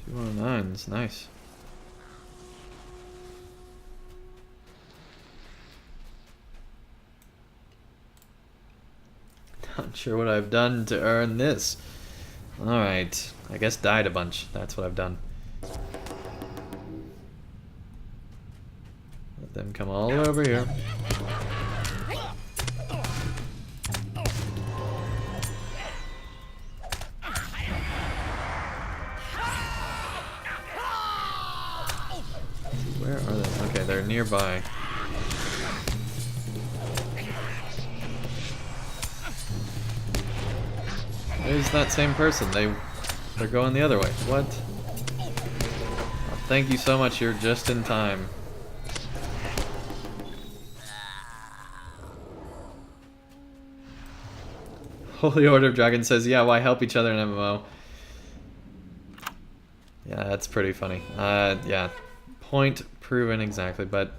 209s, nice. Not sure what I've done to earn this. Alright, I guess died a bunch. That's what I've done. Let them come all over here. Where are they? Okay, they're nearby. There's that same person. They're going the other way. What? Oh, thank you so much. You're just in time. Holy Order of Dragons says, yeah, why help each other in MMO? Yeah, that's pretty funny. Yeah. Point proven exactly, but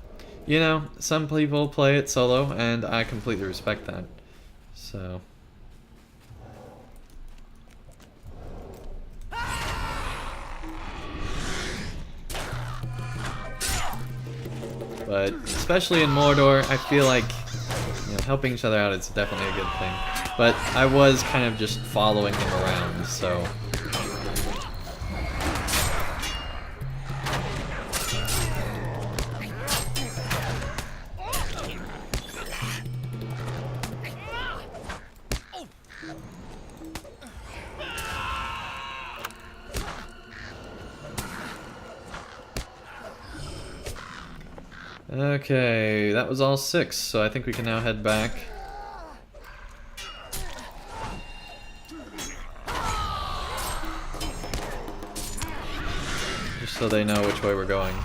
you know, some people play it solo, and I completely respect that. So. But especially in Mordor, I feel like helping each other out is definitely a good thing. But I was kind of just following them around, so. Okay, that was all 6, so I think we can now head back. Just so they know which way we're going.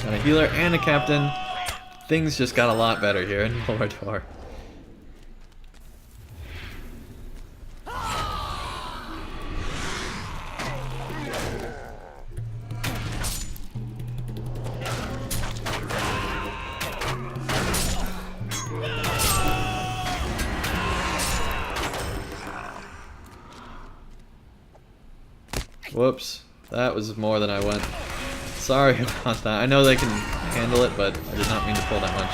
Got a healer and a captain. Things just got a lot better here in Mordor. Whoops, that was more than I went. Sorry about that. I know they can handle it, but I did not mean to pull that much.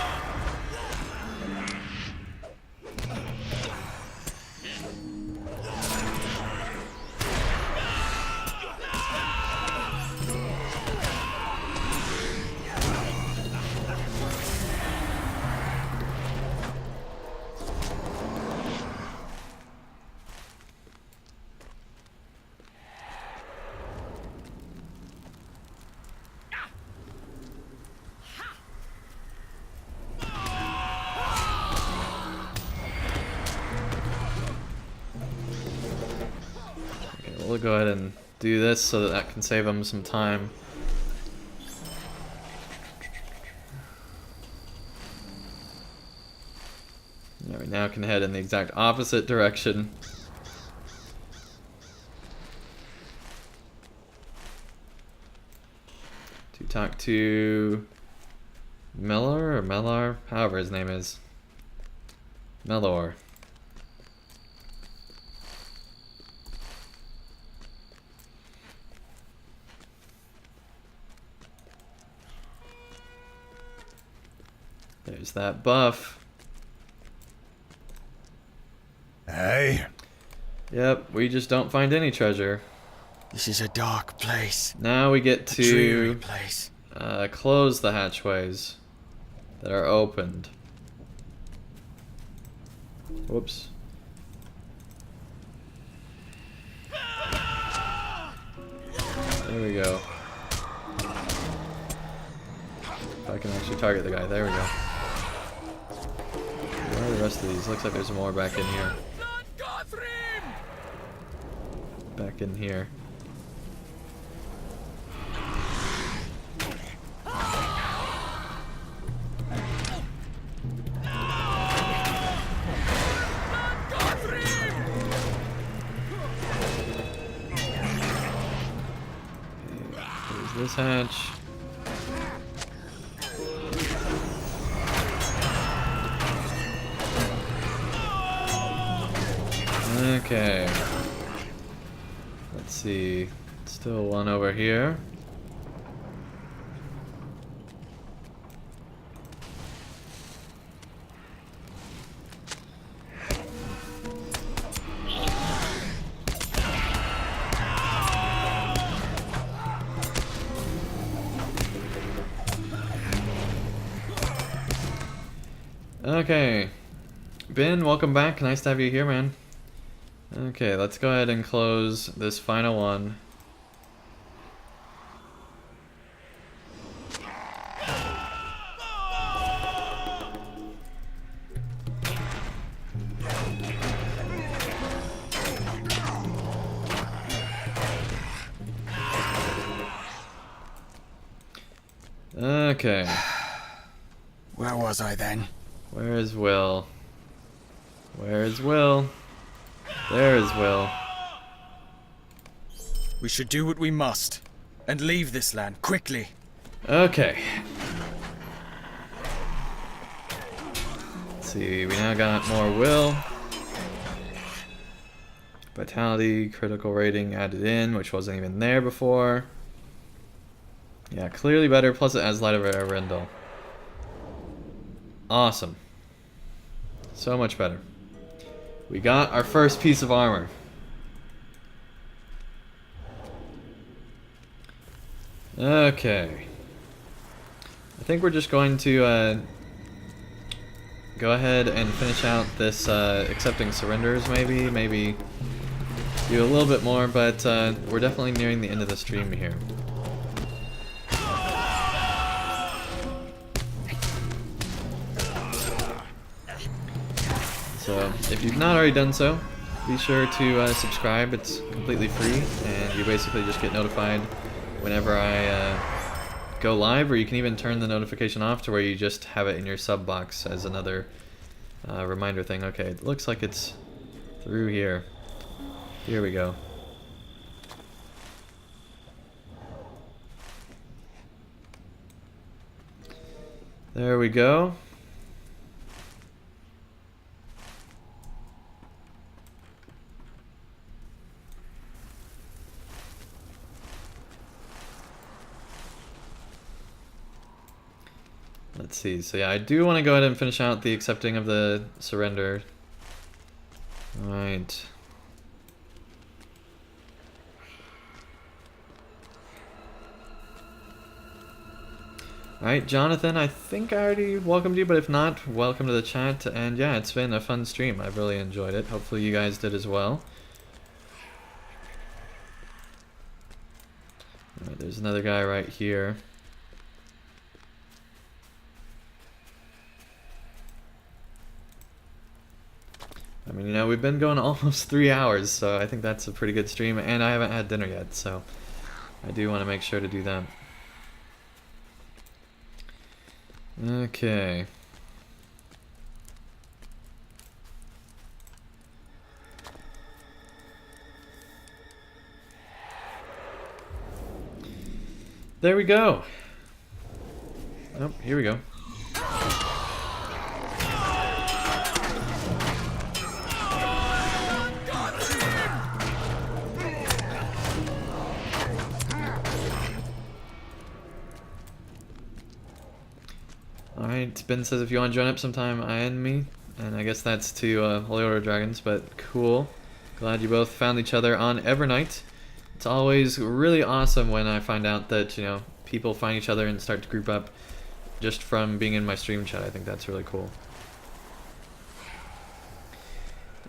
We'll go ahead and do this so that that can save them some time. Now we now can head in the exact opposite direction. To talk to Mellor or Mellar, however his name is. Mellor. There's that buff. Hey. Yep, we just don't find any treasure. This is a dark place. Now we get A dreary to place. close the hatchways that are opened. Whoops. There we go. If I can actually target the guy. There we go. Where are the rest of these? Looks like there's more back in here. Back in here. There's this hatch. Okay. Let's see. Still one over here. Okay. Ben, welcome back. Nice to have you here, man. Okay, let's go ahead and close this final one. Okay. Where was I then? Where is Will? Where is Will? There is Will. We should do what we must, and leave this land quickly. Okay. Let's see, we now got more Will. Vitality, critical rating added in, which wasn't even there before. Yeah, clearly better, plus it adds Light of Arendelle. Awesome. So much better. We got our first piece of armor. Okay. I think we're just going to go ahead and finish out this accepting surrenders, maybe do a little bit more, but we're definitely nearing the end of the stream here. So, if you've not already done so, be sure to subscribe. It's completely free, and you basically just get notified whenever I go live, or you can even turn the notification off to where you just have it in your sub box as another reminder thing. Okay, it looks like it's through here. Here we go. There we go. Let's see, so yeah, I do want to go ahead and finish out the accepting of the surrender. Right. Alright, Jonathan, I think I already welcomed you, but if not, welcome to the chat. And yeah, it's been a fun stream. I've really enjoyed it. Hopefully you guys did as well. Alright, there's another guy right here. I mean, you know, we've been going almost 3 hours, so I think that's a pretty good stream, and I haven't had dinner yet, so I do want to make sure to do that. Okay. There we go. Oh, here we go. Alright, Ben says if you want to join up sometime, IN me. And I guess that's to Holy Order Dragons, but cool. Glad you both found each other on Evernight. It's always really awesome when I find out that, you know, people find each other and start to group up just from being in my stream chat. I think that's really cool.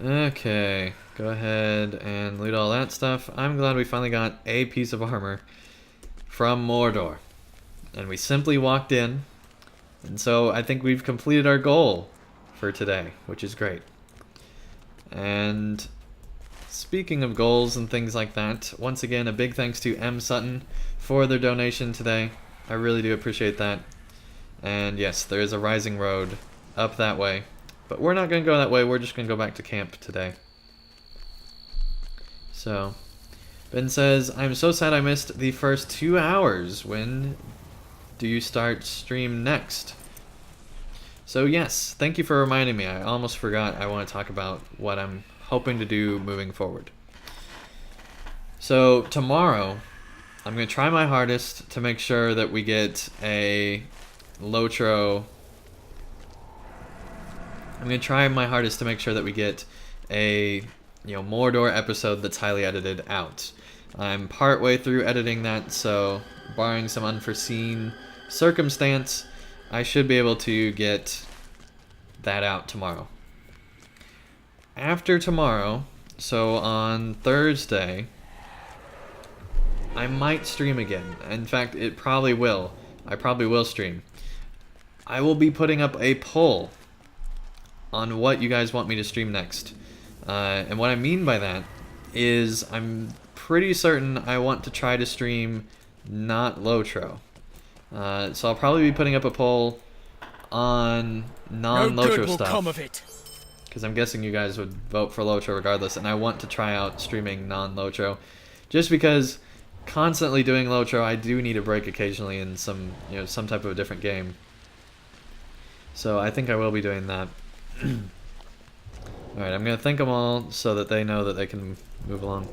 Okay, go ahead and loot all that stuff. I'm glad we finally got a piece of armor from Mordor. And we simply walked in. And so I think we've completed our goal for today, which is great. And speaking of goals and things like that, once again, a big thanks to M. Sutton for their donation today. I really do appreciate that. And yes, there is a rising road up that way. But we're not going to go that way, we're just going to go back to camp today. So, Ben says, I'm so sad I missed the first 2 hours. When do you start stream next? So yes, thank you for reminding me. I almost forgot I want to talk about what I'm hoping to do moving forward. So tomorrow, I'm going to try my hardest to make sure that we get a LOTRO. I'm going to try my hardest to make sure that we get a Mordor episode that's highly edited out. I'm partway through editing that, so barring some unforeseen circumstance, I should be able to get that out tomorrow. After tomorrow, so on Thursday, I might stream again. In fact, it probably will. I probably will stream. I will be putting up a poll on what you guys want me to stream next. And what I mean by that is I'm pretty certain I want to try to stream not LOTRO. So I'll probably be putting up a poll on non-LOTRO no good will stuff. come of it. Because I'm guessing you guys would vote for LOTRO regardless, and I want to try out streaming non-LOTRO. Just because constantly doing LOTRO, I do need a break occasionally in some type of a different game. So I think I will be doing that. Alright, I'm going to thank them all so that they know that they can move along.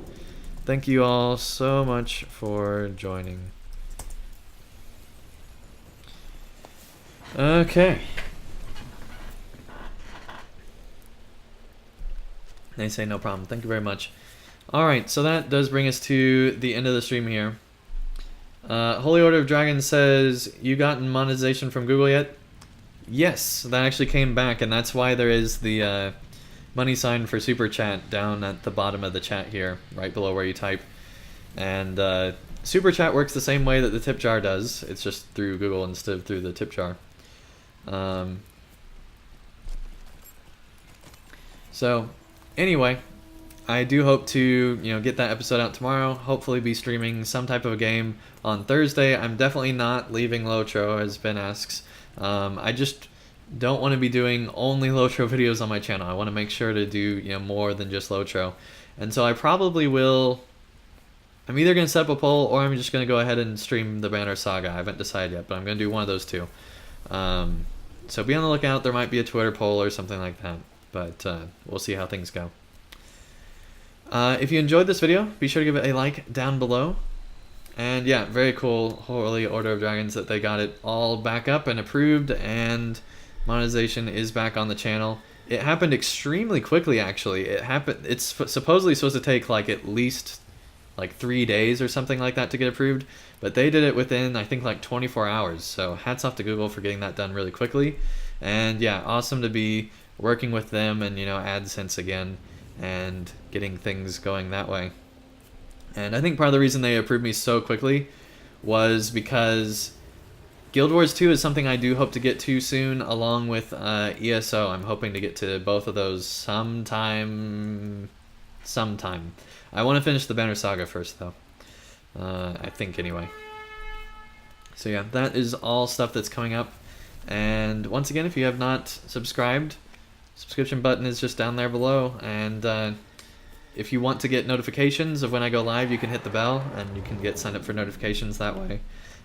Thank you all so much for joining. Okay. They say no problem. Thank you very much. Alright, so that does bring us to the end of the stream here. Holy Order of Dragons says, you gotten monetization from Google yet? Yes, that actually came back, and that's why there is the money sign for Super Chat down at the bottom of the chat here, right below where you type. And Super Chat works the same way that the tip jar does. It's just through Google instead of through the tip jar. So, anyway, I do hope to get that episode out tomorrow. Hopefully be streaming some type of a game on Thursday. I'm definitely not leaving LOTRO, as Ben asks. I just don't want to be doing only LOTRO videos on my channel. I want to make sure to do more than just LOTRO. And so I probably will... I'm either going to set up a poll or I'm just going to go ahead and stream the Banner Saga. I haven't decided yet, but I'm going to do one of those two. So be on the lookout. There might be a Twitter poll or something like that. But we'll see how things go. If you enjoyed this video, be sure to give it a like down below. And yeah, very cool, Holy Order of Dragons, that they got it all back up and approved, and monetization is back on the channel. It happened extremely quickly, actually. It's supposedly supposed to take at least 3 days or something like that to get approved, but they did it within, I think, 24 hours. So hats off to Google for getting that done really quickly. And yeah, awesome to be working with them and AdSense again and getting things going that way. And I think part of the reason they approved me so quickly was because Guild Wars 2 is something I do hope to get to soon, along with ESO. I'm hoping to get to both of those sometime. I want to finish the Banner Saga first, though. I think, anyway. So yeah, that is all stuff that's coming up. And once again, if you have not subscribed, subscription button is just down there below. And if you want to get notifications of when I go live, you can hit the bell, and you can get signed up for notifications that way.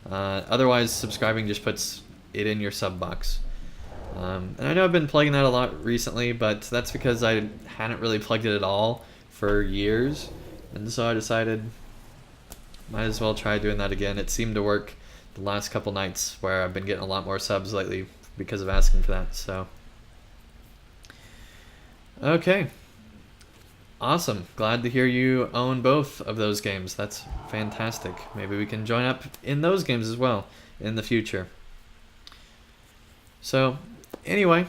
Otherwise, subscribing just puts it in your sub box. And I know I've been plugging that a lot recently, but that's because I hadn't really plugged it at all for years. And so I decided might as well try doing that again. It seemed to work the last couple nights where I've been getting a lot more subs lately because of asking for that. So, okay. Awesome. Glad to hear you own both of those games. That's fantastic. Maybe we can join up in those games as well in the future. So, anyway,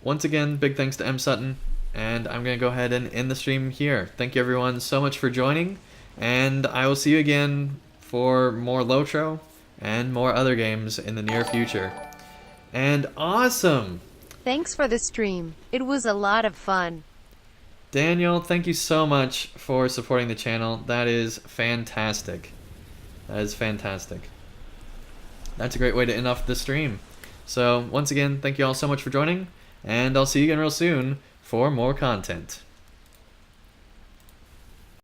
once again, big thanks to M. Sutton, and I'm going to go ahead and end the stream here. Thank you everyone so much for joining, and I will see you again for more LOTRO and more other games in the near future. And awesome! Thanks for the stream. It was a lot of fun. Daniel, thank you so much for supporting the channel. That is fantastic. That is fantastic. That's a great way to end off the stream. So, once again, thank you all so much for joining, and I'll see you again real soon for more content.